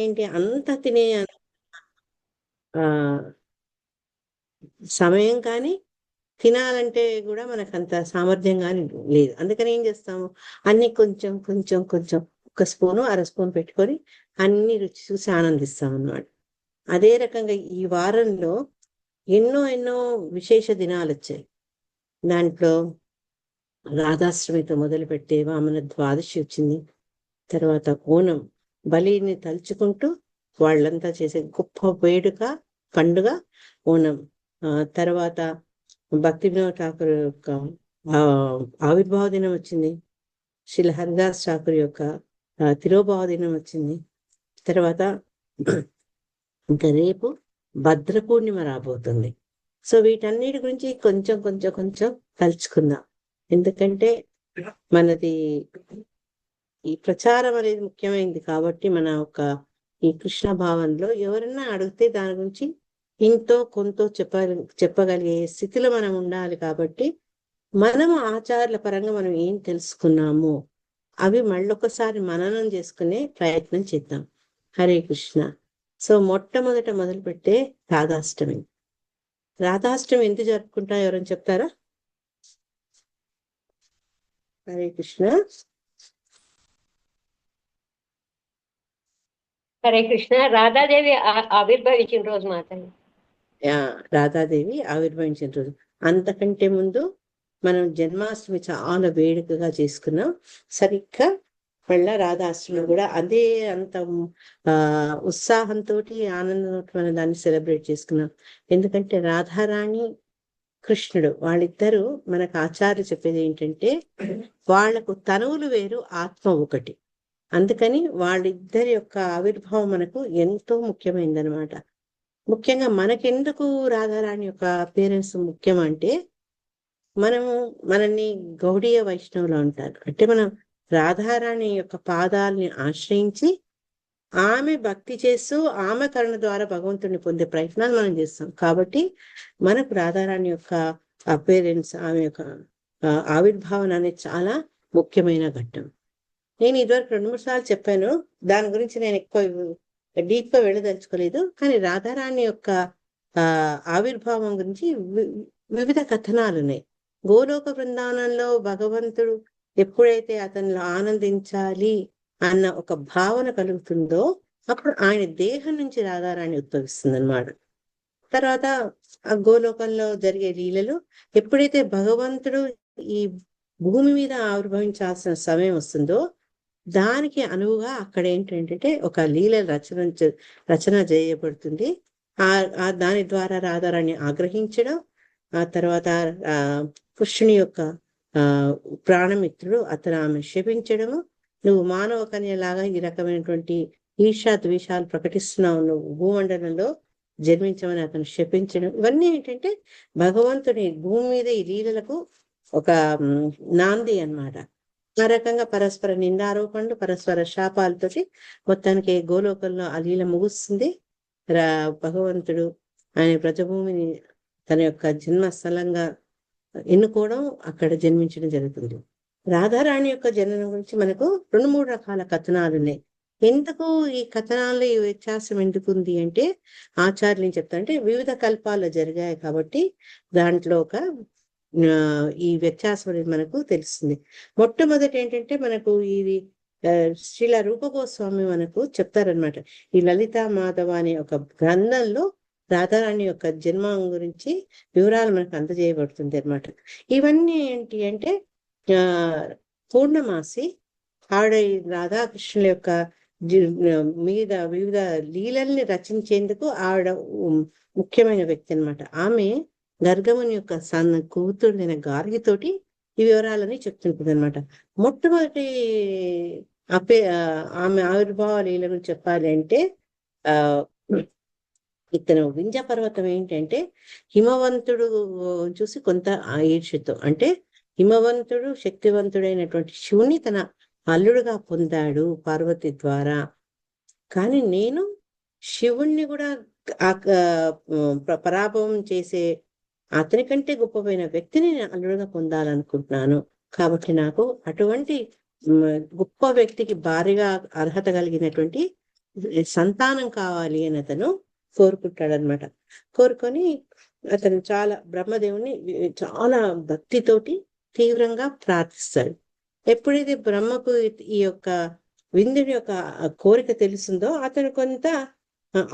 ఏంటి అంత తినే ఆ సమయం కానీ తినాలంటే కూడా మనకు అంత సామర్థ్యం కానీ లేదు. అందుకని ఏం చేస్తాము, అన్ని కొంచెం కొంచెం కొంచెం ఒక స్పూను అర స్పూన్ పెట్టుకొని అన్ని రుచి చూసి ఆనందిస్తాం అన్నమాట. అదే రకంగా ఈ వారంలో ఎన్నో ఎన్నో విశేష దినాలు వచ్చాయి. దాంట్లో రాధాష్టమితో మొదలు పెట్టే వామన ద్వాదశి వచ్చింది. తర్వాత ఓనం, బలిని తలుచుకుంటూ వాళ్ళంతా చేసే గొప్ప వేడుక పండుగ ఓనం. తర్వాత భక్తి వినోద్ ఠాకూర్ యొక్క ఆ ఆవిర్భావ దినం వచ్చింది. శ్రీ హరిదాస్ ఠాకూర్ యొక్క తిరోభావ దినం వచ్చింది. తర్వాత ఇంకా రేపు భద్ర పూర్ణిమ రాబోతుంది. సో వీటన్నిటి గురించి కొంచెం కొంచెం కొంచెం తలుచుకుందాం. ఎందుకంటే మనది ఈ ప్రచారం అనేది ముఖ్యమైనది కాబట్టి మన ఒక ఈ కృష్ణ భావనలో ఎవరన్నా అడిగితే దాని గురించి ఇంతో కొంత చెప్పగలిగే స్థితిలో మనం ఉండాలి. కాబట్టి మనము ఆచారాల పరంగా మనం ఏం తెలుసుకున్నామో అవి మళ్ళొకసారి మననం చేసుకునే ప్రయత్నం చేద్దాం. హరే కృష్ణ. సో మొట్టమొదట మొదలు పెట్టే రాధాష్టమి. రాధాష్టమి ఎందుకు జరుపుకుంటా ఎవరైనా చెప్తారా? హరే కృష్ణ. హరే కృష్ణ. రాధాదేవి ఆవిర్భవించిన రోజు మాత్రమే. రాధాదేవి ఆవిర్భవించిన రోజు. అంతకంటే ముందు మనం జన్మాష్టమి చాలా వేడుకగా చేసుకున్నాం. సరిగ్గా మళ్ళా రాధాష్టమి కూడా అదే అంత ఉత్సాహంతో ఆనందంతో మనం దాన్ని సెలబ్రేట్ చేసుకున్నాం. ఎందుకంటే రాధారాణి కృష్ణుడు వాళ్ళిద్దరూ మనకు ఆచార్య చెప్పేది ఏంటంటే వాళ్లకు తనువులు వేరు, ఆత్మ ఒకటి. అందుకని వాళ్ళిద్దరి యొక్క ఆవిర్భావం మనకు ఎంతో ముఖ్యమైనదనమాట. ముఖ్యంగా మనకెందుకు రాధారాణి యొక్క పేరెంట్స్ ముఖ్యం అంటే మనల్ని గౌడీయ వైష్ణవులు అంటారు. అంటే మనం రాధారాణి యొక్క పాదాలని ఆశ్రయించి ఆమె భక్తి చేస్తూ ఆమె కరుణ ద్వారా భగవంతుడిని పొందే ప్రయత్నాలు మనం చేస్తాం. కాబట్టి మనకు రాధారాణి యొక్క అపేరెన్స్, ఆమె యొక్క ఆవిర్భావన అనేది చాలా ముఖ్యమైన ఘట్టం. నేను ఇదివరకు 2-3 సార్లు చెప్పాను. దాని గురించి నేను ఎక్కువ డీప్ గా వెళ్ళదలుచుకోలేదు. కానీ రాధారాణి యొక్క ఆవిర్భావం గురించి వివిధ కథనాలు ఉన్నాయి. గోలోక బృందావనంలో భగవంతుడు ఎప్పుడైతే అతనిలో ఆనందించాలి అన్న ఒక భావన కలుగుతుందో అప్పుడు ఆయన దేహం నుంచి రాధారాణి ఉద్భవిస్తుంది అనమాట. తర్వాత ఆ గోలోకంలో జరిగే లీలలు ఎప్పుడైతే భగవంతుడు ఈ భూమి మీద ఆవిర్భవించాల్సిన సమయం వస్తుందో దానికి అనువుగా అక్కడ ఏంటంటే ఒక లీల రచన చేయబడుతుంది. దాని ద్వారా రాధారాణి ఆగ్రహించడం, ఆ తర్వాత కృష్ణుని యొక్క ప్రాణమిత్రుడు అతను ఆమె శపించడము, నువ్వు మానవ కన్యలాగా ఈ రకమైనటువంటి ఈర్షా ద్వేషాలు ప్రకటిస్తున్నావు, నువ్వు భూమండలంలో జన్మించమని అతను శపించడం, ఇవన్నీ ఏంటంటే భగవంతుని భూమి మీద ఈ లీలలకు ఒక నాంది అన్నమాట. ఆ రకంగా పరస్పర నిందారోపణలు, పరస్పర శాపాలతోటి మొత్తానికి గోలోకంలో ఆ లీల ముగుస్తుంది. భగవంతుడు ఆయన బ్రజభూమిని తన యొక్క జన్మస్థలంగా ఎన్నుకోవడం, అక్కడ జన్మించడం జరుగుతుంది. రాధారాణి యొక్క జననం గురించి మనకు 2-3 రకాల కథనాలు ఉన్నాయి. ఎందుకు ఈ కథనాల్లో ఈ వ్యత్యాసం ఎందుకు ఉంది అంటే ఆచార్యులు ఏం చెప్తారంటే వివిధ కల్పాల్లో జరిగాయి కాబట్టి దాంట్లో ఒక ఈ వ్యత్యాసం అనేది మనకు తెలుస్తుంది. మొట్టమొదటి ఏంటంటే మనకు ఇది శ్రీల రూప గోస్వామి మనకు చెప్తారనమాట. ఈ లలితా మాధవ అనే ఒక గ్రంథంలో రాధారాణి యొక్క జన్మం గురించి వివరాలు మనకు అందజేయబడుతుంది అనమాట. ఇవన్నీ ఏంటి అంటే పూర్ణమాసి ఆవిడ రాధాకృష్ణుల యొక్క మీద వివిధ లీలల్ని రచించేందుకు ఆవిడ ముఖ్యమైన వ్యక్తి అనమాట. ఆమె గర్గముని యొక్క కూతురుడైన గార్గితోటి ఈ వివరాలని చెప్తుంటుంది అనమాట. మొట్టమొదటి ఆమె ఆవిర్భావ లీల గురించి చెప్పాలి అంటే ఇతను వింధ్య పర్వతం ఏంటంటే హిమవంతుడు చూసి కొంత ఈర్ష్యతో, అంటే హిమవంతుడు శక్తివంతుడైనటువంటి శివుని తన అల్లుడుగా పొందాడు పార్వతి ద్వారా, కానీ నేను శివుణ్ణి కూడా పరాభవం చేసే అతని కంటే గొప్పమైన వ్యక్తిని నేను అల్లుడుగా పొందాలనుకుంటున్నాను. కాబట్టి నాకు అటువంటి గొప్ప వ్యక్తికి భారీగా అర్హత కలిగినటువంటి సంతానం కావాలి అని అతను కోరుకుంటాడు అనమాట. కోరుకొని అతను చాలా బ్రహ్మదేవుని చాలా భక్తితోటి తీవ్రంగా ప్రార్థిస్తాడు. ఎప్పుడైతే బ్రహ్మకు ఈ యొక్క విందుని యొక్క కోరిక తెలుస్తుందో అతను కొంత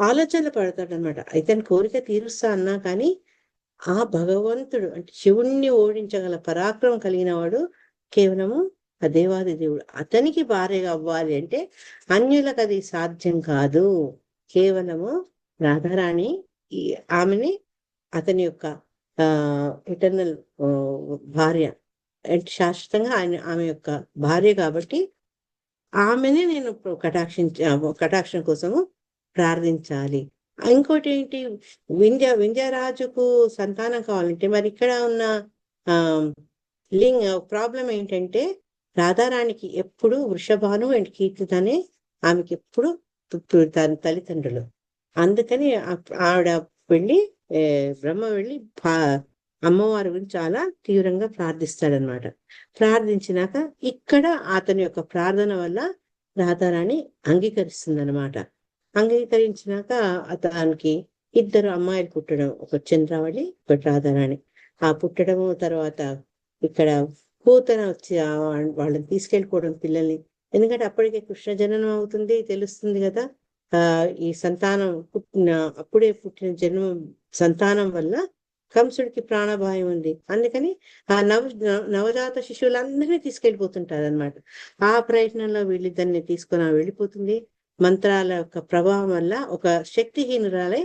ఆలోచనలు పడతాడు అనమాట. ఇతని కోరిక తీరుస్తా అన్నా కానీ ఆ భగవంతుడు అంటే శివుణ్ణి ఓడించగల పరాక్రమం కలిగిన వాడు కేవలము ఆ దేవాది దేవుడు. అతనికి భార్యగా అవ్వాలి అంటే అన్యులకు అది సాధ్యం కాదు. కేవలము రాధారాణి ఆమెని అతని యొక్క ఇటర్నల్ భార్య అంటే శాశ్వతంగా ఆమె యొక్క భార్య కాబట్టి ఆమెనే నేను కటాక్షం కోసము ప్రార్థించాలి. ఇంకోటి ఏంటి, వింధ్యరాజుకు సంతానం కావాలంటే మరి ఇక్కడ ఉన్న ప్రాబ్లం ఏంటంటే రాధారాణికి ఎప్పుడు వృషభాను అండ్ కీర్తితనే ఆమెకి ఎప్పుడు తల్లిదండ్రులు. అందుకని ఆవిడ వెళ్ళి బ్రహ్మ వెళ్ళి అమ్మవారి గురించి చాలా తీవ్రంగా ప్రార్థిస్తాడనమాట. ప్రార్థించినాక ఇక్కడ అతని యొక్క ప్రార్థన వల్ల రాధారాణి అంగీకరిస్తుంది అనమాట. అంగీకరించినాక అతనికి 2 అమ్మాయిలు పుట్టడం, ఒక చంద్రావళి, ఒక రాధారాణి. ఆ పుట్టడము తర్వాత ఇక్కడ పూతన వచ్చి వాళ్ళని తీసుకెళ్ళిపోవడం పిల్లల్ని. ఎందుకంటే అప్పటికే కృష్ణ జననం అవుతుంది, తెలుస్తుంది కదా. ఈ సంతానం అప్పుడే పుట్టిన సంతానం వల్ల కంసుడికి ప్రాణభాయం ఉంది. అందుకని ఆ నవజాత శిశువులందరినీ తీసుకెళ్ళిపోతుంటారు అనమాట. ఆ ప్రయత్నంలో వీళ్ళిద్దరిని తీసుకొని వెళ్ళిపోతుంది. మంత్రాల యొక్క ప్రభావం వల్ల ఒక శక్తిహీనురాలై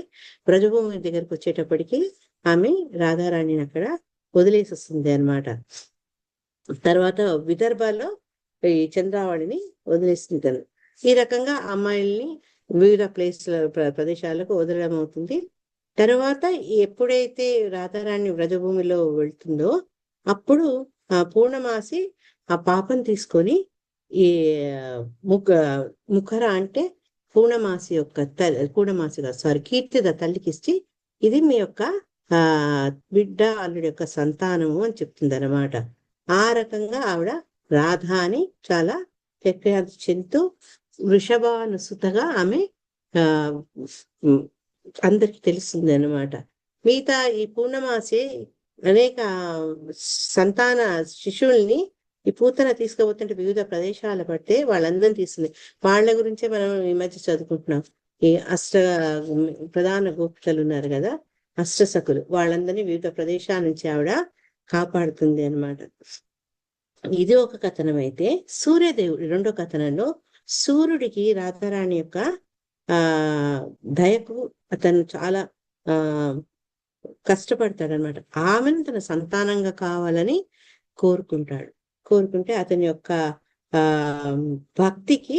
బ్రజభూమి దగ్గరకు వచ్చేటప్పటికి ఆమె రాధారాణిని అక్కడ వదిలేసి వస్తుంది అనమాట. తర్వాత విదర్భలో ఈ చంద్రావళిని వదిలేస్తుంటారు. ఈ రకంగా అమ్మాయిల్ని వివిధ ప్రదేశాలకు వదలడం అవుతుంది. తర్వాత ఎప్పుడైతే రాధారాణి వ్రజభూమిలో వెళ్తుందో అప్పుడు ఆ పూర్ణమాసి ఆ పాపం తీసుకొని ఈ ముఖర అంటే కీర్తిద తల్లికి ఇచ్చి ఇది మీ యొక్క బిడ్డ అల్లుడి యొక్క సంతానము అని చెప్తుంది అనమాట. ఆ రకంగా ఆవిడ రాధాని చాలా ప్రఖ్యాతి చెందుతూ వృషభానుసుతగా ఆమె అందరికి తెలుస్తుంది అనమాట. మిగతా ఈ పూర్ణమాసి అనేక సంతాన శిశువుల్ని ఈ పూతన తీసుకుపోతుంటే వివిధ ప్రదేశాలు పడితే వాళ్ళందరినీ తీస్తుంది. వాళ్ళ గురించే మనం ఈ మధ్య చదువుకుంటున్నాం. ఈ ప్రధాన గోపికలు ఉన్నారు కదా, అష్టసకులు, వాళ్ళందరినీ వివిధ ప్రదేశాల నుంచి ఆవిడ కాపాడుతుంది అనమాట. ఇది ఒక కథనం అయితే, సూర్యదేవుడు రెండో కథనంలో సూర్యుడికి రాధారాణి యొక్క దయకు అతను చాలా కష్టపడతాడనమాట. ఆమెను తన సంతానంగా కావాలని కోరుకుంటే అతని యొక్క భక్తికి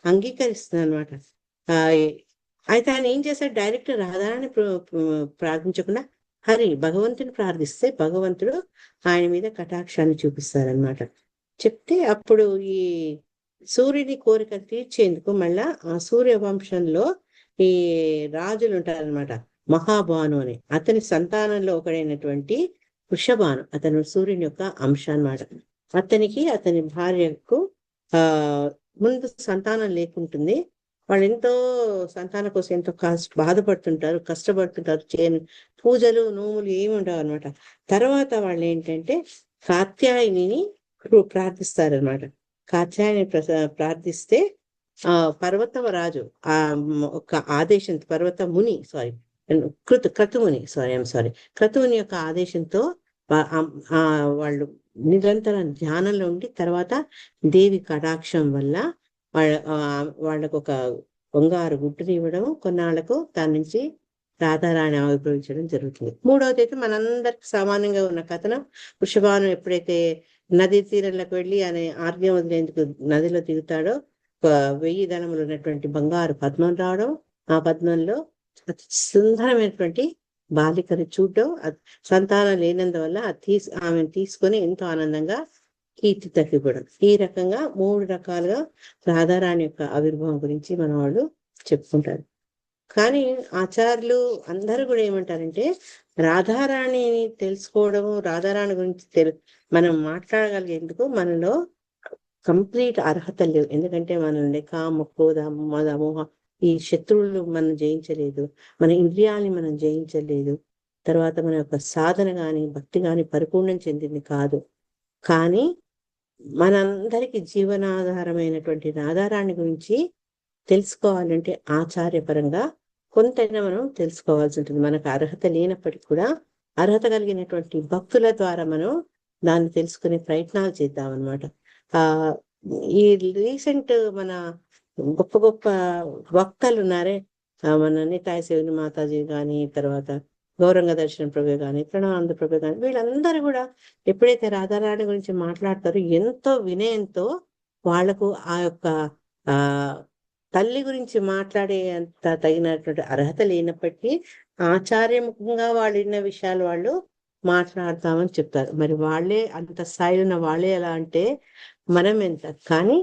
అంగీకరిస్తుంది అనమాట. అయితే ఆయన ఏం చేశాడు, డైరెక్ట్ రాధారాణి ప్రార్థించకుండా భగవంతుని ప్రార్థిస్తే భగవంతుడు ఆయన మీద కటాక్షాన్ని చూపిస్తారనమాట. చెప్తే అప్పుడు ఈ సూర్యుని కోరిక తీర్చేందుకు మళ్ళా ఆ సూర్య వంశంలో ఈ రాజులు ఉంటారనమాట. మహాభాను అని అతని సంతానంలో ఒకడైనటువంటి వృషభాను, అతను సూర్యుని యొక్క అంశ అన్నమాట. అతని భార్యకు ముందు సంతానం లేకుంటుంది. వాళ్ళు ఎంతో సంతానం కోసం ఎంతో బాధపడుతుంటారు, కష్టపడుతుంటారు. పూజలు నోములు ఏమి ఉండవు అనమాట. తర్వాత వాళ్ళు ఏంటంటే కాత్యాయనిని ప్రార్థిస్తారనమాట. కాత్యాయని ప్రార్థిస్తే పర్వతరాజు ఒక ఆదేశం, క్రతుముని యొక్క ఆదేశంతో వాళ్ళు నిరంతరం ధ్యానంలో ఉండి తర్వాత దేవి కటాక్షం వల్ల వాళ్ళకు ఒక బంగారు గుడ్డుని ఇవ్వడం, కొన్నాళ్లకు దాని నుంచి రాధారాణి ఆవిర్భవించడం జరుగుతుంది. మూడవది అయితే మనందరికి సామాన్యంగా ఉన్న కథనం, వృషభాను ఎప్పుడైతే నదీ తీరంలోకి వెళ్ళి ఆయన ఆర్గ్యం వదిలేందుకు నదిలో దిగుతాడో 1000 ధనములు ఉన్నటువంటి బంగారు పద్మం రావడం, ఆ పద్మంలో సుందరమైనటువంటి బాలికను చూడడం, సంతానం లేనందువల్ల ఆమెను తీసుకొని ఎంతో ఆనందంగా కీర్తి తగ్గిపోవడం. ఈ రకంగా 3 రకాలుగా రాధారాణి యొక్క ఆవిర్భావం గురించి మన వాళ్ళు చెప్పుకుంటారు. కానీ ఆచార్యులు అందరూ కూడా ఏమంటారంటే రాధారాణిని తెలుసుకోవడము, రాధారాణి గురించి మనం మాట్లాడగలిగేందుకు మనలో కంప్లీట్ అర్హత లేవు. ఎందుకంటే మనల్ని కామ, క్రోధ, మద, మోహ ఈ శత్రువులు మనం జయించలేదు, మన ఇంద్రియాలని మనం జయించలేదు, తర్వాత మన యొక్క సాధన గాని భక్తి గాని పరిపూర్ణం చెందింది కాదు. కానీ మనందరికి జీవనాధారమైనటువంటి రాధారాణి గురించి తెలుసుకోవాలంటే ఆచార్యపరంగా కొంతైనా మనం తెలుసుకోవాల్సి ఉంటుంది. మనకు అర్హత లేనప్పటికీ కూడా అర్హత కలిగినటువంటి భక్తుల ద్వారా మనం దాన్ని తెలుసుకునే ప్రయత్నాలు చేద్దాం అనమాట. ఆ ఈ రీసెంట్ మన గొప్ప గొప్ప వక్తలు ఉన్నారే, మన నితాయ శివుని మాతాజీ గాని, తర్వాత గౌరంగ దర్శన ప్రభు గాని, ప్రణవానంద ప్రభు గాని, వీళ్ళందరూ కూడా ఎప్పుడైతే రాధారాణి గురించి మాట్లాడతారో ఎంతో వినయంతో వాళ్లకు ఆ యొక్క ఆ తల్లి గురించి మాట్లాడే అంత తగినటువంటి అర్హత లేనప్పటికీ ఆచార్యముఖంగా వాళ్ళు విన్న విషయాలు వాళ్ళు మాట్లాడతామని చెప్తారు. మరి వాళ్ళే అంత స్థాయిలో ఉన్న వాళ్ళే ఎలా అంటే మనం ఎంత. కానీ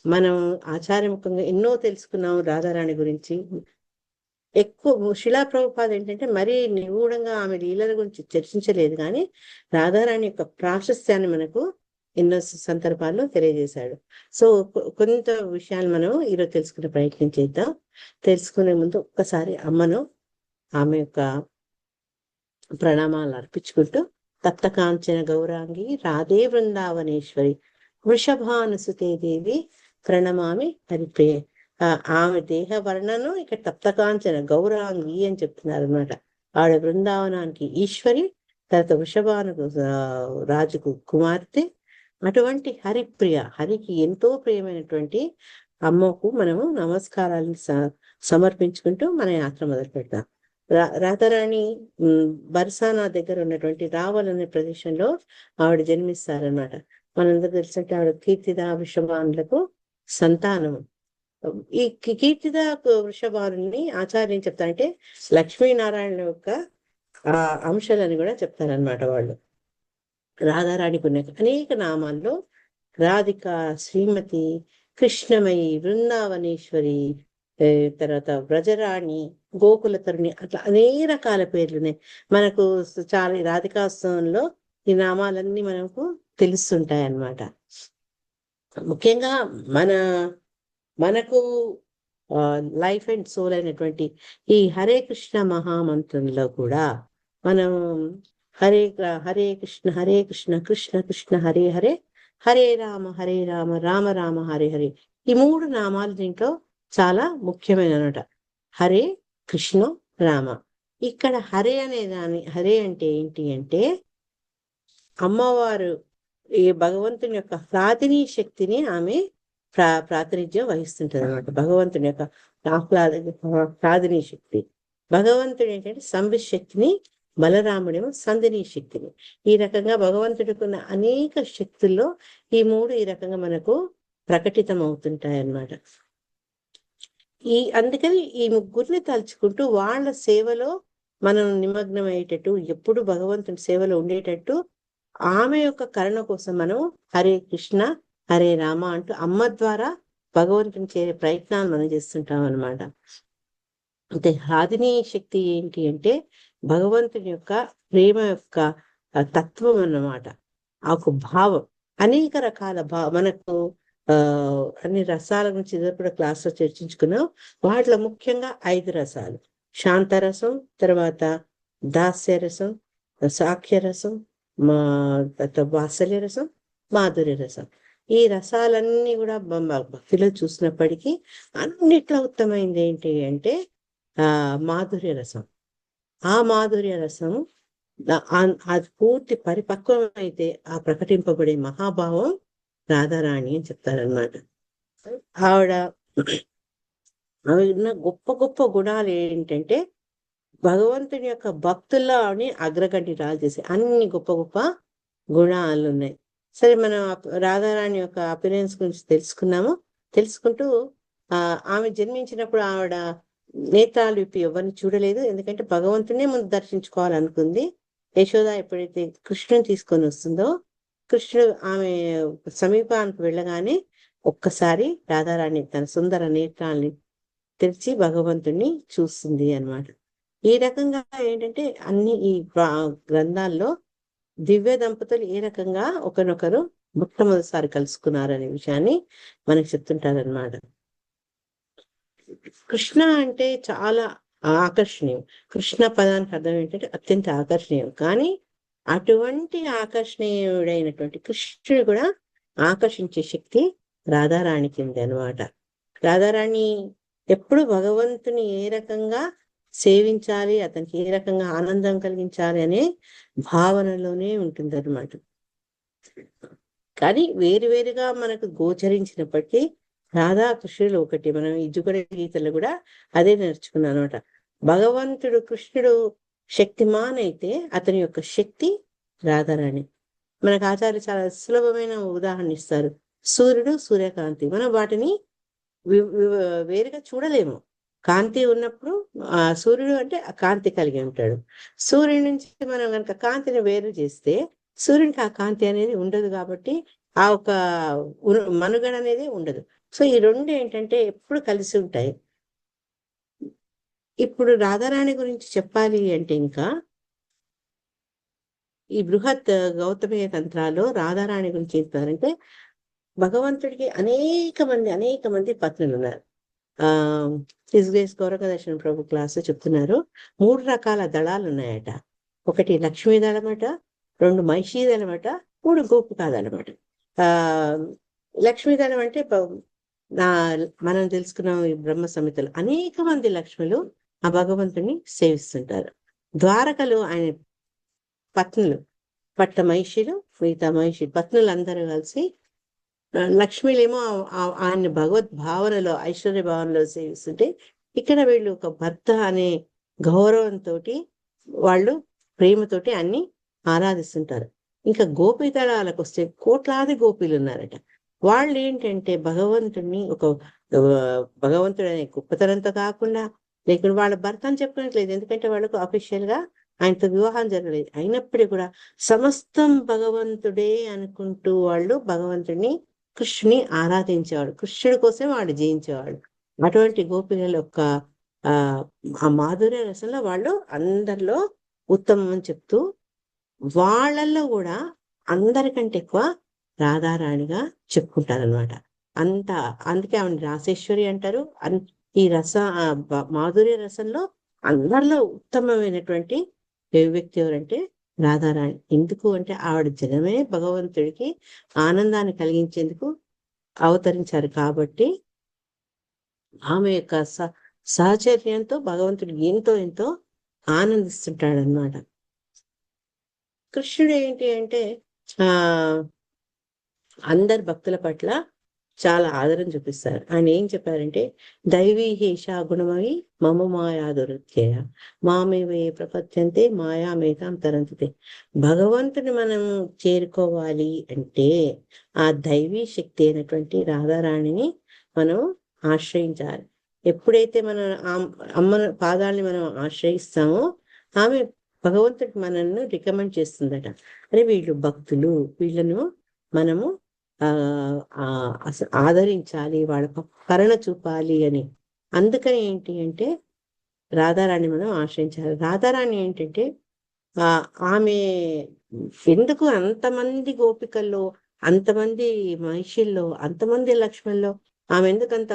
మనం ఆచార్యముఖంగా ఎన్నో తెలుసుకున్నాము రాధారాణి గురించి. ఎక్కువ శిలా ప్రభుపాద ఏంటంటే మరీ నిగూఢంగా ఆమె లీలల గురించి చర్చించలేదు, కానీ రాధారాణి యొక్క ప్రాశస్త్యాన్ని మనకు ఎన్నో సందర్భాల్లో తెలియజేశాడు. సో కొంత విషయాలు మనం ఈరోజు తెలుసుకునే ప్రయత్నం చేద్దాం. తెలుసుకునే ముందు ఒక్కసారి అమ్మను ఆమె యొక్క ప్రణామాలు అర్పించుకుంటూ, తప్తకాంచన గౌరాంగి రాధే బృందావనేశ్వరి వృషభానుసుతే దేవి ప్రణమామి హరిప్రియ. ఆమె దేహ వర్ణను ఇక్కడ తప్తకాంచన గౌరాంగి అని చెప్తున్నారు అనమాట. ఆవిడ బృందావనానికి ఈశ్వరి, తర్వాత వృషభానుకు రాజుకు కుమార్తె. అటువంటి హరిప్రియ, హరికి ఎంతో ప్రియమైనటువంటి అమ్మకు మనము నమస్కారాలను సమర్పించుకుంటూ మన యాత్ర మొదలు పెడతాం. రాధారాణి బర్సానా దగ్గర ఉన్నటువంటి రావల్ అనే ప్రదేశంలో ఆవిడ జన్మిస్తారనమాట. మనందరూ తెలిసినట్టు ఆవిడ కీర్తిద వృషభానులకు సంతానము. ఈ కీర్తిద వృషభానుల్ని ఆచార్యం చెప్తారంటే లక్ష్మీనారాయణ యొక్క అంశాలని కూడా చెప్తారనమాట వాళ్ళు. రాధారాణికి ఉన్న అనేక నామాల్లో రాధిక, శ్రీమతి, కృష్ణమయి, బృందావనేశ్వరి, తర్వాత వ్రజరాణి, గోకుల తరుణి, అట్లా అనేక రకాల పేర్లున్నాయి మనకు. చాలా రాధికాస్తవంలో ఈ నామాలన్నీ మనకు తెలుస్తుంటాయి అన్నమాట. ముఖ్యంగా మనకు లైఫ్ అండ్ సోల్ అయినటువంటి ఈ హరే కృష్ణ మహామంత్రంలో కూడా మనం హరే కృష్ణ కృష్ణ కృష్ణ హరే హరే, హరే రామ రామ రామ హరే హరే, ఈ 3 నామాలు దీంట్లో చాలా ముఖ్యమైన అనమాట. హరే కృష్ణ రామ. ఇక్కడ హరే అనే హరే అంటే ఏంటి అంటే అమ్మవారు ఈ భగవంతుని యొక్క ప్రాతినీ శక్తిని ఆమె ప్రాతినిధ్యం వహిస్తుంటది అనమాట. భగవంతుని యొక్క ప్రాతినీ శక్తి. భగవంతుడు ఏంటంటే సంవిత్ శక్తిని, బలరాముడేమో సంధిని శక్తిని. ఈ రకంగా భగవంతుడికి ఉన్న అనేక శక్తుల్లో ఈ 3 ఈ రకంగా మనకు ప్రకటితం అవుతుంటాయి అన్నమాట. అందుకని ఈ ముగ్గురిని తలుచుకుంటూ వాళ్ళ సేవలో మనం నిమగ్నం అయ్యేటట్టు, ఎప్పుడు భగవంతుని సేవలో ఉండేటట్టు ఆమె యొక్క కరుణ కోసం మనం హరే కృష్ణ హరే రామ అంటూ అమ్మ ద్వారా భగవంతుని చేరే ప్రయత్నాలు మనం చేస్తుంటాం అన్నమాట. అంటే ఆదిని శక్తి ఏంటి అంటే భగవంతుని యొక్క ప్రేమ యొక్క తత్వం అన్నమాట. ఆ ఒక భావం, అనేక రకాల మనకు అన్ని రసాల గురించి కూడా క్లాస్లో చర్చించుకున్నాం. వాటిలో ముఖ్యంగా 5 రసాలు: శాంతరసం, తర్వాత దాస్యరసం, సాఖ్యరసం, వాత్సల్య రసం, మాధుర్య రసం. ఈ రసాలన్నీ కూడా భక్తిలో చూసినప్పటికీ అన్నిట్లో ఉత్తమైంది ఏంటి అంటే మాధుర్య రసం. ఆ మాధుర్య రసం అది పూర్తి పరిపక్వం అయితే ఆ ప్రకటింపబడే మహాభావం రాధారాణి అని చెప్తారనమాట. ఆవిడ ఉన్న గొప్ప గొప్ప గుణాలు ఏంటంటే భగవంతుని యొక్క భక్తుల్లోని అగ్రగంటి రాలు చేసే అన్ని గొప్ప గొప్ప గుణాలు ఉన్నాయి. సరే, మనం రాధారాణి యొక్క అపిరెన్స్ గురించి తెలుసుకుంటూ ఆమె జన్మించినప్పుడు ఆవిడ నేత్రాలు విప్పి ఎవరిని చూడలేదు, ఎందుకంటే భగవంతునే ముందు దర్శించుకోవాలనుకుంది. యశోద ఎప్పుడైతే కృష్ణుని తీసుకొని వస్తుందో, కృష్ణుడు ఆమె సమీపానికి వెళ్ళగానే ఒక్కసారి రాధారాణి తన సుందర నేత్రాల్ని తెరిచి భగవంతుణ్ణి చూస్తుంది అన్నమాట. ఈ రకంగా ఏంటంటే అన్ని ఈ గ్రంథాల్లో దివ్య దంపతులు ఏ రకంగా ఒకరినొకరు మొట్టమొదటిసారి కలుసుకున్నారు అనే విషయాన్ని మనకు చెప్తుంటారనమాట. కృష్ణ అంటే చాలా ఆకర్షణీయం. కృష్ణ పదానికి అర్థం ఏంటంటే అత్యంత ఆకర్షణీయం. కానీ అటువంటి ఆకర్షణీయుడైనటువంటి కృష్ణుడు కూడా ఆకర్షించే శక్తి రాధారాణికి ఉంది అనమాట. రాధారాణి ఎప్పుడు భగవంతుని ఏ రకంగా సేవించాలి, అతనికి ఏ రకంగా ఆనందం కలిగించాలి అనే భావనలోనే ఉంటుంది అనమాట. కానీ వేరువేరుగా మనకు గోచరించినప్పటికీ రాధాకృష్ణులు ఒకటి. మనం ఇజుగడ గీతలు కూడా అదే నేర్చుకున్నాం అనమాట. భగవంతుడు కృష్ణుడు శక్తిమాన్ అయితే అతని యొక్క శక్తి రాధారాణి. మనకు ఆచార్యులు చాలా సులభమైన ఉదాహరణ ఇస్తారు. సూర్యుడు, సూర్యకాంతి. మనం వాటిని వేరుగా చూడలేము. కాంతి ఉన్నప్పుడు సూర్యుడు అంటే ఆ కాంతి కలిగి ఉంటాడు. సూర్యుడి నుంచి మనం కనుక కాంతిని వేరు చేస్తే సూర్యునికి ఆ కాంతి అనేది ఉండదు. కాబట్టి ఆ ఒక మనుగడ అనేది ఉండదు. సో ఈ రెండు ఏంటంటే ఎప్పుడు కలిసి ఉంటాయి. ఇప్పుడు రాధారాణి గురించి చెప్పాలి అంటే ఇంకా ఈ బృహత్ గౌతమీయ తంత్రాల్లో రాధారాణి గురించి చెప్తారంటే భగవంతుడికి అనేక మంది పత్నులు ఉన్నారు. గౌరవ దర్శన ప్రభు క్లాస్ చెప్తున్నారు. 3 రకాల దళాలు ఉన్నాయట. ఒకటి లక్ష్మీ దళమట, 2 మహిషీ దళమట, 3 గోపికా దళమట. లక్ష్మీ దళం అంటే మనం తెలుసుకున్న ఈ బ్రహ్మ సమితలు అనేక మంది లక్ష్ములు ఆ భగవంతుని సేవిస్తుంటారు. ద్వారకలు ఆయన పత్నులు, పట్ట మహిషులు, మిగతా మహిషి పత్నులు అందరూ కలిసి లక్ష్మీలేమో ఆయన భగవద్ భావనలో, ఐశ్వర్య భావనలో సేవిస్తుంటే ఇక్కడ వీళ్ళు ఒక భర్త అనే గౌరవంతో వాళ్ళు ప్రేమతోటి అన్ని ఆరాధిస్తుంటారు. ఇంకా గోపీతళాలకు వస్తే కోట్లాది గోపీలు ఉన్నారట. వాళ్ళు ఏంటంటే భగవంతుడిని ఒక భగవంతుడు అనే గొప్పతనంతో కాకుండా, లేకుంటే వాళ్ళ భర్త అని చెప్పట్లేదు, ఎందుకంటే వాళ్ళకు అఫీషియల్ గా ఆయనతో వివాహం జరగలేదు. అయినప్పటికీ కూడా సమస్తం భగవంతుడే అనుకుంటూ వాళ్ళు భగవంతుడిని, కృష్ణుని ఆరాధించేవాడు. కృష్ణుడి కోసం వాడు జయించేవాడు. అటువంటి గోపికల యొక్క ఆ మాధుర్య రసంలో వాళ్ళు అందరిలో ఉత్తమం అని చెప్తూ, వాళ్ళల్లో కూడా అందరికంటే ఎక్కువ రాధారాణిగా చెప్పుకుంటారనమాట. అందుకే ఆవిడ రాసేశ్వరి అంటారు. ఈ మాధుర్య రసంలో అందరిలో ఉత్తమమైనటువంటి వ్యక్తి ఎవరంటే రాధారాణి. ఎందుకు అంటే ఆవిడ జనమే భగవంతుడికి ఆనందాన్ని కలిగించేందుకు అవతరించారు. కాబట్టి ఆమె యొక్క సహచర్యంతో భగవంతుడు ఎంతో ఆనందిస్తుంటాడనమాట. కృష్ణుడు ఏంటి అంటే అందరి భక్తుల పట్ల చాలా ఆదరణ చూపిస్తారు. ఆయన ఏం చెప్పారంటే దైవీహేష గుణమవి మమ మాయా దురుత్యయ మామేవే ప్రపత్యంతే మాయామేతాం తరంతితే. భగవంతుని మనం చేరుకోవాలి అంటే ఆ దైవీ శక్తి అయినటువంటి రాధారాణిని మనం ఆశ్రయించాలి. ఎప్పుడైతే మనం అమ్మ పాదాలని మనం ఆశ్రయిస్తామో ఆమె భగవంతుడికి మనల్ని రికమెండ్ చేస్తుందట. అరే వీళ్ళు భక్తులు, వీళ్ళను మనము ఆదరించాలి, వాళ్ళ కరుణ చూపాలి అని. అందుకని ఏంటి అంటే రాధారాణి మనం ఆశ్రయించాలి. రాధారాణి ఏంటంటే ఆమె ఎందుకు అంతమంది గోపికల్లో, అంతమంది మహిషుల్లో, అంతమంది లక్ష్మణుల్లో ఆమె ఎందుకంత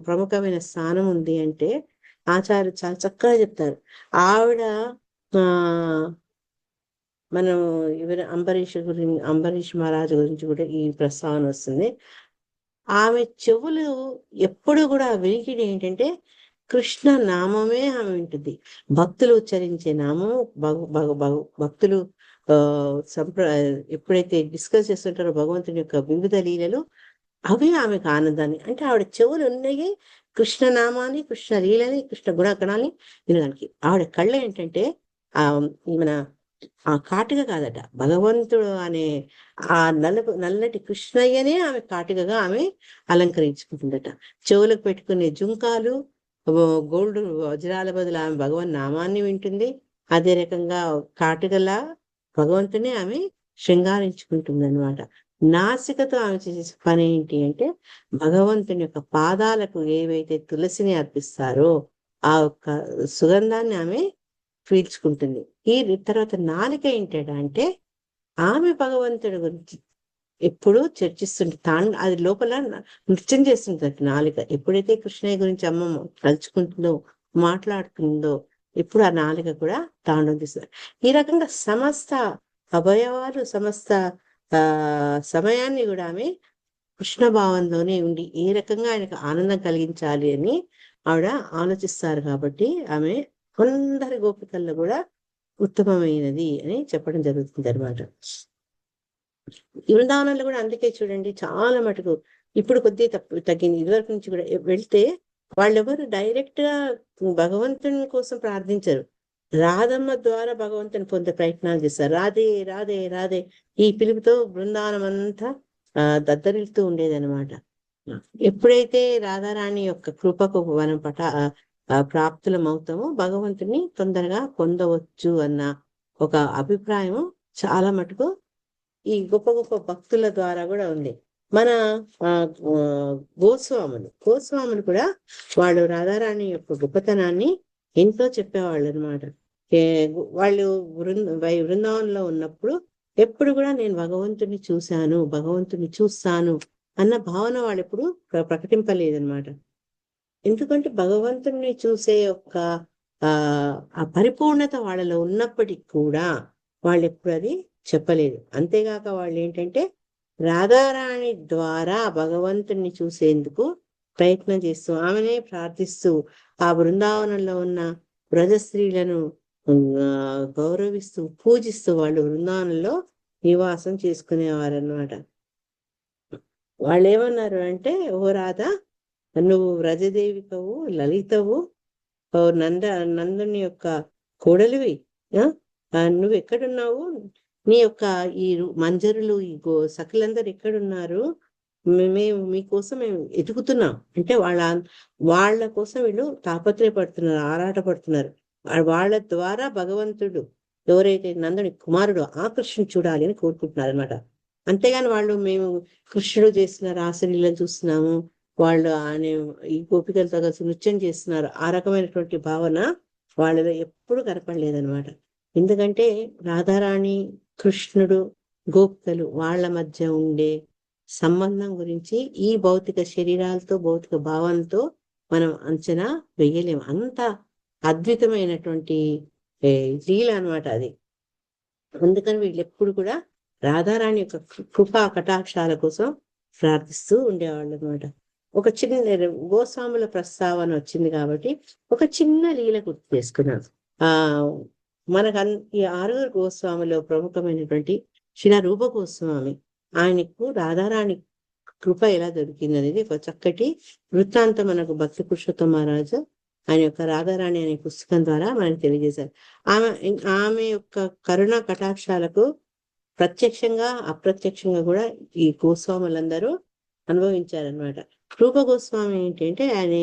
ప్రముఖమైన స్థానం ఉంది అంటే ఆచార్యులు చాలా చక్కగా చెప్తారు. ఆవిడ మనం అంబరీష్ మహారాజు గురించి కూడా ఈ ప్రస్తావన వస్తుంది. ఆమె చెవులు ఎప్పుడు కూడా వినికిడి ఏంటంటే కృష్ణ నామమే ఆమె వింటుంది. భక్తులు ఉచ్చరించే నామం, భక్తులు ఎప్పుడైతే డిస్కస్ చేస్తుంటారో భగవంతుని యొక్క వివిధ లీలలు, అవి ఆమెకు ఆనందాన్ని. అంటే ఆవిడ చెవులు ఉన్నాయి కృష్ణ నామాన్ని, కృష్ణ లీలని, కృష్ణ గుణగణాన్ని వినడానికి. ఆవిడ కళ్ళ ఏంటంటే మన ఆ కాటుక కాదట, భగవంతుడు అనే ఆ నల్లటి కృష్ణయ్యనే ఆమె కాటుకగా ఆమె అలంకరించుకుంటుందట. చెవులకు పెట్టుకునే జుంకాలు, గోల్డ్ వజ్రాల బదులు ఆమె భగవన్ నామాన్ని వింటుంది. అదే రకంగా కాటుకలా భగవంతుని ఆమె శృంగారించుకుంటుంది అనమాట. నాసికతో ఆమె చేసే పని ఏంటి అంటే భగవంతుని యొక్క పాదాలకు ఏవైతే తులసిని అర్పిస్తారో ఆ యొక్క సుగంధాన్ని ఆమె పీల్చుకుంటుంది. ఈ తర్వాత నాలిక ఏంటంటే ఆమె భగవంతుడి గురించి ఎప్పుడు చర్చిస్తుంటే అది లోపల నృత్యం చేస్తుంటది నాలుక. ఎప్పుడైతే కృష్ణయ్య గురించి అమ్మమ్మ తలుచుకుంటుందో, మాట్లాడుతుందో, ఇప్పుడు ఆ నాలుక కూడా తాండవం తీస్తుంది. ఈ రకంగా సమస్త అవయవాలు, సమస్త సమయాన్ని కూడా ఆమె కృష్ణ భావంలోనే ఉండి ఏ రకంగా ఆయనకు ఆనందం కలిగించాలి అని ఆవిడ ఆలోచిస్తారు. కాబట్టి ఆమె అందరి గోపికల్లో కూడా ఉత్తమమైనది అని చెప్పడం జరుగుతుంది అనమాట. ఈ బృందావనంలో కూడా అందుకే చూడండి చాలా మటుకు ఇప్పుడు కొద్దిగా తగ్గింది. ఇదివరకు నుంచి కూడా వెళ్తే వాళ్ళెవరు డైరెక్ట్ గా భగవంతుని కోసం ప్రార్థించరు. రాధమ్మ ద్వారా భగవంతుని పొందే ప్రయత్నాలు చేస్తారు. రాధే రాధే రాధే ఈ పిలుపుతో బృందావనం అంతా దద్దరిల్లుతూ ఉండేదన్నమాట. ఎప్పుడైతే రాధారాణి యొక్క కృపకు మనం ప్రాప్తులం అవుతామో భగవంతుని తొందరగా పొందవచ్చు అన్న ఒక అభిప్రాయం చాలా మటుకు ఈ గొప్ప గొప్ప భక్తుల ద్వారా కూడా ఉంది. మన గోస్వాములు కూడా వాళ్ళు రాధారాణి యొక్క గొప్పతనాన్ని ఎంతో చెప్పేవాళ్ళు అనమాట. వాళ్ళు బృందావనంలో ఉన్నప్పుడు ఎప్పుడు కూడా నేను భగవంతుని చూశాను, భగవంతుని చూస్తాను అన్న భావన వాళ్ళు ఎప్పుడు ప్రకటింపలేదనమాట. ఎందుకంటే భగవంతుని చూసే యొక్క ఆ పరిపూర్ణత వాళ్ళలో ఉన్నప్పటికీ కూడా వాళ్ళు ఎప్పుడు అది చెప్పలేదు. అంతేగాక వాళ్ళు ఏంటంటే రాధారాణి ద్వారా భగవంతుణ్ణి చూసేందుకు ప్రయత్నం చేస్తూ ఆమెనే ప్రార్థిస్తూ ఆ బృందావనంలో ఉన్న వ్రజ స్త్రీలను గౌరవిస్తూ పూజిస్తూ వాళ్ళు బృందావనంలో నివాసం చేసుకునేవారన్నమాట. వాళ్ళు ఏమన్నారు అంటే, ఓ రాధా, నువ్వు వ్రజదేవికవు, లలితవు, నందుని యొక్క కోడలివి, నువ్వు ఎక్కడున్నావు? నీ యొక్క ఈ మంజరులు, ఈ సఖులందరూ ఎక్కడున్నారు? మేము మీకోసం మేము ఎదుగుతున్నాం అంటే వాళ్ళ కోసం వీళ్ళు తాపత్రయపడుతున్నారు, ఆరాటపడుతున్నారు. వాళ్ళ ద్వారా భగవంతుడు ఎవరైతే నందుని కుమారుడు ఆ కృష్ణుని చూడాలి అని కోరుకుంటున్నారు అనమాట. అంతేగాని వాళ్ళు మేము కృష్ణుడు చేసిన రాసలీలను చూస్తున్నాము, వాళ్ళు ఆయన ఈ గోపికలతో కలిసి నృత్యం చేస్తున్నారు, ఆ రకమైనటువంటి భావన వాళ్ళలో ఎప్పుడు కనపడలేదనమాట. ఎందుకంటే రాధారాణి, కృష్ణుడు, గోపికలు వాళ్ళ మధ్య ఉండే సంబంధం గురించి ఈ భౌతిక శరీరాలతో, భౌతిక భావంతో మనం అంచనా వేయలేము. అంత అద్భుతమైనటువంటి లీల అనమాట అది. అందుకని వీళ్ళు ఎప్పుడు కూడా రాధారాణి యొక్క కృపా కటాక్షాల కోసం ప్రార్థిస్తూ ఉండేవాళ్ళు అనమాట. ఒక చిన్న గోస్వాముల ప్రస్తావన వచ్చింది కాబట్టి ఒక చిన్న లీల గుర్తు చేసుకున్నాం. మనకు ఈ 6 గోస్వామిలో ప్రముఖమైనటువంటి శ్రీ రూప గోస్వామి, ఆయనకు రాధారాణి కృప ఎలా దొరికింది అనేది ఒక చక్కటి వృత్తాంతం మనకు భక్తి పురుషోత్తమ మహారాజు ఆయన యొక్క రాధారాణి అనే పుస్తకం ద్వారా మనకు తెలియజేశారు. ఆమె యొక్క కరుణ కటాక్షాలకు ప్రత్యక్షంగా అప్రత్యక్షంగా కూడా ఈ గోస్వాములందరూ అనుభవించారనమాట. రూప గోస్వామి ఏంటంటే ఆయన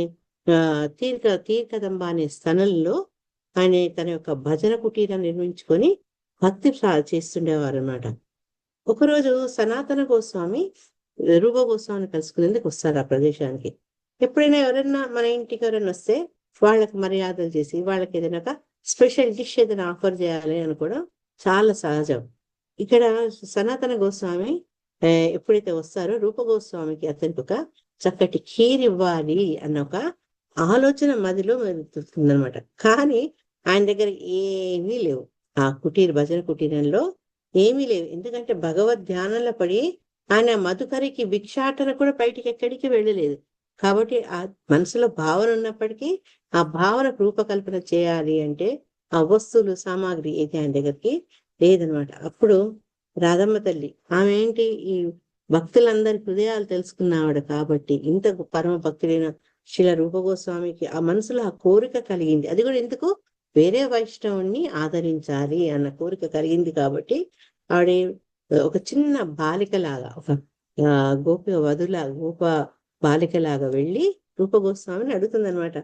తీర్థదంబ అనే స్థలంలో ఆయన తన యొక్క భజన కుటీరం నిర్మించుకొని భక్తి చేస్తుండేవారు అనమాట. ఒకరోజు సనాతన గోస్వామి రూప గోస్వామిని కలుసుకునేందుకు వస్తారు ఆ ప్రదేశానికి. ఎప్పుడైనా ఎవరైనా మన ఇంటికి ఎవరైనా వస్తే వాళ్ళకి మర్యాదలు చేసి వాళ్ళకి ఏదైనా ఒక స్పెషల్ డిష్ ఏదైనా ఆఫర్ చేయాలి అనుకోవడం చాలా సహజం. ఇక్కడ సనాతన గోస్వామి ఎప్పుడైతే వస్తారో రూప గోస్వామికి అతనికి ఒక చక్కటి ఖీర్ ఇవ్వాలి అన్న ఒక ఆలోచన మదిలో మెదులుతుందనమాట. కానీ ఆయన దగ్గర ఏమీ లేవు. ఆ భజన కుటీరంలో ఏమీ లేవు. ఎందుకంటే భగవద్ ధ్యానంలో పడి ఆయన మధుకరికి భిక్షాటన కూడా బయటికి ఎక్కడికి వెళ్ళలేదు. కాబట్టి ఆ మనసులో భావన ఉన్నప్పటికీ ఆ భావన రూపకల్పన చేయాలి అంటే ఆ వస్తువులు సామాగ్రి అయితే ఆయన దగ్గరికి లేదనమాట. అప్పుడు రాధమ్మ తల్లి ఆమె ఏంటి, ఈ భక్తులందరి హృదయాలు తెలుసుకున్నావాడు కాబట్టి ఇంత పరమ భక్తులైన శ్రీ రూప గోస్వామికి ఆ మనసులో ఆ కోరిక కలిగింది. అది కూడా ఎందుకు, వేరే వైష్ణవుణ్ణి ఆదరించాలి అన్న కోరిక కలిగింది. కాబట్టి ఆవిడ ఒక చిన్న బాలికలాగా, ఒక గోప బాలికలాగా వెళ్ళి రూప గోస్వామిని అడుగుతుంది అనమాట.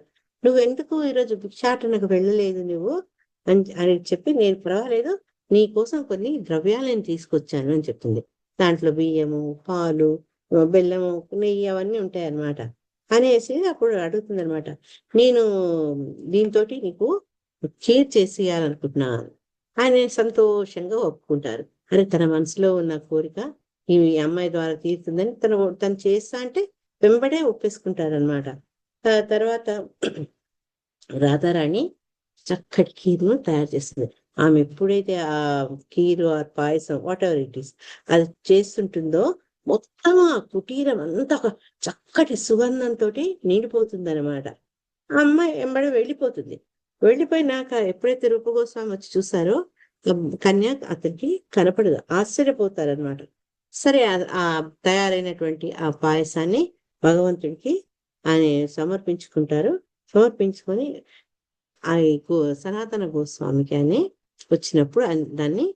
నువ్వెందుకు ఈరోజు భిక్షాటనకు వెళ్ళలేదు నువ్వు అని చెప్పి, నేను పర్వాలేదు నీ కోసం కొన్ని ద్రవ్యాలను తీసుకొచ్చాను అని చెప్తుంది. దాంట్లో బియ్యము, పాలు, బెల్లము, నెయ్యి అవన్నీ ఉంటాయి అన్నమాట. అనేసి అప్పుడు అడుగుతుంది అనమాట, నేను దీంతో నీకు ఖీర్ చేసి ఇవ్వాలనుకుంటున్నాను. ఆయన సంతోషంగా ఒప్పుకుంటారు. అరే తన మనసులో ఉన్న కోరిక ఈ అమ్మాయి ద్వారా తీరుతుందని తను చేస్తా అంటే వెంబడే ఒప్పేసుకుంటారనమాట. తర్వాత రాధారాణి చక్కటి కీరును తయారు చేస్తుంది. ఆమె ఎప్పుడైతే ఆ కీరు ఆ పాయసం వాట్ ఎవర్ ఇట్ ఈస్ అది చేస్తుంటుందో మొత్తం ఆ కుటీరం అంతా ఒక చక్కటి సుగంధంతో నిండిపోతుంది అనమాట. ఆ అమ్మాయి వెంబడే వెళ్ళిపోతుంది. వెళ్ళిపోయినాక ఎప్పుడైతే రూపగోస్వామి వచ్చి చూసారో కన్య అతనికి కనపడదు, ఆశ్చర్యపోతారనమాట. సరే ఆ తయారైనటువంటి ఆ పాయసాన్ని భగవంతుడికి ఆయన సమర్పించుకుంటారు. సమర్పించుకొని ఆ సనాతన గోస్వామికి అని వచ్చినప్పుడు దాన్ని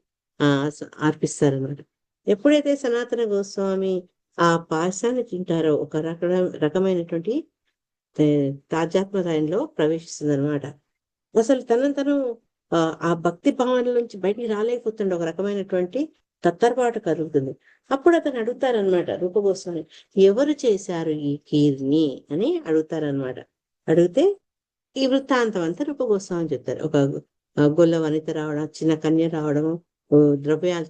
అర్పిస్తారనమాట. ఎప్పుడైతే సనాతన గోస్వామి ఆ పాయసాన్ని తింటారో ఒక రకమైనటువంటి తాజాత్మరాయంలో ప్రవేశిస్తుంది అనమాట. అసలు తను ఆ భక్తి భావన నుంచి బయటికి రాలేకపోతుండే, ఒక రకమైనటువంటి తత్తరపాటు కలుగుతుంది. అప్పుడు అతను అడుగుతారనమాట రూపగోస్వామి, ఎవరు చేశారు ఈ కీర్ని అని అడుగుతారనమాట. అడిగితే ఈ వృత్తాంతం అంతా రూపగోస్వామి చెప్తారు. ఒక గొల్ల వనిత రావడం, చిన్న కన్య రావడము, ద్రవ్యాలు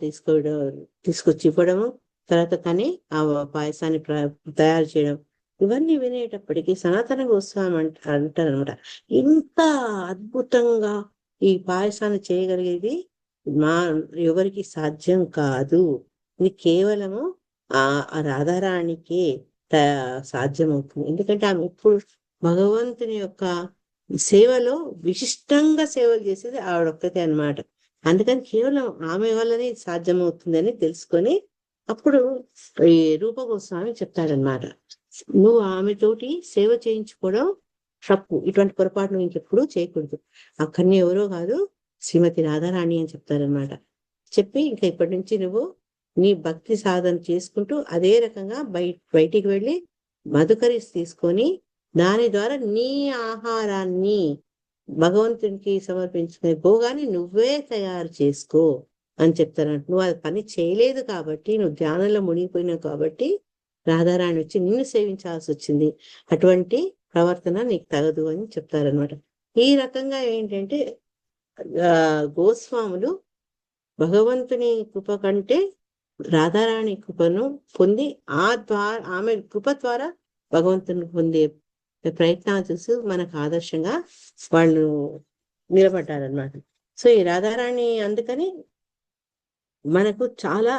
తీసుకొచ్చి ఇవ్వడము, తర్వాత తనే ఆ పాయసాన్ని తయారు చేయడం, ఇవన్నీ వినేటప్పటికీ సనాతన గోస్వామి అంటారనమాట, ఇంత అద్భుతంగా ఈ పాయసాన్ని చేయగలిగేది ఎవరికి సాధ్యం కాదు, ఇది కేవలము ఆ రాధారాణికే సాధ్యమవుతుంది. ఎందుకంటే ఆమె ఎప్పుడు భగవంతుని యొక్క సేవలో విశిష్టంగా సేవలు చేసేది ఆవిడొక్కతే అనమాట. అందుకని కేవలం ఆమె వల్లనే సాధ్యమవుతుందని తెలుసుకొని అప్పుడు ఈ రూపగోస్వామి చెప్తాడనమాట, నువ్వు ఆమెతోటి సేవ చేయించుకోవడం తప్పు, ఇటువంటి పొరపాటు నువ్వు ఇంకెప్పుడు చేయకూడదు. ఆ కన్య ఎవరో కాదు, శ్రీమతి రాధారాణి అని చెప్తారనమాట. చెప్పి ఇంకా ఇప్పటి నుంచి నువ్వు నీ భక్తి సాధన చేసుకుంటూ అదే రకంగా బయటికి వెళ్ళి మధుకరీస్ తీసుకొని దాని ద్వారా నీ ఆహారాన్ని భగవంతునికి సమర్పించుకునే భోగాన్ని నువ్వే తయారు చేసుకో అని చెప్తారంట. నువ్వు అది పని చేయలేదు కాబట్టి, నువ్వు ధ్యానంలో మునిగిపోయినావు కాబట్టి రాధారాణి వచ్చి నిన్ను సేవించాల్సి వచ్చింది, అటువంటి ప్రవర్తన నీకు తగదు అని చెప్తారనమాట. ఈ రకంగా ఏంటంటే గోస్వాములు భగవంతుని కృప కంటే రాధారాణి కృపను పొంది ఆమె కృప ద్వారా భగవంతుని పొందే ప్రయత్నాలు చూసి మనకు ఆదర్శంగా వాళ్ళు నిలబడ్డారనమాట. సో ఈ రాధారాణి అందుకని మనకు చాలా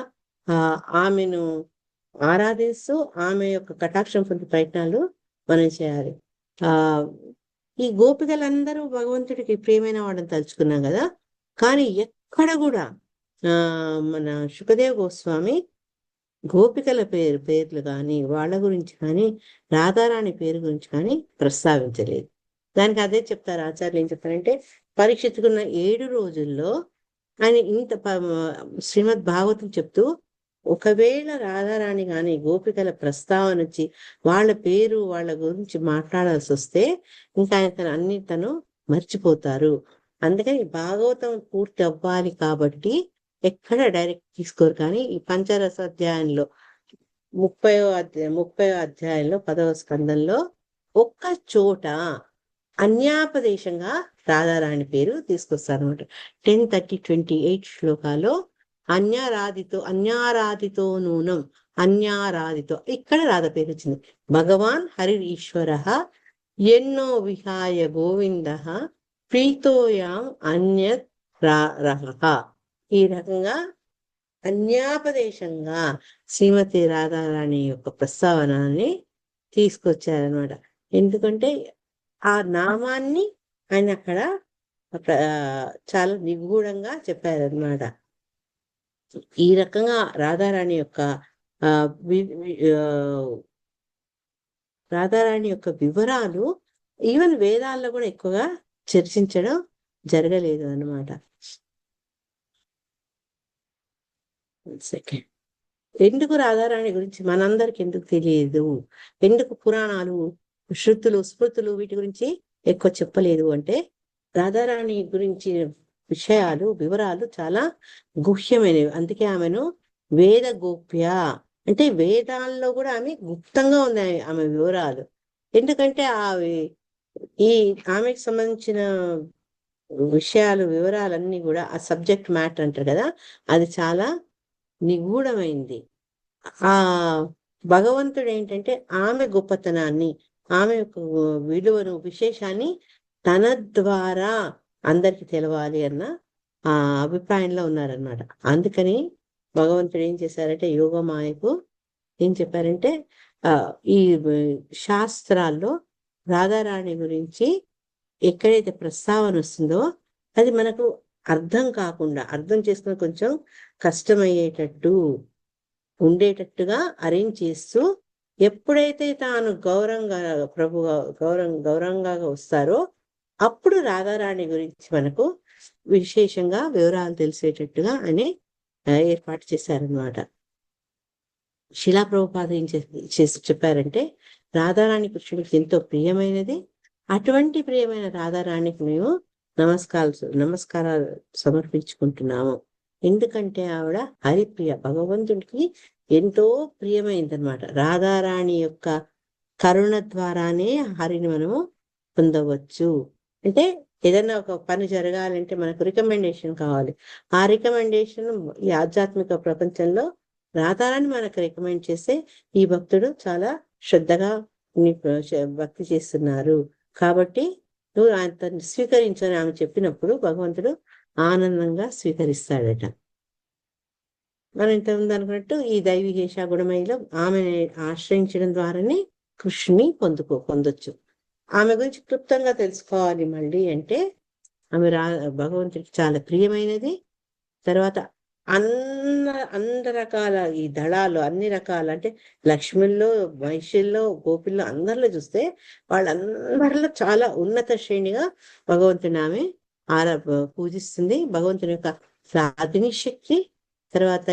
ఆమెను ఆరాధిస్తూ ఆమె యొక్క కటాక్షం పొందే ప్రయత్నాలు మనం చేయాలి. ఈ గోపికలందరూ భగవంతుడికి ప్రియమైన వాడని తలుచుకున్నాం కదా, కానీ ఎక్కడ కూడా మన శుకదేవ్ గోస్వామి గోపికల పేర్లు కానీ వాళ్ళ గురించి కానీ రాధారాణి పేరు గురించి కానీ ప్రస్తావించలేదు. దానికి అదే చెప్తారు ఆచార్యులు. ఏం చెప్తారంటే పరీక్షించుకున్న 7 రోజుల్లో ఆయన ఇంత శ్రీమద్ భాగవతం చెప్తూ ఒకవేళ రాధారాణి కానీ గోపికల ప్రస్తావన వచ్చి వాళ్ళ పేరు వాళ్ళ గురించి మాట్లాడాల్సి వస్తే ఇంకా ఆయన తను మర్చిపోతారు. అందుకని భాగవతం పూర్తి అవ్వాలి కాబట్టి ఎక్కడ డైరెక్ట్ తీసుకోరు. కానీ ఈ పంచరస అధ్యాయంలో 30వ అధ్యాయంలో 10వ స్కందంలో ఒక్క చోట అన్యాపదేశంగా రాధారాణి పేరు తీసుకొస్తారనమాట. 10:30-28 శ్లోకాల్లో అన్యారాధితో నూనం అన్యారాధితో ఇక్కడ రాధ పేరు వచ్చింది. భగవాన్ హరి ఈశ్వర ఎన్నో విహాయ గోవింద ప్రీతోయాం అన్యత్ రహ. ఈ రకంగా అన్యాపదేశంగా శ్రీమతి రాధారాణి యొక్క ప్రస్తావనని తీసుకొచ్చారనమాట. ఎందుకంటే ఆ నామాన్ని ఆయన అక్కడ చాలా నిగూఢంగా చెప్పారనమాట. ఈ రకంగా రాధారాణి యొక్క వివరాలు ఈవెన్ వేదాల్లో కూడా ఎక్కువగా చర్చించడం జరగలేదు అన్నమాట. సెకండ్, ఎందుకు రాధారాణి గురించి మనందరికి ఎందుకు తెలియదు, ఎందుకు పురాణాలు శృతులు స్మృతులు వీటి గురించి ఎక్కువ చెప్పలేదు అంటే రాధారాణి గురించి వివరాలు చాలా గుహ్యమైనవి. అందుకే ఆమెను వేద గోప్య అంటే వేదాల్లో కూడా ఆమె గుప్తంగా ఉన్నాయి ఆమె వివరాలు. ఎందుకంటే ఆమెకు సంబంధించిన వివరాలన్నీ కూడా ఆ సబ్జెక్ట్ మ్యాటర్ అంటారు కదా, అది చాలా నిగూఢమైంది. ఆ భగవంతుడు ఏంటంటే ఆమె గొప్పతనాన్ని, ఆమె యొక్క విలువను, విశేషాన్ని తన ద్వారా అందరికి తెలవాలి అన్న ఆ అభిప్రాయంలో ఉన్నారనమాట. అందుకని భగవంతుడు ఏం చేశారంటే యోగమాయకు ఏం చెప్పారంటే ఈ శాస్త్రాల్లో రాధారాణి గురించి ఎక్కడైతే ప్రస్తావన వస్తుందో అది మనకు అర్థం కాకుండా, అర్థం చేసుకుని కొంచెం కష్టమయ్యేటట్టు ఉండేటట్టుగా అరేంజ్ చేస్తూ, ఎప్పుడైతే తాను గౌరవంగా వస్తారో అప్పుడు రాధారాణి గురించి మనకు విశేషంగా వివరాలు తెలిసేటట్టుగా అని ఏర్పాటు చేశారనమాట. శిలా ప్రభుపాద ఏం చేసి చెప్పారంటే రాధారాణి కృష్ణుడికి ఎంతో ప్రియమైనది. అటువంటి ప్రియమైన రాధారాణికి మేము నమస్కారాలు సమర్పించుకుంటున్నాము. ఎందుకంటే ఆవిడ హరిప్రియ, భగవంతుడికి ఎంతో ప్రియమైందనమాట. రాధారాణి యొక్క కరుణ ద్వారానే హరిని మనము పొందవచ్చు. అంటే ఏదైనా ఒక పని జరగాలంటే మనకు రికమెండేషన్ కావాలి. ఆ రికమెండేషన్ ఈ ఆధ్యాత్మిక ప్రపంచంలో రాధారాణి మనకు రికమెండ్ చేస్తే ఈ భక్తుడు చాలా శ్రద్ధగా భక్తి చేస్తున్నారు కాబట్టి నువ్వు ఆయన స్వీకరించని ఆమె చెప్పినప్పుడు భగవంతుడు ఆనందంగా స్వీకరిస్తాడట. మనం ఇంతకుముందు అనుకున్నట్టు ఈ దైవిహేష గుణమయిలో ఆమెని ఆశ్రయించడం ద్వారానే కృష్ణుని పొందొచ్చు. ఆమె గురించి క్లుప్తంగా తెలుసుకోవాలి మళ్ళీ అంటే ఆమె భగవంతుడికి చాలా ప్రియమైనది. తర్వాత అన్ని రకాల ఈ దళాలు, అన్ని రకాల అంటే లక్ష్మిల్లో, మహిషుల్లో, గోపిల్లో అందరిలో చూస్తే వాళ్ళందరిలో చాలా ఉన్నత శ్రేణిగా భగవంతుని ఆమె పూజిస్తుంది. భగవంతుని యొక్క సాధిని శక్తి, తర్వాత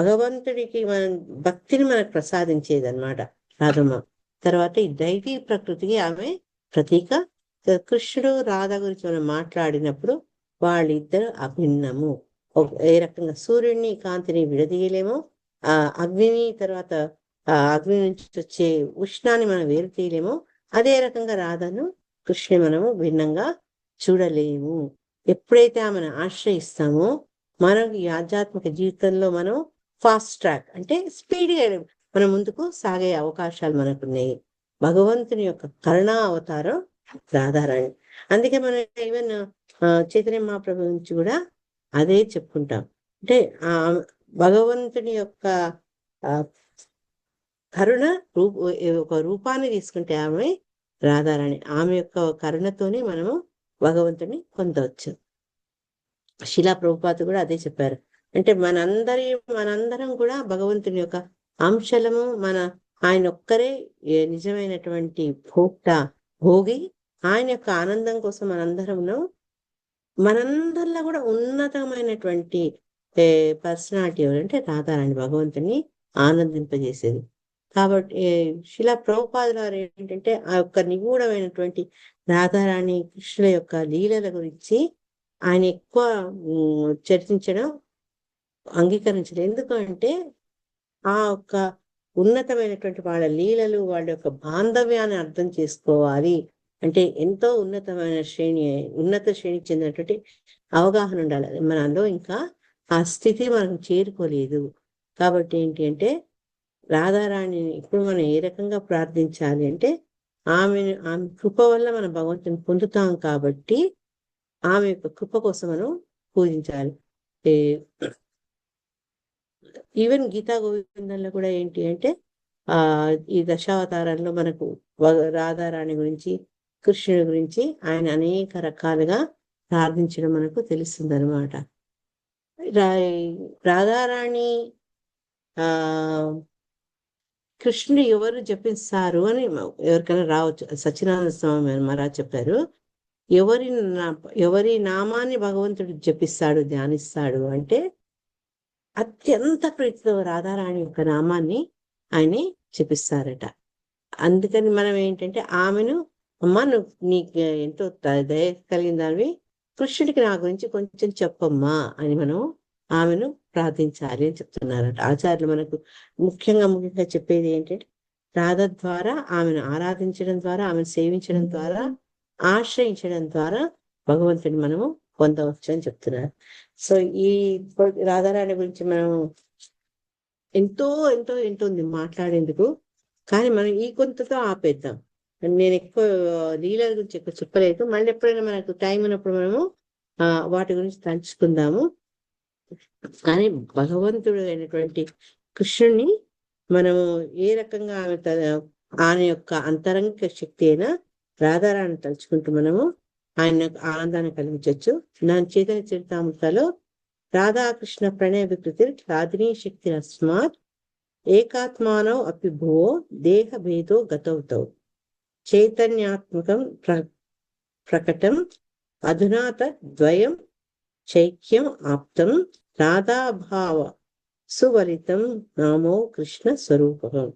భగవంతుడికి భక్తిని మనకు ప్రసాదించేది అనమాట రాధమ్మ. తర్వాత ఈ దైవీ ప్రకృతికి ఆమె ప్రతీక. కృష్ణుడు రాధ గురించి మనం మాట్లాడినప్పుడు వాళ్ళిద్దరు అభిన్నము. ఏ రకంగా సూర్యుడిని కాంతిని విడదీయలేము, అగ్నిని తర్వాత అగ్ని నుంచి వచ్చే ఉష్ణాన్ని మనం వేరు తీయలేము, అదే రకంగా రాధను కృష్ణుని మనము భిన్నంగా చూడలేము. ఎప్పుడైతే ఆమెను ఆశ్రయిస్తామో మనం ఈ ఆధ్యాత్మిక జీవితంలో మనం ఫాస్ట్ ట్రాక్ అంటే స్పీడ్గా మనం ముందుకు సాగే అవకాశాలు మనకున్నాయి. భగవంతుని యొక్క కరుణా అవతారం రాధారాణి. అందుకే మనం ఈవెన్ చైతన్య మహాప్రభు నుంచి కూడా అదే చెప్పుకుంటాం. అంటే భగవంతుని యొక్క కరుణ ఒక రూపాన్ని తీసుకుంటే ఆమె రాధారాణి. ఆమె యొక్క కరుణతోనే మనము భగవంతుని శిలా ప్రభుపాద కూడా అదే చెప్పారు. అంటే మనందరం కూడా భగవంతుని యొక్క అంశలము. ఆయన ఒక్కరే నిజమైనటువంటి భోగి. ఆయన యొక్క ఆనందం కోసం మనందరిలో కూడా ఉన్నతమైనటువంటి పర్సనాలిటీ ఎవరంటే రాధారాణి, భగవంతుని ఆనందింపజేసేది. కాబట్టి శిలా ప్రభుపాదుల వారు ఏంటంటే ఆ యొక్క నిగూఢమైనటువంటి రాధారాణి కృష్ణుల యొక్క లీలల గురించి ఆయన ఎక్కువ చర్చించడం అంగీకరించలేదు. ఎందుకంటే ఆ యొక్క ఉన్నతమైనటువంటి వాళ్ళ లీలలు, వాళ్ళ యొక్క బాంధవ్యాన్ని అర్థం చేసుకోవాలి అంటే ఎంతో ఉన్నత శ్రేణికి చెందినటువంటి అవగాహన ఉండాలి. మనలో ఇంకా ఆ స్థితి మనం చేరుకోలేదు. కాబట్టి ఏంటి అంటే రాధారాణిని ఇప్పుడు మనం ఏ రకంగా ప్రార్థించాలి అంటే ఆమె కృప వల్ల మనం భగవంతుని పొందుతాం కాబట్టి ఆమె యొక్క కృప కోసం మనం పూజించాలి. ఈవెన్ గీతా గోవిందంలో కూడా ఏంటి అంటే ఈ దశావతారంలో మనకు రాధారాణి గురించి, కృష్ణుడి గురించి ఆయన అనేక రకాలుగా ప్రార్థించడం మనకు తెలుస్తుంది అనమాట. రాధారాణి కృష్ణుడు ఎవరు జపిస్తారు అని ఎవరికైనా రావచ్చు. సత్యనారాయణ స్వామి మహారాజ్ చెప్పారు, ఎవరి నామాన్ని భగవంతుడు జపిస్తాడు, ధ్యానిస్తాడు అంటే అత్యంత ప్రీతితో రాధారాణి యొక్క నామాన్ని ఆయన జపిస్తారట. అందుకని మనం ఏంటంటే ఆమెను అమ్మా నువ్వు నీకు ఎంతో దయ కలిగిన దానివి, కృష్ణుడికి నా గురించి కొంచెం చెప్పమ్మా అని మనం ఆమెను ప్రార్థించాలి అని చెప్తున్నారట ఆచార్యులు. మనకు ముఖ్యంగా చెప్పేది ఏంటంటే రాధ ద్వారా ఆమెను ఆరాధించడం ద్వారా, ఆమెను సేవించడం ద్వారా, ఆశ్రయించడం ద్వారా భగవంతుని మనము పొందవచ్చు అని చెప్తున్నారు. సో ఈ రాధారాణి గురించి మనం ఎంతో ఎంతో ఎంతో ఉంది మాట్లాడేందుకు, కానీ మనం ఈ కొంతతో ఆపేద్దాం. నేను ఎక్కువ లీలల గురించి ఎక్కువ చెప్పలేదు. మళ్ళీ ఎప్పుడైనా మనకు టైం ఉన్నప్పుడు మనము వాటి గురించి తలుచుకుందాము. కానీ భగవంతుడు అయినటువంటి కృష్ణుని మనము ఏ రకంగా ఆయన యొక్క అంతరంగిక శక్తి అయినా రాధారాన్ని తలుచుకుంటూ మనము ఆయన ఆనందాన్ని కలిగించవచ్చు. నా చైతన్య చరితామృతలో రాధాకృష్ణ ప్రణయ వికృతి రాధినీ శక్తి అస్మాత్ ఏకాత్మానో అపి భువో దేహ భేదో గతౌతౌ చైతన్యాత్మకం ప్రకటం అధునాత ద్వయం చైక్యం ఆప్తం రాధాభావ సువలితం నామో కృష్ణ స్వరూపం.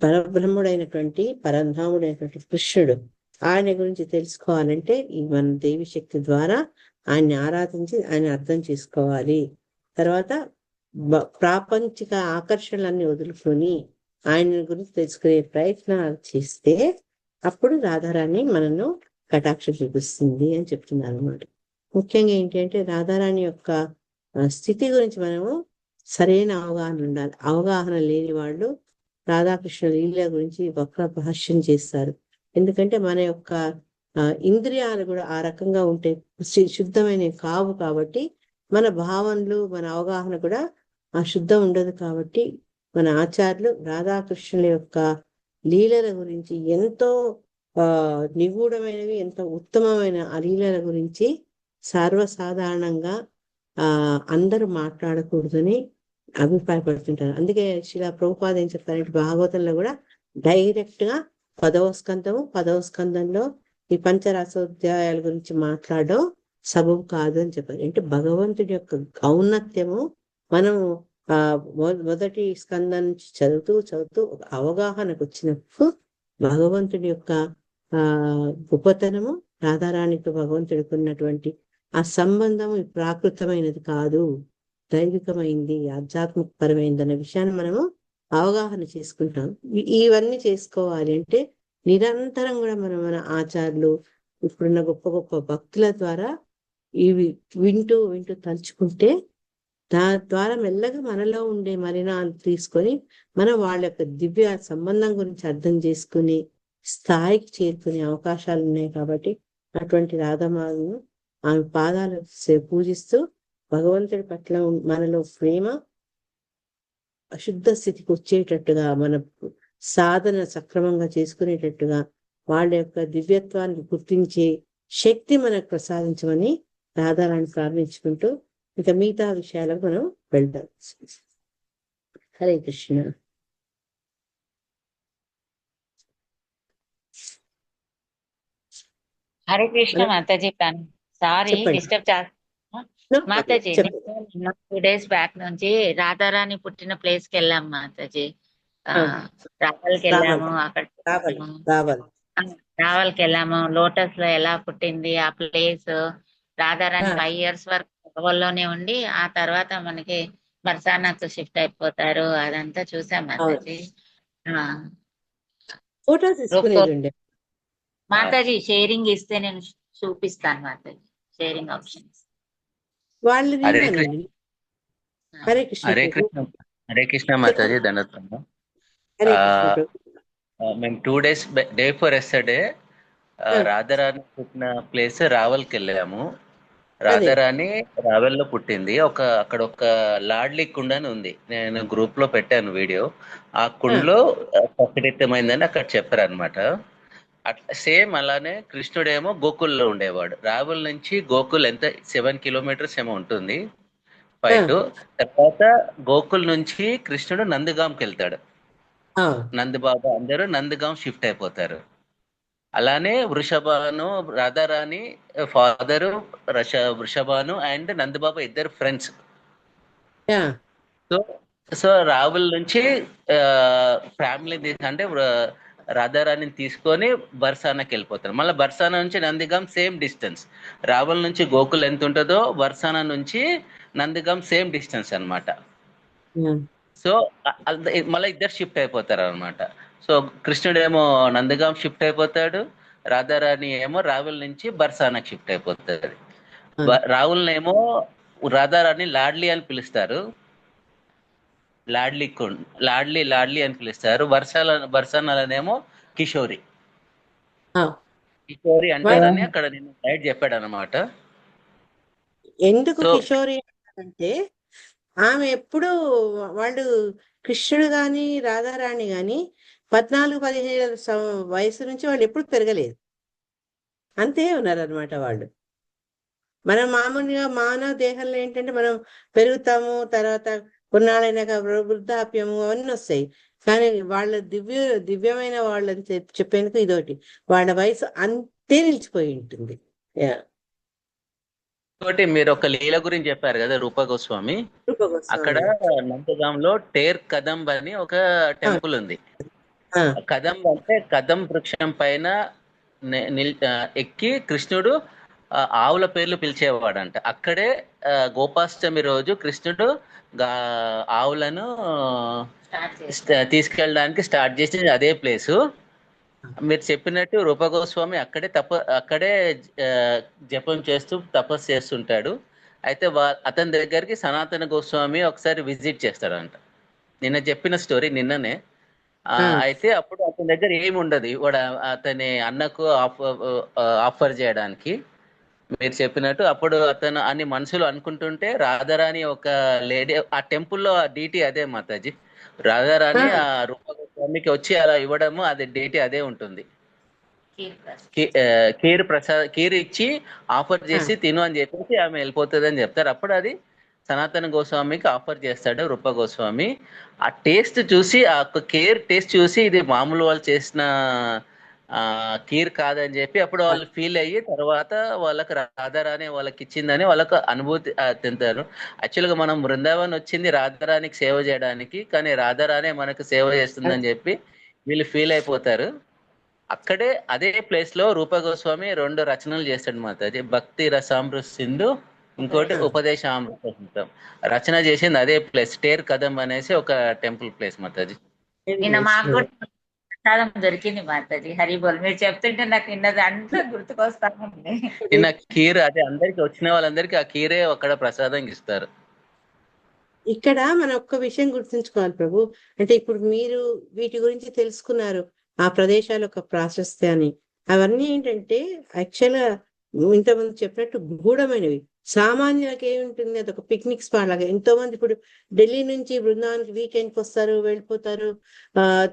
పరబ్రహ్ముడైనటువంటి పరంధాముడైనటువంటి కృష్ణుడు, ఆయన గురించి తెలుసుకోవాలంటే ఈ మన దేవి శక్తి ద్వారా ఆయన్ని ఆరాధించి ఆయన అర్థం చేసుకోవాలి. తర్వాత ప్రాపంచిక ఆకర్షణలన్నీ వదులుకొని ఆయన గురించి తెలుసుకునే ప్రయత్నాలు చేస్తే అప్పుడు రాధారాణి మనను కటాక్షం చూపిస్తుంది అని చెప్తున్నారు అన్నమాట. ముఖ్యంగా ఏంటి అంటే రాధారాణి యొక్క స్థితి గురించి మనము సరైన అవగాహన ఉండాలి. అవగాహన లేని వాళ్ళు రాధాకృష్ణ లీల గురించి వక్ర భాష్యం చేస్తారు. ఎందుకంటే మన యొక్క ఇంద్రియాలు కూడా ఆ రకంగా ఉంటే శుద్ధమైనవి కావు. కాబట్టి మన భావనలు మన అవగాహన కూడా ఆ శుద్ధం ఉండదు. కాబట్టి మన ఆచార్యులు రాధాకృష్ణుల యొక్క లీలల గురించి ఎంతో నిగూఢమైనవి, ఎంతో ఉత్తమమైన ఆ లీలల గురించి సర్వసాధారణంగా అందరూ మాట్లాడకూడదని అభిప్రాయపడుతుంటారు. అందుకే శిలా ప్రభుపాద ఏం చెప్తారంటే భాగవతంలో కూడా డైరెక్ట్ గా 10వ స్కందంలో ఈ పంచరాసోధ్యాయాల గురించి మాట్లాడడం సబబు కాదు అని చెప్పారు. అంటే భగవంతుడి యొక్క ఔన్నత్యము మనం మొదటి స్కందం నుంచి చదువుతూ ఒక అవగాహనకు వచ్చినప్పుడు భగవంతుడి యొక్క గొప్పతనము, రాధారాణితో భగవంతుడికి ఉన్నటువంటి ఆ సంబంధము ప్రాకృతమైనది కాదు, దైవికమైంది, ఆధ్యాత్మిక పరమైంది అనే విషయాన్ని మనము అవగాహన చేసుకుంటాం. ఇవన్నీ చేసుకోవాలి అంటే నిరంతరం కూడా మన ఆచార్యులు ఇప్పుడున్న గొప్ప గొప్ప భక్తుల ద్వారా ఇవి వింటూ తలుచుకుంటే దాని ద్వారా మెల్లగా మనలో ఉండే మలినాలు తీసుకొని మనం వాళ్ళ యొక్క దివ్య సంబంధం గురించి అర్థం చేసుకుని స్థాయికి చేరుకునే అవకాశాలు ఉన్నాయి. కాబట్టి అటువంటి రాధమాలను ఆమె పాదాలు పూజిస్తూ భగవంతుడి పట్ల మనలో ప్రేమ అశుద్ధ స్థితికి వచ్చేటట్టుగా, మన సాధన సక్రమంగా చేసుకునేటట్టుగా వాళ్ళ యొక్క దివ్యత్వాన్ని గుర్తించే శక్తి మనకు ప్రసాదించమని రాధారాన్ని ప్రార్థించుకుంటూ ఇంకా మిగతా విషయాలకు మనం వెళ్తాం. హరే కృష్ణ. హరే కృష్ణ మాతాజీ. సారీ డిస్టర్బ్ చేస్తా మాతాజీ. 2 days బ్యాక్ నుంచి రాధారాణి పుట్టిన ప్లేస్ కి వెళ్ళాం మాతాజీ. రావల్కి వెళ్ళాము. అక్కడ రావల్కి వెళ్ళాము. లోటస్ లో ఎలా పుట్టింది ఆ ప్లేస్. రాధారాణి 5 years వరకు గోవాలోనే ఉండి ఆ తర్వాత మనకి బర్సానాకు షిఫ్ట్ అయిపోతారు. అదంతా చూసాం మాతాజీ. మాతాజీ షేరింగ్ ఇస్తే నేను చూపిస్తాను మాతాజీ. Sharing options. హరే కృష్ణ మాతాజీ. ధన్యవాదాలు. మేము 2 days day for yesterday Radharani పుట్టిన ప్లేస్ రావల్కి వెళ్ళాము. రాధారాణి రావెల్లో పుట్టింది. అక్కడ ఒక లాడ్లీ కుండ అని ఉంది. నేను గ్రూప్ లో పెట్టాను వీడియో. ఆ కుండలో పసిడితమైందని అక్కడ చెప్పారు అనమాట. అట్లా సేమ్ అలానే కృష్ణుడేమో గోకుల్లో ఉండేవాడు. రావల్ నుంచి గోకుల్ ఎంత 7 kilometers ఏమో ఉంటుంది. 5 తర్వాత గోకుల్ నుంచి కృష్ణుడు నందిగాంకి వెళ్తాడు. నందిబాబా అందరూ నందిగాం షిఫ్ట్ అయిపోతారు. అలానే వృషభాను రాధారాణి ఫాదరు వృషభాను అండ్ నందిబాబా ఇద్దరు ఫ్రెండ్స్. సో రావుల్ నుంచి ఫ్యామిలీ అంటే రాధారాణిని తీసుకొని బర్సానాకి వెళ్ళిపోతారు. మళ్ళీ బర్సానా నుంచి నందిగాం సేమ్ డిస్టెన్స్. రావుల్ నుంచి గోకుల్ ఎంత ఉంటుందో బర్సానా నుంచి నందిగాం సేమ్ డిస్టెన్స్ అన్నమాట. సో మళ్ళీ ఇద్దరు షిఫ్ట్ అయిపోతారు అనమాట. సో కృష్ణుడు ఏమో నందిగాం షిఫ్ట్ అయిపోతాడు, రాధారాణి ఏమో రావుల్ నుంచి బర్సానాకి షిఫ్ట్ అయిపోతాడు. రావుల్ ఏమో రాధారాణి లాడ్లీ అని పిలుస్తారు, లాడ్లీ లాడ్లీ అని పిలుస్తారు. బర్సానాలనేమో కిషోరి. కిషోరి అంటారని అక్కడ నేను గైడ్ చెప్పాడు అనమాట. ఎందుకు సో కిషోరి అంటే ఆమె ఎప్పుడు వాళ్ళు కృష్ణుడు గాని రాధారాణి గాని 14-15 వయసు నుంచి వాళ్ళు ఎప్పుడు పెరగలేదు, అంతే ఉన్నారనమాట వాళ్ళు. మనం మామూలుగా మానవ దేహంలో ఏంటంటే మనం పెరుగుతాము, తర్వాత కొన్నాళ్ళైనాక వృద్ధాప్యము అవన్నీ వస్తాయి. కానీ వాళ్ళ దివ్యమైన వాళ్ళని చెప్పేందుకు ఇదొకటి, వాళ్ళ వయసు అంతే నిలిచిపోయి ఉంటుంది. ఇంకోటి మీరు ఒక లీల గురించి చెప్పారు కదా, రూప గోస్వామి. అక్కడ నందగాంలో టేర్ కదంబ్ అని ఒక టెంపుల్ ఉంది. కదంబ్ అంటే కదం వృక్షం పైన ఎక్కి కృష్ణుడు ఆవుల పేర్లు పిలిచేవాడంట. అక్కడే గోపాష్టమి రోజు కృష్ణుడు ఆవులను తీసుకెళ్ళడానికి స్టార్ట్ చేసింది అదే ప్లేసు. మీరు చెప్పినట్టు రూపగోస్వామి అక్కడే జపం చేస్తూ తపస్సు చేస్తుంటాడు. అయితే అతని దగ్గరికి సనాతన గోస్వామి ఒకసారి విజిట్ చేస్తాడంట. నిన్న చెప్పిన స్టోరీ నిన్ననే. అయితే అప్పుడు అతని దగ్గర ఏమి ఉండదు వాడు అతని అన్నకు ఆఫర్ చేయడానికి. మీరు చెప్పినట్టు అప్పుడు అతను అన్ని మనసులో అనుకుంటుంటే రాధారాణి ఒక లేడీ ఆ టెంపుల్లో ఆ డీటీ అదే మాతాజీ. రాధారాణి ఆ రూపగోస్వామికి వచ్చి అలా ఇవ్వడము అది డీటీ అదే ఉంటుంది. కీర్ ఇచ్చి ఆఫర్ చేసి తిను అని చెప్పేసి ఆమె వెళ్ళిపోతుంది అని చెప్తారు. అప్పుడు అది సనాతన గోస్వామికి ఆఫర్ చేస్తాడు రూప గోస్వామి. ఆ టేస్ట్ చూసి ఆ కేర్ టేస్ట్ చూసి ఇది మామూలు వాళ్ళు చేసిన కీర్ కాదని చెప్పి అప్పుడు వాళ్ళు ఫీల్ అయ్యి తర్వాత వాళ్ళకి రాధారాణి వాళ్ళకి ఇచ్చిందని వాళ్ళకు అనుభూతి తింటారు. యాక్చువల్గా మనం బృందావన్ వచ్చింది రాధారాణికి సేవ చేయడానికి, కానీ రాధారాణి మనకు సేవ చేస్తుందని చెప్పి వీళ్ళు ఫీల్ అయిపోతారు. అక్కడే అదే ప్లేస్ లో రూప గోస్వామి 2 రచనలు చేస్తాడు మాతాజీ. భక్తి రసామృత సింధు, ఇంకోటి ఉపదేశామృతం. రచన చేసింది అదే ప్లేస్, టేర్ కదం అనేసి ఒక టెంపుల్ ప్లేస్ మాతాజీ. నిన్న మాకు కూడా ప్రసాదం దొరికింది మాతాజీ. హరిబోల్ మీరు చెప్తుంటే నాకు నిన్నది అంతా గుర్తుకొస్తానండి. నిన్న కీర్ అదే అందరికి వచ్చిన వాళ్ళందరికీ ఆ కీరే అక్కడ ప్రసాదం ఇస్తారు. ఇక్కడ మనం ఒక్క విషయం గుర్తుంచుకోవాలి ప్రభు, అంటే ఇప్పుడు మీరు వీటి గురించి తెలుసుకున్నారు, ఆ ప్రదేశాల యొక్క ప్రాశస్త్యాన్ని. అవన్నీ ఏంటంటే యాక్చువల్గా ఇంతమంది చెప్పినట్టు గూఢమైనవి. సామాన్యులకి ఏముంటుంది, అదొక పిక్నిక్ స్పాట్ లాగా. ఎంతో మంది ఇప్పుడు ఢిల్లీ నుంచి బృందావనానికి వీకెండ్కి వస్తారు, వెళ్ళిపోతారు.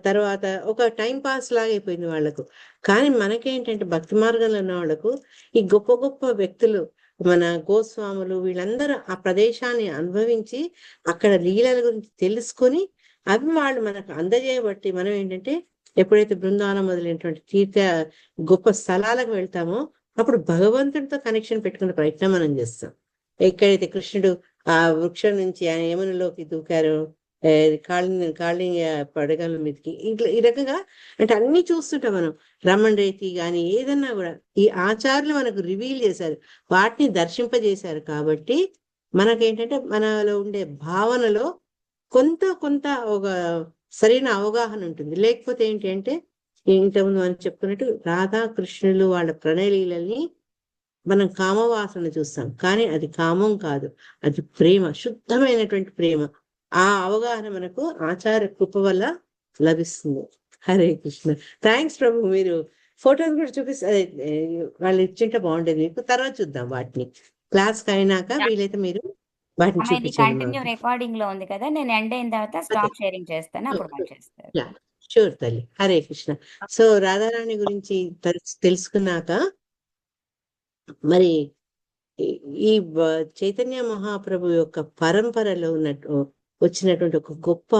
తర్వాత ఒక టైం పాస్ లాగా అయిపోయింది వాళ్ళకు. కానీ మనకేంటంటే భక్తి మార్గంలో ఉన్న వాళ్ళకు ఈ గొప్ప గొప్ప వ్యక్తులు, మన గోస్వాములు, వీళ్ళందరూ ఆ ప్రదేశాన్ని అనుభవించి అక్కడ లీలల గురించి తెలుసుకొని అవి వాళ్ళు మనకు అందజేయబట్టి మనం ఏంటంటే ఎప్పుడైతే బృందావనం మొదలైనటువంటి గొప్ప స్థలాలకు వెళ్తామో అప్పుడు భగవంతుడితో కనెక్షన్ పెట్టుకునే ప్రయత్నం మనం చేస్తాం. ఎక్కడైతే కృష్ణుడు ఆ వృక్షం నుంచి ఆయన యమునలోకి దూకారు, కాళింగ పడగల మీదకి, ఇట్లా ఈ రకంగా అంటే అన్ని చూస్తుంటాం మనం. రమణ రేతి కానీ ఏదన్నా కూడా ఈ ఆచార్యులు మనకు రివీల్ చేశారు, వాటిని దర్శింపజేశారు. కాబట్టి మనకేంటంటే మనలో ఉండే భావనలో కొంత ఒక సరైన అవగాహన ఉంటుంది. లేకపోతే ఏంటి అంటే ఇంతకుముందు మనం చెప్పుకున్నట్టు రాధాకృష్ణులు వాళ్ళ ప్రణయలీలని మనం కామవాసన చూస్తాం, కానీ అది కామం కాదు, అది ప్రేమ, శుద్ధమైనటువంటి ప్రేమ. ఆ అవగాహన మనకు ఆచార్య కృప వల్ల లభిస్తుంది. హరే కృష్ణ. థ్యాంక్స్ ప్రభు. మీరు ఫోటోలు కూడా చూపిస్తే వాళ్ళు ఇచ్చింటే బాగుండేది. మీకు తర్వాత చూద్దాం వాటిని, క్లాస్ అయినాక వీలైతే మీరు వాటిని కంటిన్యూ రికార్డింగ్ లో ఉంది కదా, నేను ఎండ్ అయిన తర్వాత స్టాప్ షేరింగ్ చేస్తాను, అప్పుడు చేస్తాను. షూర్ తల్లి. హరే కృష్ణ. సో రాధారాణి గురించి తెలుసుకున్నాక మరి ఈ చైతన్య మహాప్రభు యొక్క పరంపరలో వచ్చినటువంటి ఒక గొప్ప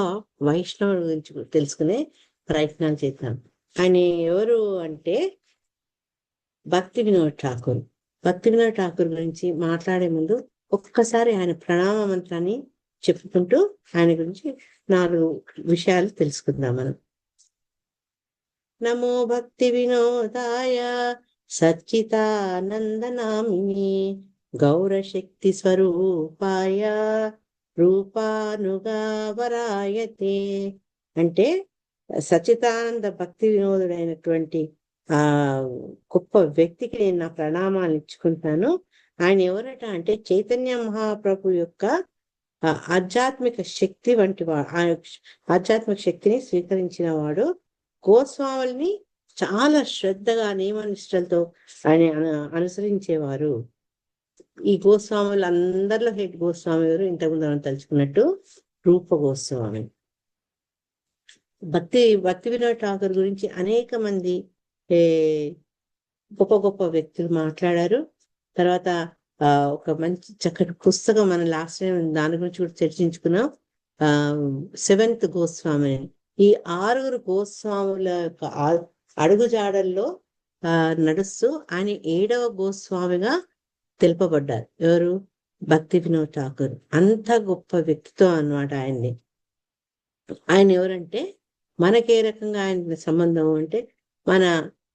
వైష్ణవుడి గురించి తెలుసుకునే ప్రయత్నాలు చేద్దాం. ఆయన ఎవరు అంటే భక్తి వినోద్ ఠాకూర్. భక్తి వినోద్ ఠాకూర్ గురించి మాట్లాడే ముందు ఒక్కసారి ఆయన ప్రణామ మంత్రాన్ని చెప్పుకుంటూ ఆయన గురించి 4 విషయాలు తెలుసుకుందాం మనం. నమో భక్తి వినోదాయ సచ్చిదానందనామిని గౌరశక్తి స్వరూపాయ రూపానుగా వరాయతే. అంటే సచ్చిదానంద భక్తి వినోదుడైనటువంటి ఆ గొప్ప వ్యక్తికి నేను నా ప్రణామాలు ఇచ్చుకుంటాను. ఆయన ఎవరట అంటే చైతన్య మహాప్రభు యొక్క ఆధ్యాత్మిక శక్తి వంటి ఆధ్యాత్మిక శక్తిని స్వీకరించిన వాడు గోస్వాముల్ని చాలా శ్రద్ధగా నియమనిష్టలతో ఆయన అనుసరించేవారు. ఈ గోస్వాములు అందరిలో హెడ్ గోస్వామి ఎవరు? ఇంతకుముందు మనం తలుచుకున్నట్టు రూప గోస్వామి. భక్తి వినోద్ ఠాకూర్ గురించి అనేక మంది గొప్ప గొప్ప వ్యక్తులు మాట్లాడారు. తర్వాత ఒక మంచి చక్కటి పుస్తకం మనం లాస్ట్ టైం దాని గురించి కూడా చర్చించుకున్నాం. 7th గోస్వామి. ఈ 6 గోస్వాముల యొక్క అడుగుజాడల్లో నడుస్తూ ఆయన 7వ గోస్వామిగా తెలుపబడ్డారు. ఎవరు? భక్తి వినోద్ ఠాకూర్. అంత గొప్ప వ్యక్తిత్వం అన్నమాట ఆయన్ని. ఆయన ఎవరంటే మనకే రకంగా ఆయన సంబంధం అంటే మన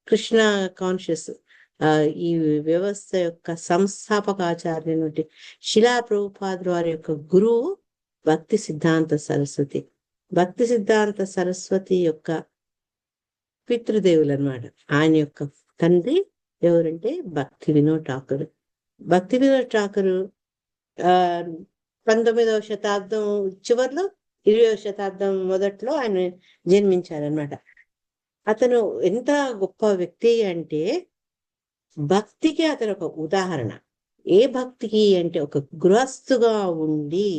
కృష్ణ కాన్షియస్ ఈ వ్యవస్థ యొక్క సంస్థాపక ఆచార్యులు శిలా ప్రభుపాదుల వారి యొక్క గురువు భక్తి సిద్ధాంత సరస్వతి. భక్తి సిద్ధాంత సరస్వతి యొక్క పితృదేవులు అన్నమాట. ఆయన యొక్క తండ్రి ఎవరంటే భక్తి వినోద్ ఠాకూర్. భక్తి వినోద్ ఠాకూర్ 19వ శతాబ్దం చివరిలో 20వ శతాబ్దం మొదట్లో ఆయన జన్మించారనమాట. అతను ఎంత గొప్ప వ్యక్తి అంటే భక్తికి అతను ఒక ఉదాహరణ. ఏ భక్తికి అంటే ఒక గృహస్థుగా ఉండి